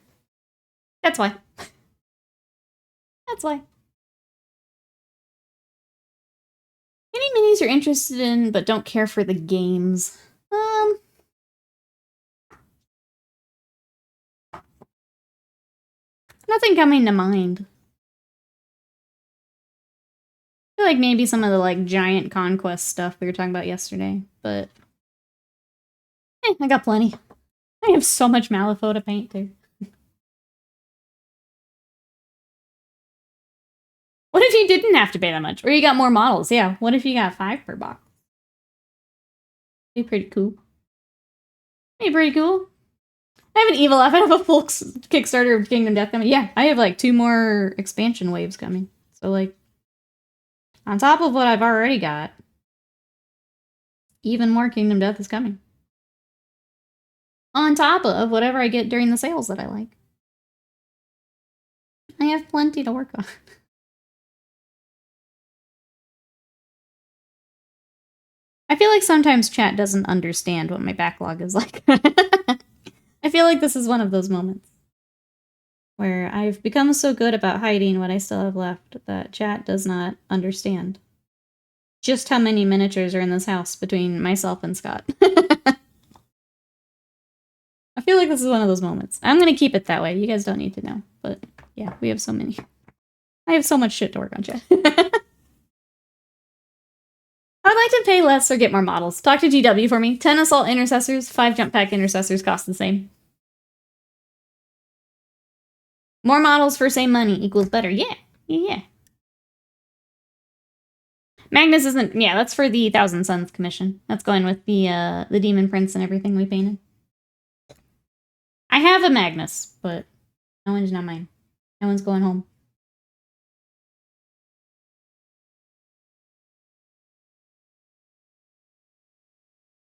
That's why. That's why. Any minis you're interested in but don't care for the games? Nothing coming to mind. I feel like maybe some of the like giant conquest stuff we were talking about yesterday, but I got plenty. I have so much Malifaux to paint too. What if you didn't have to pay that much? Or you got more models? Yeah, what if you got 5 per box? Be pretty cool. Be pretty cool. I have an evil F. I have a full Kickstarter of Kingdom Death coming. Yeah, I have like 2 more expansion waves coming. So like, on top of what I've already got, even more Kingdom Death is coming. On top of whatever I get during the sales that I like. I have plenty to work on. I feel like sometimes chat doesn't understand what my backlog is like. I feel like this is one of those moments where I've become so good about hiding what I still have left that chat does not understand just how many miniatures are in this house between myself and Scott. I feel like this is one of those moments. I'm gonna keep it that way. You guys don't need to know. But yeah, we have so many. I have so much shit to work on, chat. I would like to pay less or get more models. Talk to GW for me. 10 assault intercessors, 5 jump pack intercessors cost the same. More models for same money equals better. Yeah. Yeah. Magnus isn't... Yeah, that's for the Thousand Suns commission. That's going with the Demon Prince and everything we painted. I have a Magnus, but that one's not mine. That one's going home.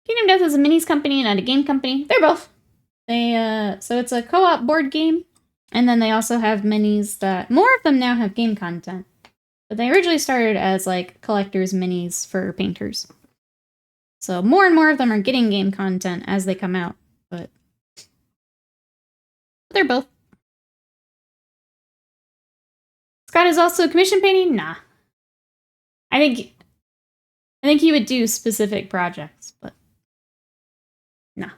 Kingdom Death is a minis company, not a game company. They're both. So it's a co-op board game, and then they also have minis that... More of them now have game content. But they originally started as, like, collector's minis for painters. So more and more of them are getting game content as they come out, but... They're both. Scott is also commission painting? Nah. I think he would do specific projects, but... Nah.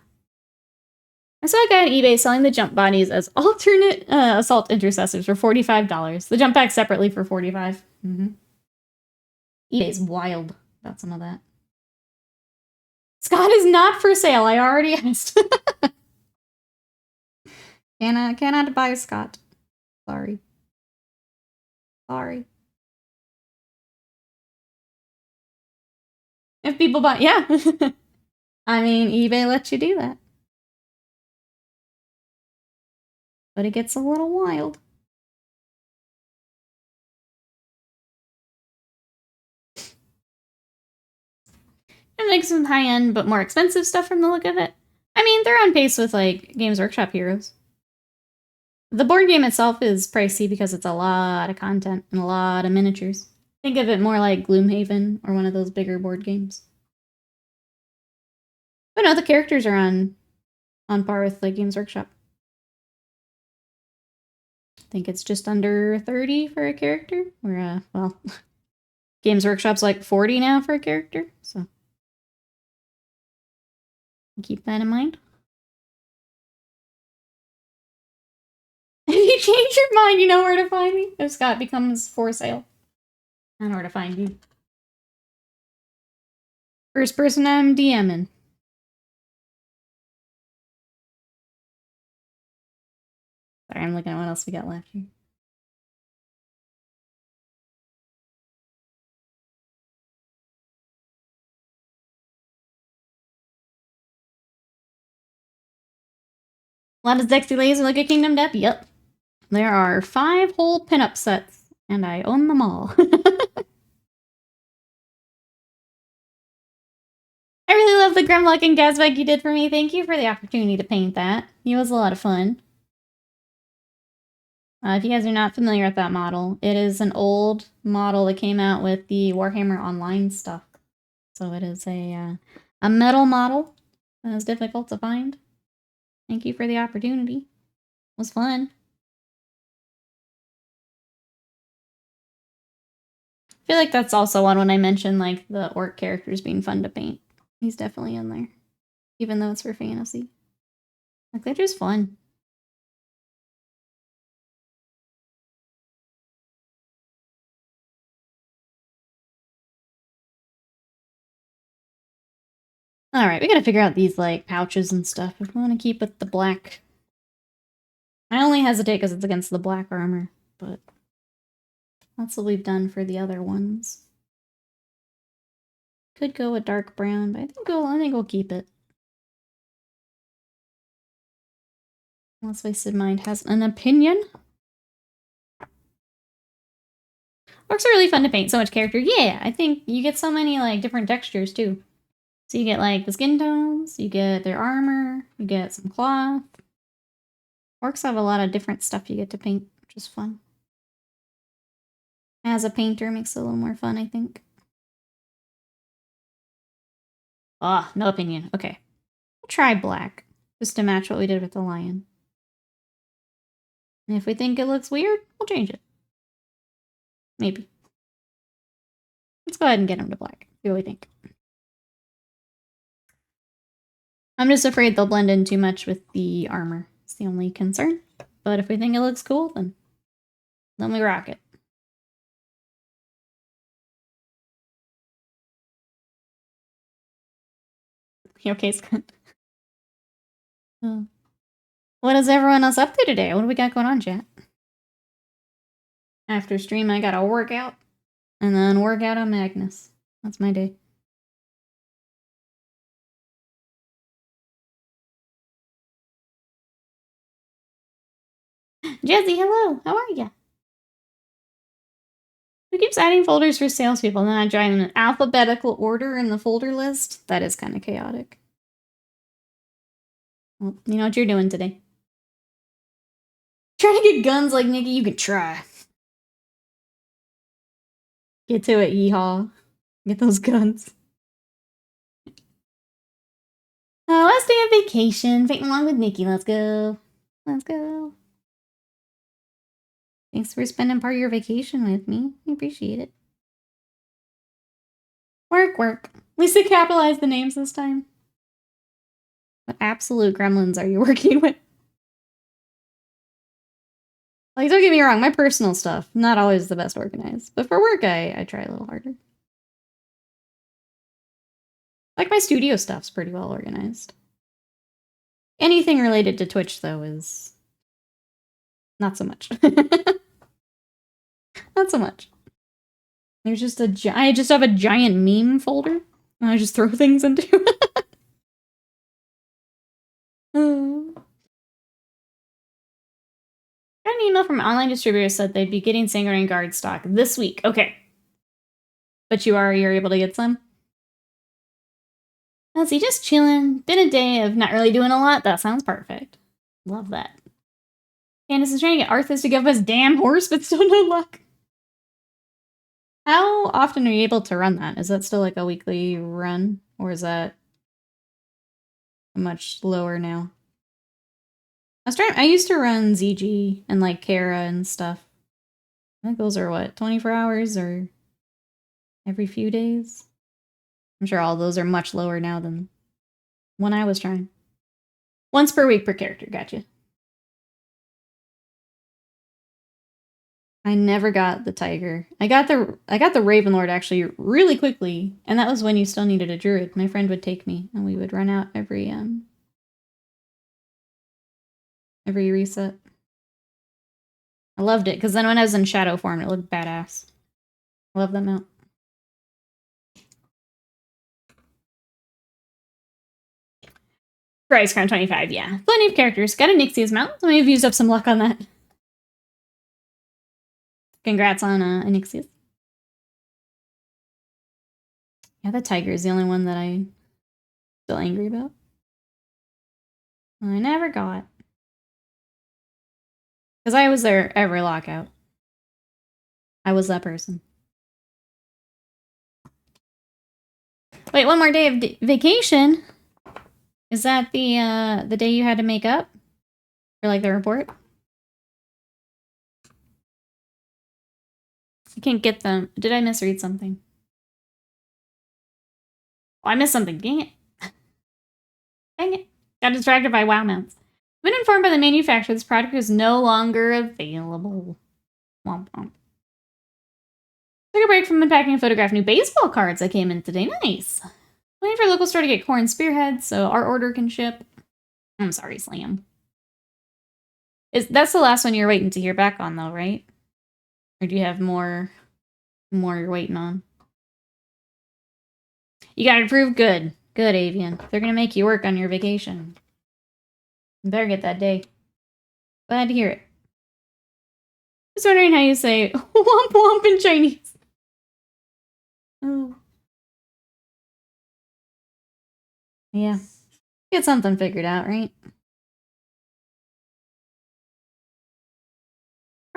I saw a guy on eBay selling the jump bodies as alternate assault intercessors for $45. The jump pack separately for $45. eBay's wild about some of that. Scott is not for sale. I already asked. Cannot buy Scott. Sorry. Sorry. If people buy... Yeah. I mean, eBay lets you do that. But it gets a little wild. It makes some high-end but more expensive stuff from the look of it. I mean, they're on pace with, like, Games Workshop heroes. The board game itself is pricey because it's a lot of content and a lot of miniatures. Think of it more like Gloomhaven or one of those bigger board games. But no, the characters are on par with, like, Games Workshop. I think it's just under 30 for a character. Or, well, Games Workshop's like 40 now for a character, so keep that in mind. If you change your mind, you know where to find me. If Scott becomes for sale, I know where to find you. First person I'm DMing. Sorry, I'm looking at what else we got left here. A lot of Dexy Laser look at Kingdom Death? Yep. There are 5 whole pinup sets, and I own them all. I really love the Grimlock and Gazbag you did for me. Thank you for the opportunity to paint that. It was a lot of fun. If you guys are not familiar with that model, it is an old model that came out with the Warhammer Online stuff. So it is a metal model that is difficult to find. Thank you for the opportunity. It was fun. I feel like that's also one when I mentioned, like, the orc characters being fun to paint. He's definitely in there. Even though it's for fantasy. Like, they're just fun. Alright, we gotta figure out these, like, pouches and stuff. If we want to keep with the black. I only hesitate because it's against the black armor, but that's what we've done for the other ones. Could go with dark brown, but I think we'll keep it. Unless Wasted Mind has an opinion. Orcs are really fun to paint, so much character. Yeah, I think you get so many, like, different textures, too. So you get, like, the skin tones, you get their armor, you get some cloth. Orcs have a lot of different stuff you get to paint, which is fun. As a painter makes it a little more fun, I think. Ah, no opinion. Okay. We'll try black, just to match what we did with the lion. And if we think it looks weird, we'll change it. Maybe. Let's go ahead and get him to black. See what we think. I'm just afraid they'll blend in too much with the armor. It's the only concern. But if we think it looks cool, then we rock it. You okay, Scott? What is everyone else up to today? What do we got going on, chat? After stream, I got a workout. And then workout on Magnus. That's my day. Jesse, hello. How are ya? Who keeps adding folders for salespeople and then not driving in alphabetical order in the folder list? That is kind of chaotic. Well, you know what you're doing today. Trying to get guns like Nikki, you can try. Get to it, yeehaw. Get those guns. Oh, last day of vacation. Fighting along with Nikki. Let's go. Let's go. Thanks for spending part of your vacation with me. I appreciate it. Work, work. At least they capitalized the names this time. What absolute gremlins are you working with? Like, don't get me wrong, my personal stuff, not always the best organized. But for work, I try a little harder. Like, my studio stuff's pretty well organized. Anything related to Twitch, though, is not so much. Not so much. There's just I just have a giant meme folder, and I just throw things into it. Got an email from online distributors said they'd be getting Sanguinary Guard stock this week. Okay. But you're able to get some? Let's see, just chilling. Been a day of not really doing a lot. That sounds perfect. Love that. Candace is trying to get Arthas to give us damn horse, but still no luck. How often are you able to run that? Is that still like a weekly run? Or is that much lower now? I used to run ZG and like Kara and stuff. I think those are what, 24 hours or every few days? I'm sure all those are much lower now than when I was trying. Once per week per character, gotcha. I never got the tiger. I got the Ravenlord actually really quickly, and that was when you still needed a druid. My friend would take me, and we would run out every reset. I loved it, because then when I was in shadow form, it looked badass. I love that mount. Price Crown 25, yeah. Plenty of characters. Got a Nixia's mount, so we've used up some luck on that. Congrats on Anixia's. Yeah, the tiger is the only one that I'm still angry about. I never got. Because I was there every lockout. I was that person. Wait, one more day of vacation? Is that the day you had to make up? For like the report? I can't get them. Did I misread something? Oh, I missed something. Dang it. Dang it. Got distracted by WoW mounts. Been informed by the manufacturer this product is no longer available. Womp womp. Took a break from unpacking and photograph new baseball cards that came in today. Nice. Waiting for a local store to get corn spearheads so our order can ship. I'm sorry, Slam. That's the last one you're waiting to hear back on, though, right? Or do you have more you're waiting on? You got it approved? Good. Good, Avian. They're gonna make you work on your vacation. You better get that day. Glad to hear it. Just wondering how you say womp womp in Chinese. Oh. Yeah. Get something figured out, right?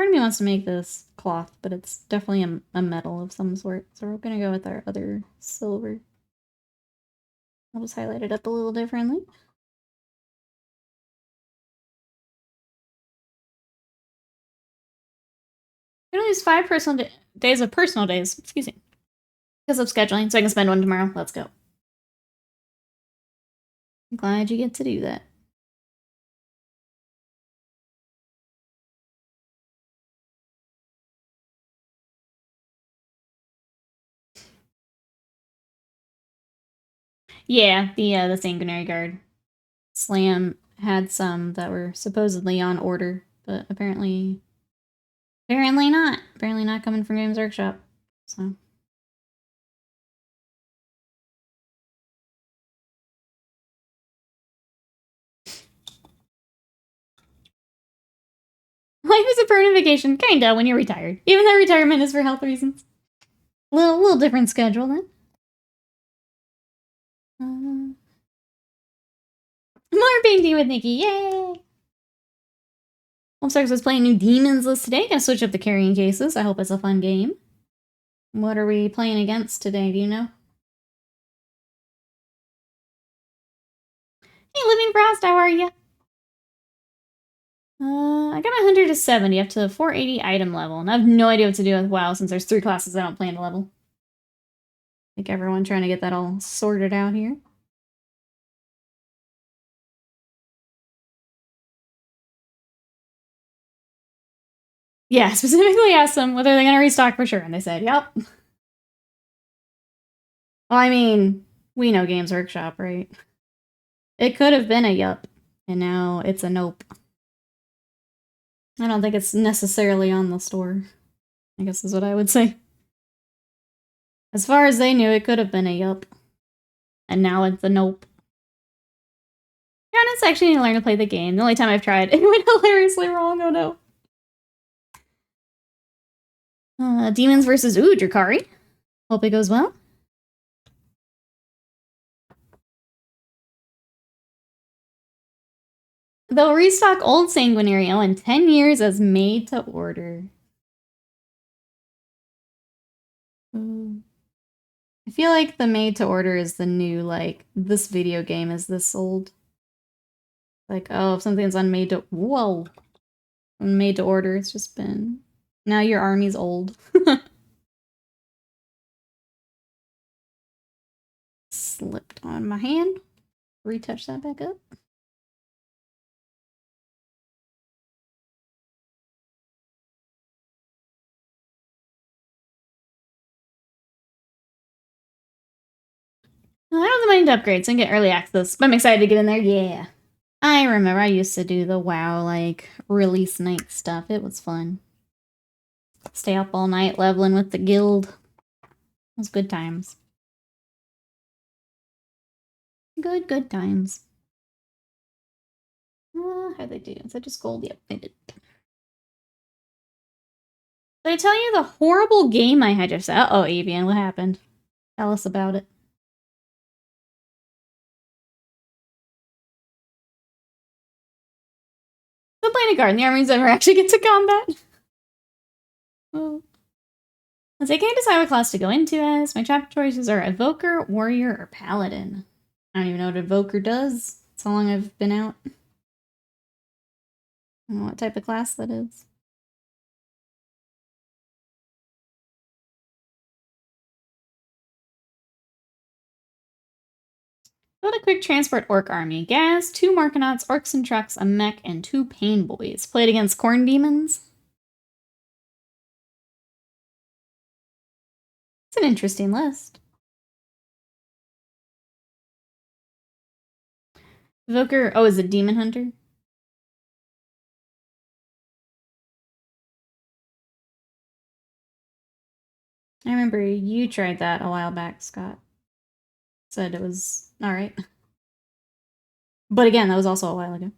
Part of me wants to make this cloth, but it's definitely a metal of some sort. So we're gonna go with our other silver. I'll just highlight it up a little differently. I'm gonna lose 5 personal days of personal days, excuse me, because of scheduling, so I can spend one tomorrow. Let's go. I'm glad you get to do that. Yeah, the Sanguinary Guard. Slam had some that were supposedly on order, but apparently not. Apparently not coming from Games Workshop. So life is a permanent vacation, kinda, when you're retired. Even though retirement is for health reasons. Little different schedule then. More painting with Nikki, yay! Homestuck was playing new demons list today. Gonna switch up the carrying cases. I hope it's a fun game. What are we playing against today? Do you know? Hey, Living Frost, how are you? I got my 100 to 70 up to 480 item level, and I have no idea what to do with WoW since there's 3 classes I don't plan to level. I think everyone trying to get that all sorted out here. Yeah, specifically asked them whether they're gonna restock for sure, and they said, yep. Well, I mean, we know Games Workshop, right? It could have been a yup, and now it's a nope. I don't think it's necessarily on the store, I guess is what I would say. As far as they knew, it could have been a yup. And now it's a nope. Yeah, I actually need to learn to play the game. The only time I've tried, it went hilariously wrong, oh no. Demons versus Drakari. Hope it goes well. They'll restock old Sanguinario in 10 years as made to order. I feel like the made to order is the new, like, this video game is this old. Like, oh, if something's unmade to- whoa! Made to order, it's just been... Now your army's old. Slipped on my hand. Retouch that back up. I don't have the money to upgrade, so I can get early access, but I'm excited to get in there, yeah. I remember I used to do the WoW, like, release night stuff. It was fun. Stay up all night leveling with the guild. It was good times. Good times. How'd they do? Is that just gold? Yep, they did. Did I tell you the horrible game I had just... Uh-oh, Avian, what happened? Tell us about it. Still playing a garden. The armies never actually get to combat. Oh. Let's say, can I decide what class to go into as? My chapter choices are Evoker, Warrior, or Paladin. I don't even know what Evoker does. It's how long I've been out. I don't know what type of class that is. Build a quick transport orc army. Gas, 2 Markonauts, orcs and trucks, a mech, and 2 pain boys. Played against corn demons. It's an interesting list. Evoker, oh, is it Demon Hunter? I remember you tried that a while back, Scott. Said it was alright. But again, that was also a while ago.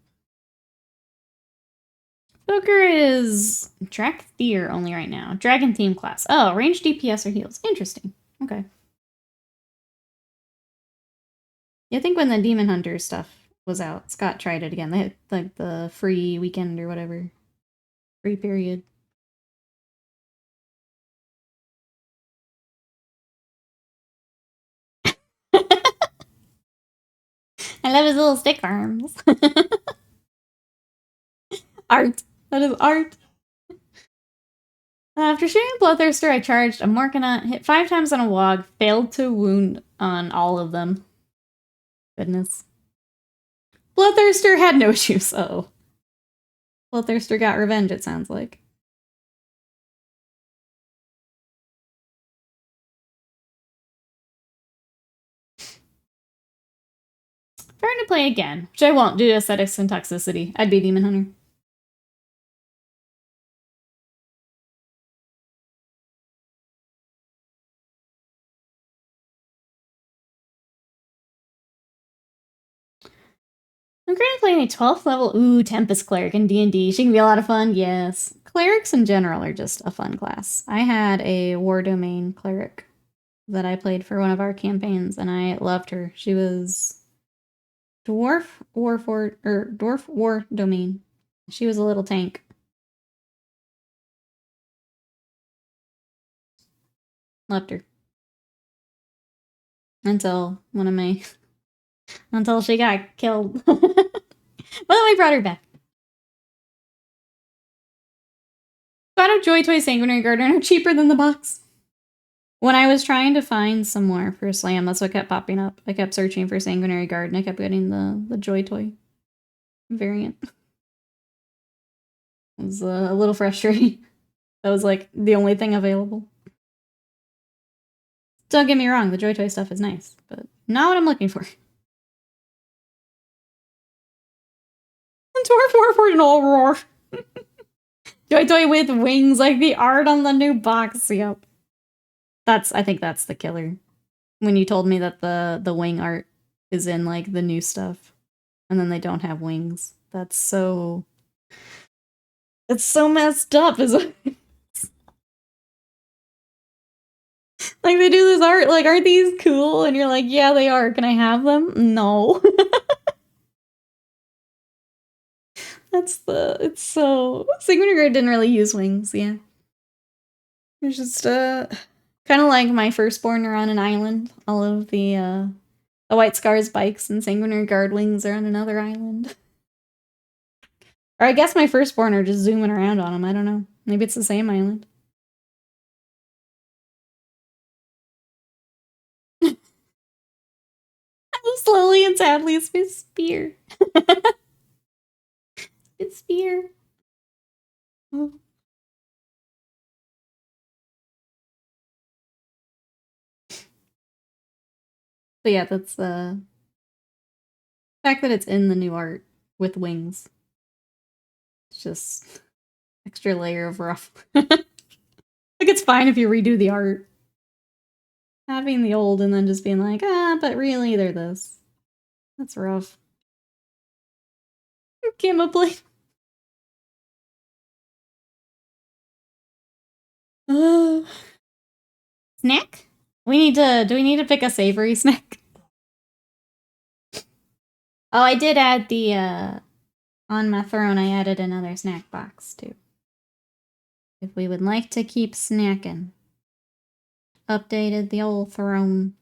Evoker is Drakthir only right now. Dragon theme class. Oh, range DPS or heals. Interesting. Okay. Yeah, I think when the Demon Hunter stuff was out, Scott tried it again. They had like the free weekend or whatever. Free period. I love his little stick arms. Art. That is art. After shooting Bloodthirster, I charged a Morkanut, hit 5 times on a Wog, failed to wound on all of them. Goodness. Bloodthirster had no issues, oh. Bloodthirster got revenge, it sounds like. If I were to play again, which I won't due to aesthetics and toxicity, I'd be Demon Hunter. I'm currently playing a 12th level, Tempest Cleric in D&D. She can be a lot of fun, yes. Clerics in general are just a fun class. I had a War Domain Cleric that I played for one of our campaigns, and I loved her. She was Dwarf War Domain. She was a little tank. Loved her. Until one of my... until she got killed. Well, we brought her back. Got a Joy Toy Sanguinary Gardener cheaper than the box. When I was trying to find some more for Slam, that's what kept popping up. I kept searching for Sanguinary Guard, and I kept getting the Joy Toy variant. It was a little frustrating. That was like the only thing available. Don't get me wrong, the Joy Toy stuff is nice, but not what I'm looking for. Dwarf Warford and all roar. Joy Toy with wings, like the art on the new box. Yep. I think that's the killer. When you told me that the wing art is in like the new stuff, and then they don't have wings. That's so... it's so messed up, isn't it? Like, they do this art, like, aren't these cool? And you're like, yeah, they are. Can I have them? No. It's so... Sanguinary Guard didn't really use wings, yeah. It's just, kind of like my firstborn are on an island. All of the White Scars bikes and Sanguinary Guard wings are on another island. Or I guess my firstborn are just zooming around on them. I don't know. Maybe it's the same island. Slowly and sadly, it's Miss Spear. It's Spear. Oh. But yeah, that's the fact that it's in the new art with wings. It's just extra layer of rough. Like, it's fine if you redo the art. Having the old and then just being like, but really they're this. That's rough. Gamma Blade. Snack? Do we need to pick a savory snack? Oh, I did add the, on my throne, I added another snack box, too. If we would like to keep snacking. Updated the old throne.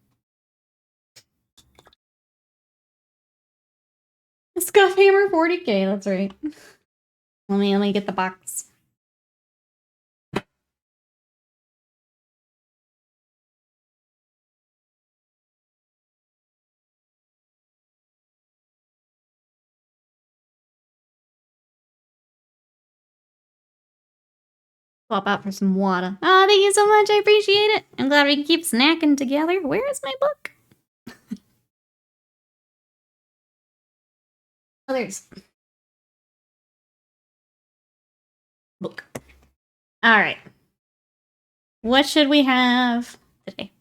Warhammer 40K, that's right. Let me get the box. Swap out for some water. Oh, thank you so much. I appreciate it. I'm glad we can keep snacking together. Where is my book? Oh, there's book. All right. What should we have today?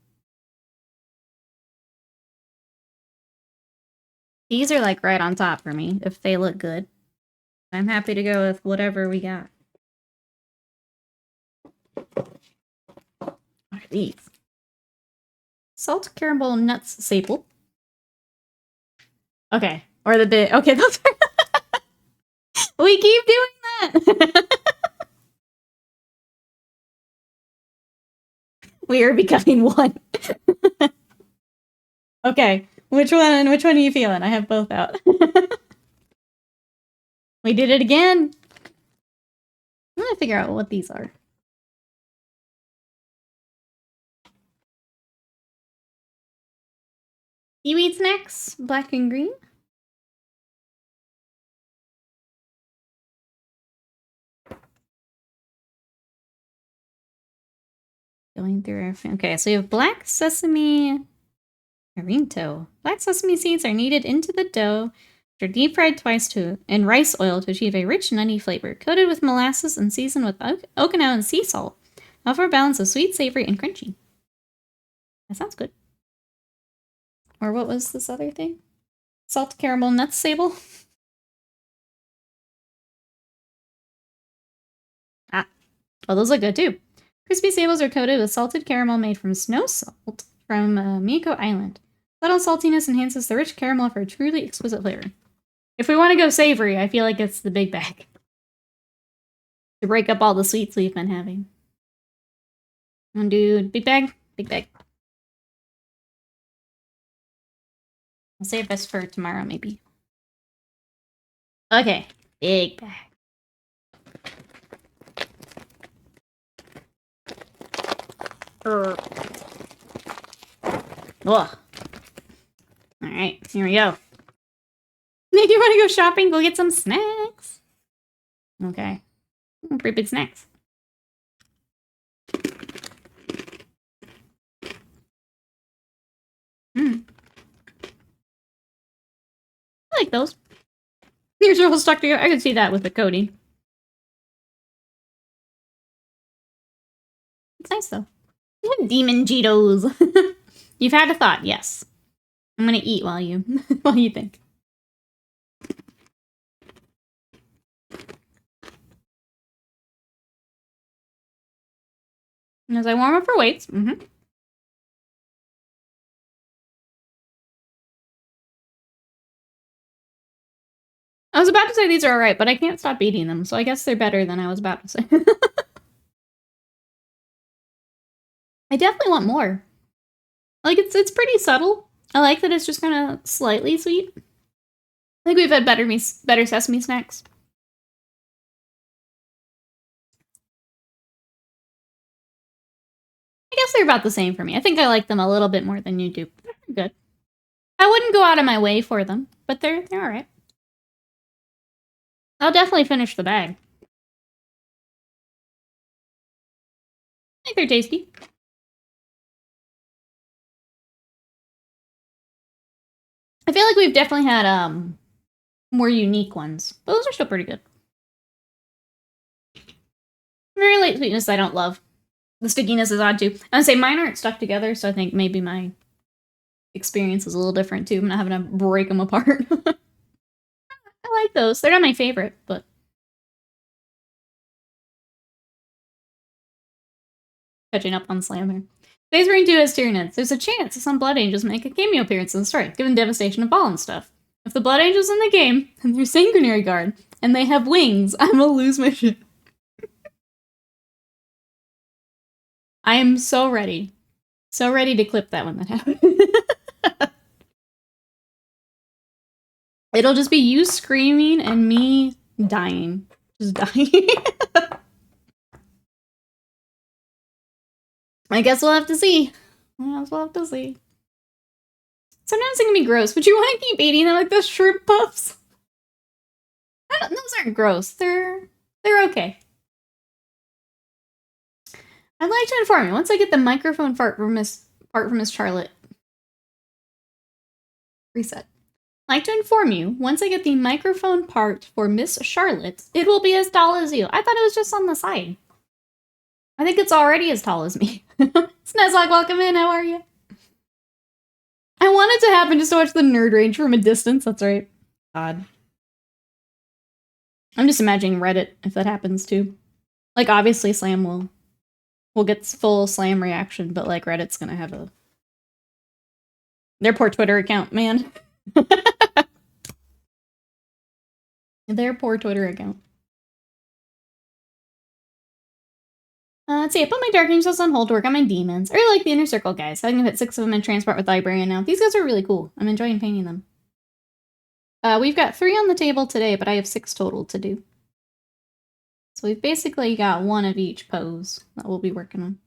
These are like right on top for me if they look good. I'm happy to go with whatever we got. What are these? Salt caramel nuts staple. Okay. Or the bit. Okay, those are... We keep doing that! We are becoming one. Okay. Which one are you feeling? I have both out. We did it again. I'm gonna figure out what these are. Seaweed snacks, black and green. Going through our... Okay, so you have black sesame... Carinto. Black sesame seeds are kneaded into the dough, which are deep fried twice in rice oil to achieve a rich, nutty flavor. Coated with molasses and seasoned with Okinawan and sea salt. Offer a balance of sweet, savory, and crunchy. That sounds good. Or what was this other thing? Salt caramel nuts sable? Ah. Well, those look good too. Crispy sables are coated with salted caramel made from snow salt from Miko Island. Subtle saltiness enhances the rich caramel for a truly exquisite flavor. If we want to go savory, I feel like it's the big bag. To break up all the sweets we've been having. Want to do big bag? Big bag. I'll save this for tomorrow, maybe. Okay, big bag. Ugh. Alright, here we go. Nick, you want to go shopping? Go get some snacks. Okay. Pretty big snacks. I like those. Yours are all stuck together. I could see that with the coating. It's nice though. Demon Cheetos. You've had a thought, yes. I'm gonna eat while you while you think. And as I warm up for weights, I was about to say these are alright, but I can't stop eating them, so I guess they're better than I was about to say. I definitely want more. Like, it's pretty subtle. I like that it's just kind of slightly sweet. I think we've had better sesame snacks. I guess they're about the same for me. I think I like them a little bit more than you do. They're good. I wouldn't go out of my way for them, but they're alright. I'll definitely finish the bag. I think they're tasty. I feel like we've definitely had more unique ones, but those are still pretty good. Very light sweetness I don't love. The stickiness is odd too. I would say mine aren't stuck together, so I think maybe my experience is a little different too. I'm not having to break them apart. I like those. They're not my favorite, but... Catching up on Slammer. Today's Ring 2 has Tyranids. There's a chance some Blood Angels make a cameo appearance in the story, given devastation of ball and stuff. If the Blood Angels in the game, and they're Sanguinary Guard, and they have wings, I'm gonna lose my shit. I am so ready. So ready to clip that when that happens. It'll just be you screaming and me dying. Just dying. I guess we'll have to see. We'll have to see. Sometimes it can be gross, but you want to keep eating them like those shrimp puffs? Those aren't gross. They're okay. I'd like to inform you, once I get the microphone part from Miss Charlotte reset. I'd like to inform you, once I get the microphone part for Miss Charlotte, it will be as tall as you. I thought it was just on the side. I think it's already as tall as me. Snezlock, welcome in. How are you? I want it to happen just to watch the nerd rage from a distance. That's right. God. I'm just imagining Reddit if that happens too. Like, obviously Slam will get full Slam reaction, but like Reddit's gonna have their poor Twitter account, man. Their poor Twitter account. Let's see, I put my Dark Angels on hold to work on my demons. I really like the Inner Circle guys. I can fit 6 of them in transport with Librarian now. These guys are really cool. I'm enjoying painting them. We've got 3 on the table today, but I have 6 total to do. So we've basically got 1 of each pose that we'll be working on.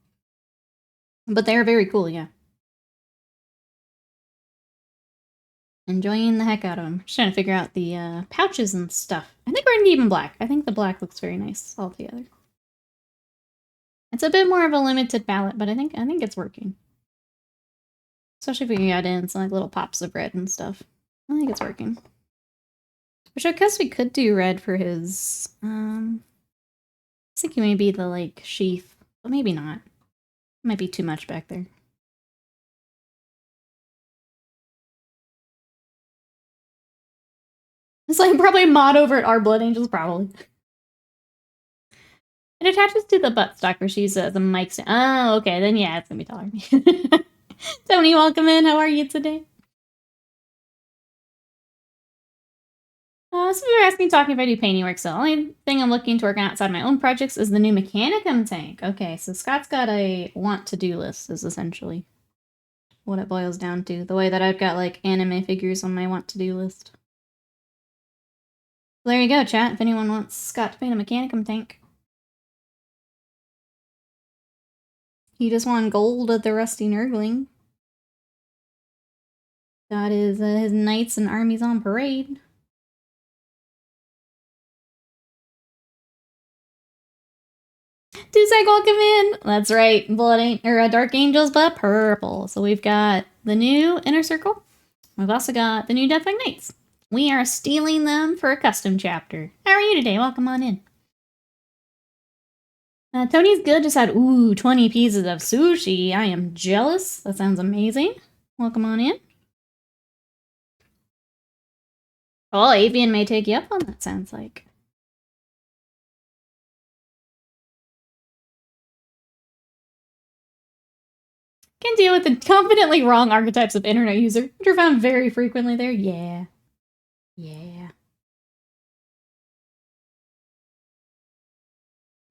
But they're very cool, yeah. Enjoying the heck out of them. Just trying to figure out the pouches and stuff. I think we're gonna keep them black. I think the black looks very nice all together. It's a bit more of a limited palette, but I think it's working. Especially if we add in some like little pops of red and stuff. I think it's working. Which I guess we could do red for his I was thinking maybe the like sheath, but maybe not. Might be too much back there. It's like probably mod over at our Blood Angels, probably. It attaches to the buttstock where she uses the mic stand. Oh, okay, then yeah, it's gonna be taller. Tony, welcome in. How are you today? So you were asking, talking if I do painting work. So the only thing I'm looking to work on outside my own projects is the new Mechanicum tank. Okay, so Scott's got a want-to-do list is essentially what it boils down to. The way that I've got like anime figures on my want-to-do list. There you go, chat. If anyone wants Scott to paint a Mechanicum tank. He just won gold at the Rusty Nurgling. Got his knights and armies on parade. Dusek, welcome in. That's right, Dark Angels, but purple. So we've got the new Inner Circle. We've also got the new Deathwing Knights. We are stealing them for a custom chapter. How are you today? Welcome on in. Tony's good. Just had 20 pieces of sushi. I am jealous. That sounds amazing. Welcome on in. Oh, Avian may take you up on that. Sounds like. Can deal with the confidently wrong archetypes of internet user, which are found very frequently there. Yeah. Yeah.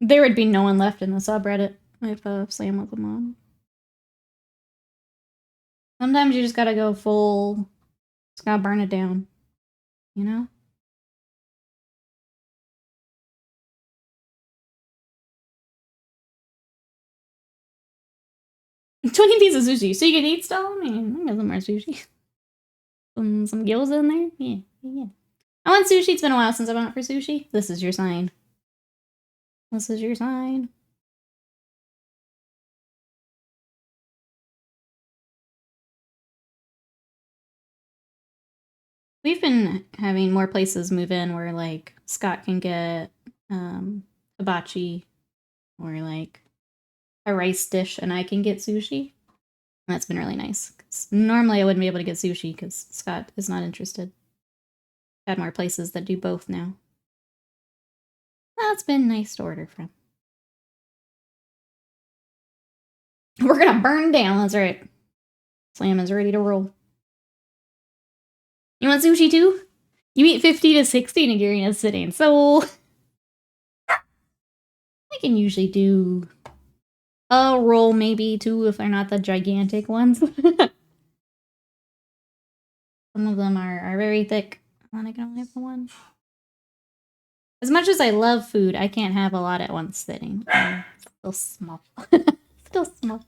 There would be no one left in the subreddit if Sam was a mom. Sometimes you just gotta go full. Just gotta burn it down. You know? $20 pieces of sushi. So you can eat stuff? I mean, I got some more sushi. Some gyoza in there? Yeah, yeah. I want sushi. It's been a while since I went for sushi. This is your sign. This is your sign. We've been having more places move in where, like, Scott can get hibachi or, like, a rice dish and I can get sushi. And that's been really nice. Normally I wouldn't be able to get sushi because Scott is not interested. Had more places that do both now. That's been nice to order from. We're gonna burn down, that's right. Slam is ready to roll. You want sushi too? You eat 50 to 60 nigiri in a sitting, so I can usually do a roll, maybe 2 if they're not the gigantic ones. Some of them are very thick, and I can only have the one. As much as I love food, I can't have a lot at once sitting. I'm still small. Still small.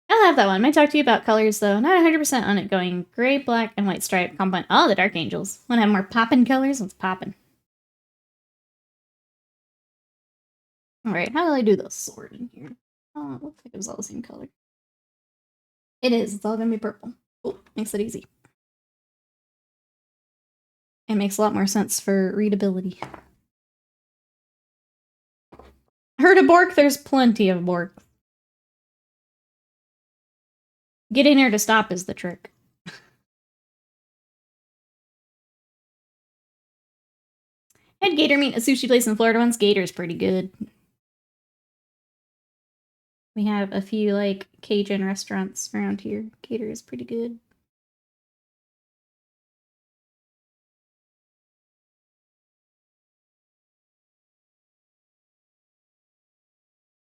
I'll have that one. Might talk to you about colors, though. Not 100% on it going gray, black, and white stripe compound. Oh, the Dark Angels. Want to have more poppin' colors? Let's poppin'. Alright, how do I do the sword in here? Oh, it looks like it was all the same color. It is. It's all gonna be purple. Cool. Makes it easy. It makes a lot more sense for readability. Heard of Bork? There's plenty of Bork. Getting her to stop is the trick. Had Gator meet a sushi place in Florida once. Gator's pretty good. We have a few, like, Cajun restaurants around here. Gator is pretty good.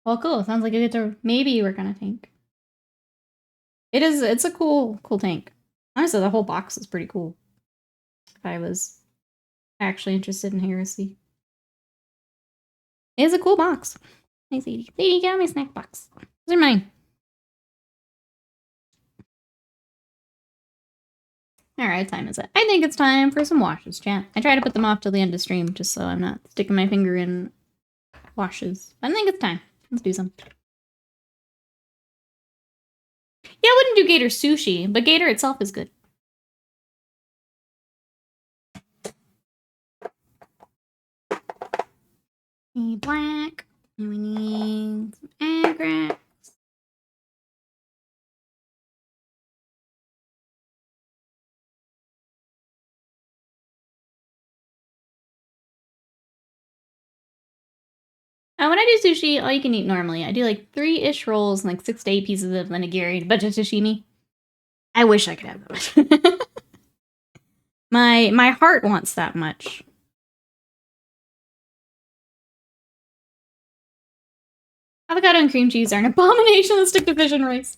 Well, cool. Sounds like you get to maybe work on a tank. It's a cool tank. Honestly, the whole box is pretty cool. If I was actually interested in heresy. It is a cool box. Nice lady. Lady, get out my snack box. Those are mine. Alright, what time is it? I think it's time for some washes, chat. I try to put them off till the end of stream, just so I'm not sticking my finger in washes. I think it's time. Let's do some. Yeah, I wouldn't do gator sushi, but gator itself is good. We need black, and we need some aggregates. When I do sushi, all you can eat normally. I do like 3-ish rolls and like 6 to 8 pieces of onigiri, a bunch of sashimi. I wish I could have that much. my heart wants that much. Avocado and cream cheese are an abomination that stick to fish and rice.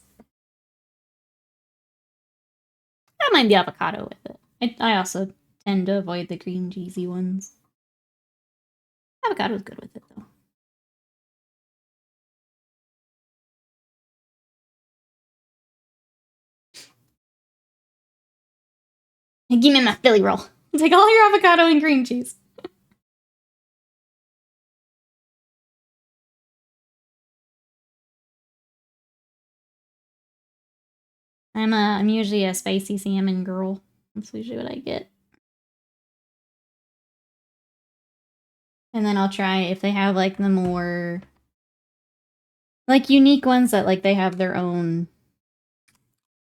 I don't mind the avocado with it. I also tend to avoid the cream cheesy ones. Avocado's good with it, though. Hey, give me my Philly roll. Take all your avocado and cream cheese. I'm usually a spicy salmon girl. That's usually what I get. And then I'll try if they have like the more like unique ones that like they have their own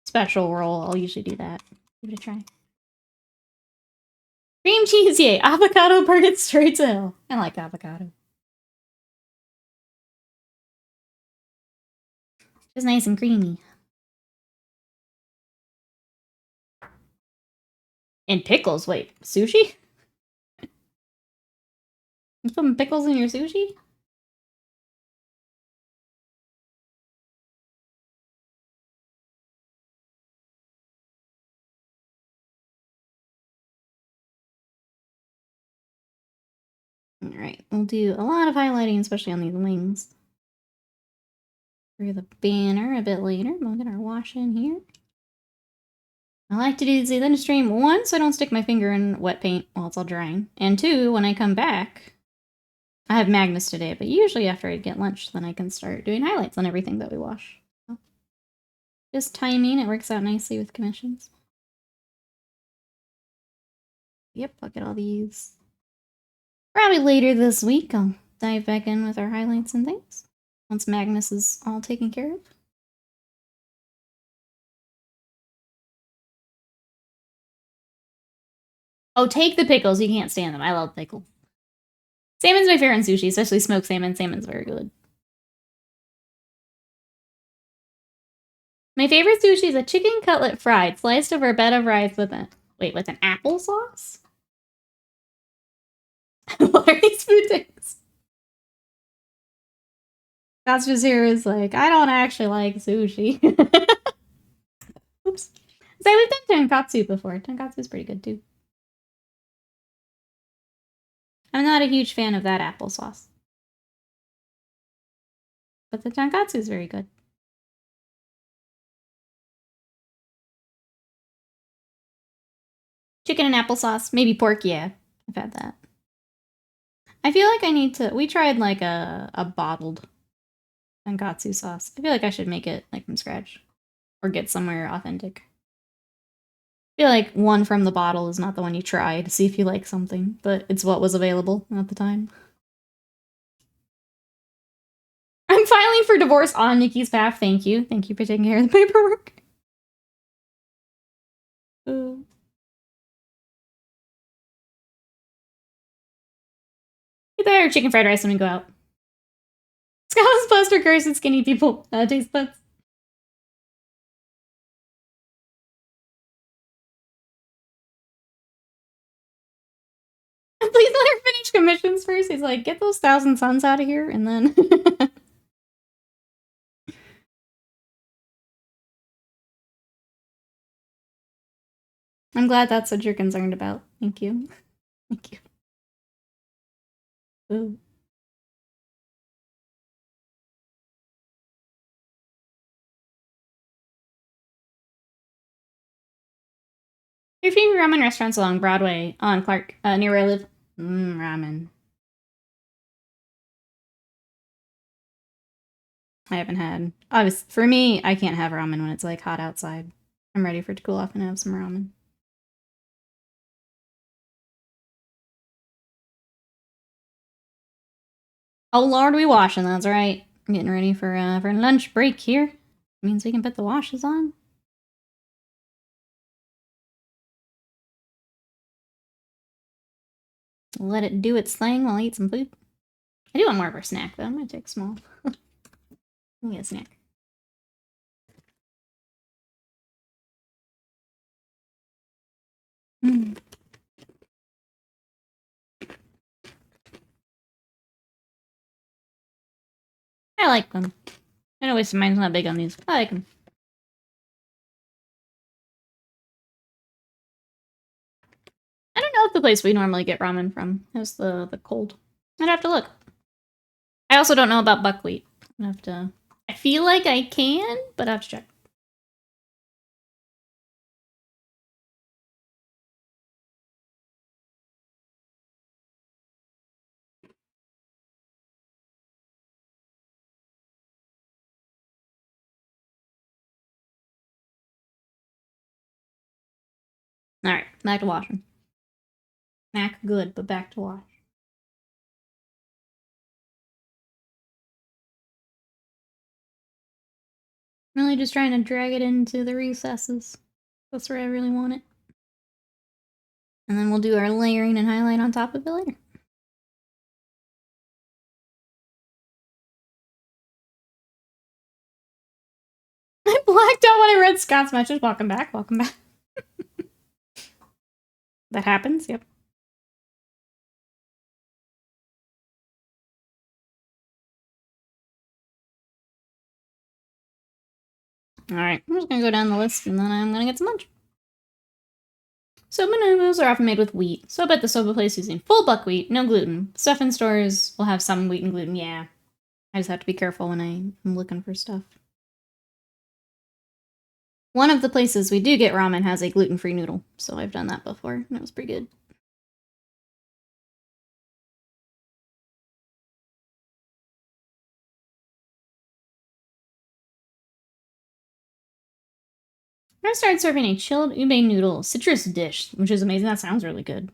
special roll. I'll usually do that. Give it a try. Cream cheese, yay! Avocado burn it straight to hell. I like avocado. Just nice and creamy. And pickles. Wait, sushi? You putting pickles in your sushi? Alright, we'll do a lot of highlighting, especially on these wings. For the banner a bit later. We'll get our wash in here. I like to do the stream, one, so I don't stick my finger in wet paint while it's all drying. And two, when I come back, I have Magnus today, but usually after I get lunch, then I can start doing highlights on everything that we wash. So, just timing, it works out nicely with commissions. Yep, I'll get all these. Probably later this week, I'll dive back in with our highlights and things. Once Magnus is all taken care of. Oh, take the pickles. You can't stand them. I love pickles. Salmon's my favorite in sushi, especially smoked salmon. Salmon's very good. My favorite sushi is a chicken cutlet fried, sliced over a bed of rice with an applesauce? What are these food things? That's just here is like, I don't actually like sushi. Oops. So we've done tonkatsu before. Tonkatsu's pretty good too. I'm not a huge fan of that applesauce. But the tonkatsu is very good. Chicken and applesauce, maybe pork, yeah. I've had that. I feel like I need to... We tried like a bottled tonkatsu sauce. I feel like I should make it like from scratch. Or get somewhere authentic. I feel like one from the bottle is not the one you try to see if you like something, but it's what was available at the time. I'm filing for divorce on Nikki's behalf. Thank you. Thank you for taking care of the paperwork. Get there, chicken fried rice when we go out. Scotland's plaster curse and skinny people. Taste buds. Please let her finish commissions first. He's like, get those 1,000 suns out of here, and then... I'm glad that's what you're concerned about. Thank you. Thank you. Ooh. Your favorite ramen restaurants along Broadway on Clark, near where I live? Ramen. I haven't had. Obviously, for me, I can't have ramen when it's like hot outside. I'm ready for it to cool off and have some ramen. Oh Lord, we washing. That's right. I'm getting ready for lunch break here. Means we can put the washes on. Let it do its thing while I eat some food. I do want more of our snack though. I'm gonna take small. Let me get a snack. Mm. I like them. I know mine's not big on these. I like them. I don't know if the place we normally get ramen from has the cold. I'd have to look. I also don't know about buckwheat. I have to. I feel like I can, but I have to check. All right, back to washing. Snack good, but back to wash. Really just trying to drag it into the recesses. That's where I really want it. And then we'll do our layering and highlight on top of it later. I blacked out when I read Scott's message. Welcome back, welcome back. That happens, yep. Alright, I'm just gonna go down the list and then I'm gonna get some lunch. Soba noodles are often made with wheat. Soba at the soba place using full buckwheat, no gluten. Stuff in stores will have some wheat and gluten, yeah. I just have to be careful when I'm looking for stuff. One of the places we do get ramen has a gluten-free noodle, so I've done that before, and it was pretty good. I started serving a chilled ube noodle citrus dish, which is amazing. That sounds really good.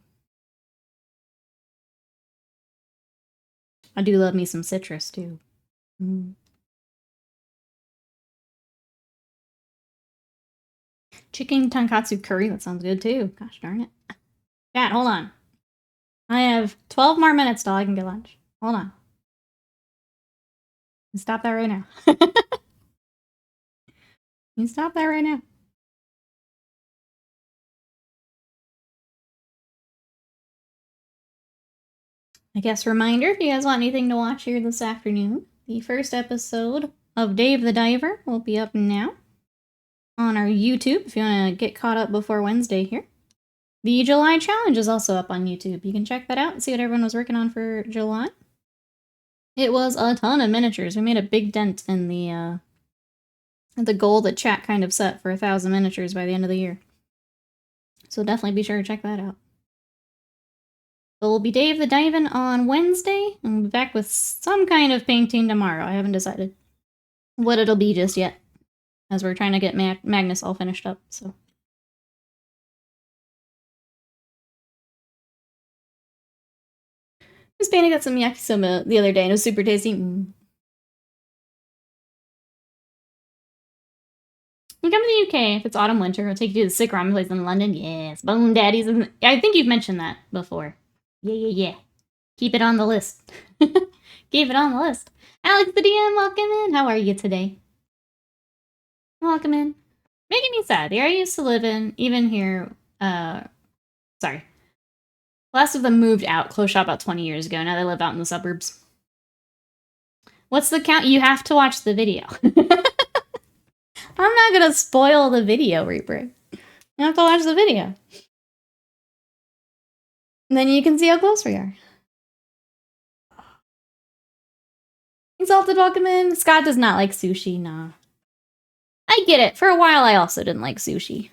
I do love me some citrus, too. Mm. Chicken tonkatsu curry, that sounds good, too. Gosh darn it. Chat, hold on. I have 12 more minutes till I can get lunch. Hold on. You stop that right now. You stop that right now. I guess reminder, if you guys want anything to watch here this afternoon, the first episode of Dave the Diver will be up now on our YouTube if you want to get caught up before Wednesday here. The July challenge is also up on YouTube. You can check that out and see what everyone was working on for July. It was a ton of miniatures. We made a big dent in the goal that chat kind of set for 1,000 miniatures by the end of the year. So definitely be sure to check that out. But we'll be Dave the Diving on Wednesday, and we'll be back with some kind of painting tomorrow. I haven't decided what it'll be just yet, as we're trying to get Magnus all finished up, so. Miss Banny got some yakisoba the other day, and it was super tasty. You come to the UK if it's autumn winter. We'll take you to the sick ramen place in London. Yes, Bone Daddies. I think you've mentioned that before. Yeah. Keep it on the list. Keep it on the list. Alex the DM, welcome in. How are you today? Welcome in. Making me sad. The area I used to live in, even here, sorry. Last of them moved out, closed shop about 20 years ago. Now they live out in the suburbs. What's the count? You have to watch the video. I'm not gonna spoil the video, Reaper. You have to watch the video. And then you can see how close we are. Exalted, welcome in. Scott does not like sushi, nah. I get it. For a while, I also didn't like sushi.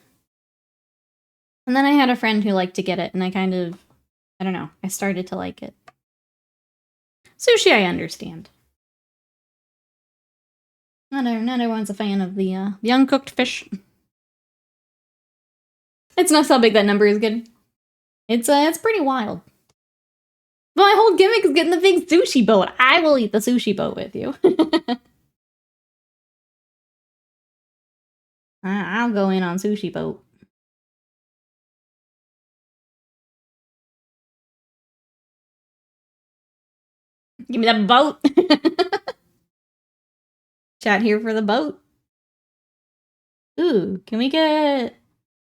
And then I had a friend who liked to get it, and I kind of, I don't know, I started to like it. Sushi, I understand. Not everyone's a fan of the uncooked fish. It's not how big that number is getting. It's pretty wild. But my whole gimmick is getting the big sushi boat. I will eat the sushi boat with you. I'll go in on sushi boat. Give me that boat. Chat here for the boat. Ooh, can we get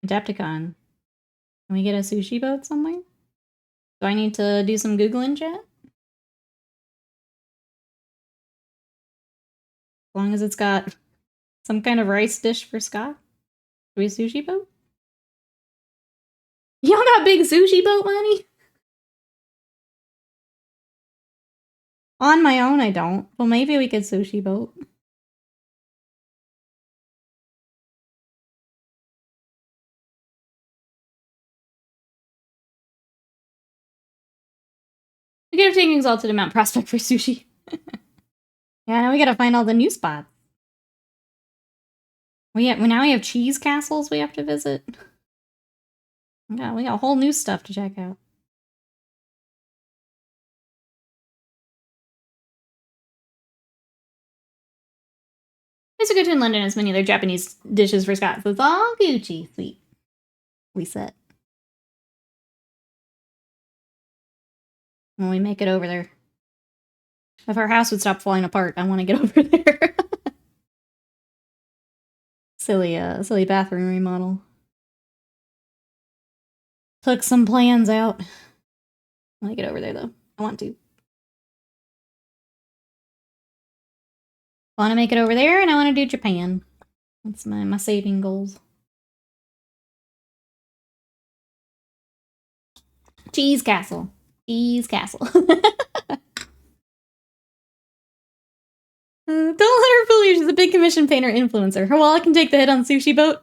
Adepticon? Can we get a sushi boat somewhere? Do I need to do some Googling, chat? As long as it's got some kind of rice dish for Scott? Do we have sushi boat? Y'all got big sushi boat money? On my own, I don't. Well, maybe we could sushi boat. We could have taken Exalted to Mount Prospect for sushi. Yeah, now we gotta find all the new spots. Now we have cheese castles we have to visit. Yeah, we got whole new stuff to check out. It's a good to in London as many other Japanese dishes for Scott, so it's all Gucci. Sweet. We set. When we make it over there. If our house would stop falling apart, I want to get over there. silly bathroom remodel. Took some plans out. I want to get over there, though. I want to. I want to make it over there, and I want to do Japan. That's my saving goals. Cheese Castle. Cheese Castle. Don't let her fool you. She's a big commission painter influencer. Her wallet can take the hit on sushi boat.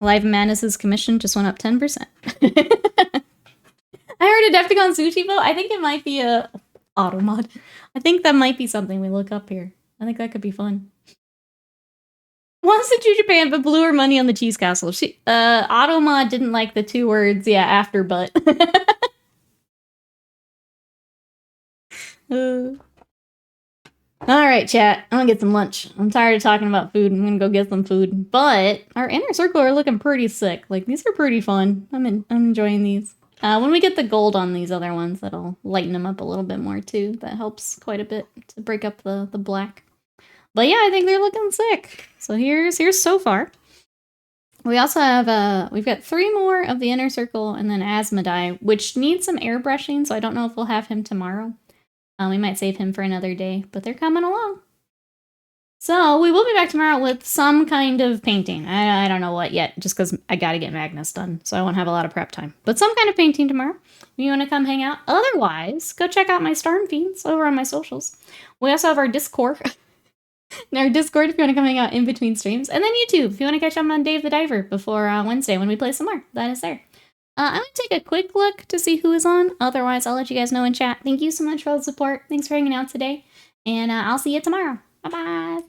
Live Madness's commission just went up 10%. I heard Adepticon sushi boat. I think it might be a auto mod. I think that might be something we look up here. I think that could be fun. Wants to do Japan, but blew her money on the cheese castle. She auto mod didn't like the 2 words, yeah, after but. Alright, chat. I'm gonna get some lunch. I'm tired of talking about food. I'm gonna go get some food. But our inner circle are looking pretty sick. Like, these are pretty fun. I'm enjoying these. When we get the gold on these other ones, that'll lighten them up a little bit more, too. That helps quite a bit to break up the black. But yeah, I think they're looking sick. So here's so far. We also have, we've got 3 more of the inner circle and then Asmodai, which needs some airbrushing, so I don't know if we'll have him tomorrow. We might save him for another day, but they're coming along. So we will be back tomorrow with some kind of painting. I don't know what yet, just because I gotta get Magnus done, so I won't have a lot of prep time. But some kind of painting tomorrow. If you want to come hang out. Otherwise, go check out my Storm Fiends over on my socials. We also have our Discord. Our Discord if you want to come hang out in between streams. And then YouTube if you want to catch up on Dave the Diver before Wednesday when we play some more. That is there. I'm going to take a quick look to see who is on. Otherwise, I'll let you guys know in chat. Thank you so much for all the support. Thanks for hanging out today. And I'll see you tomorrow. Bye-bye.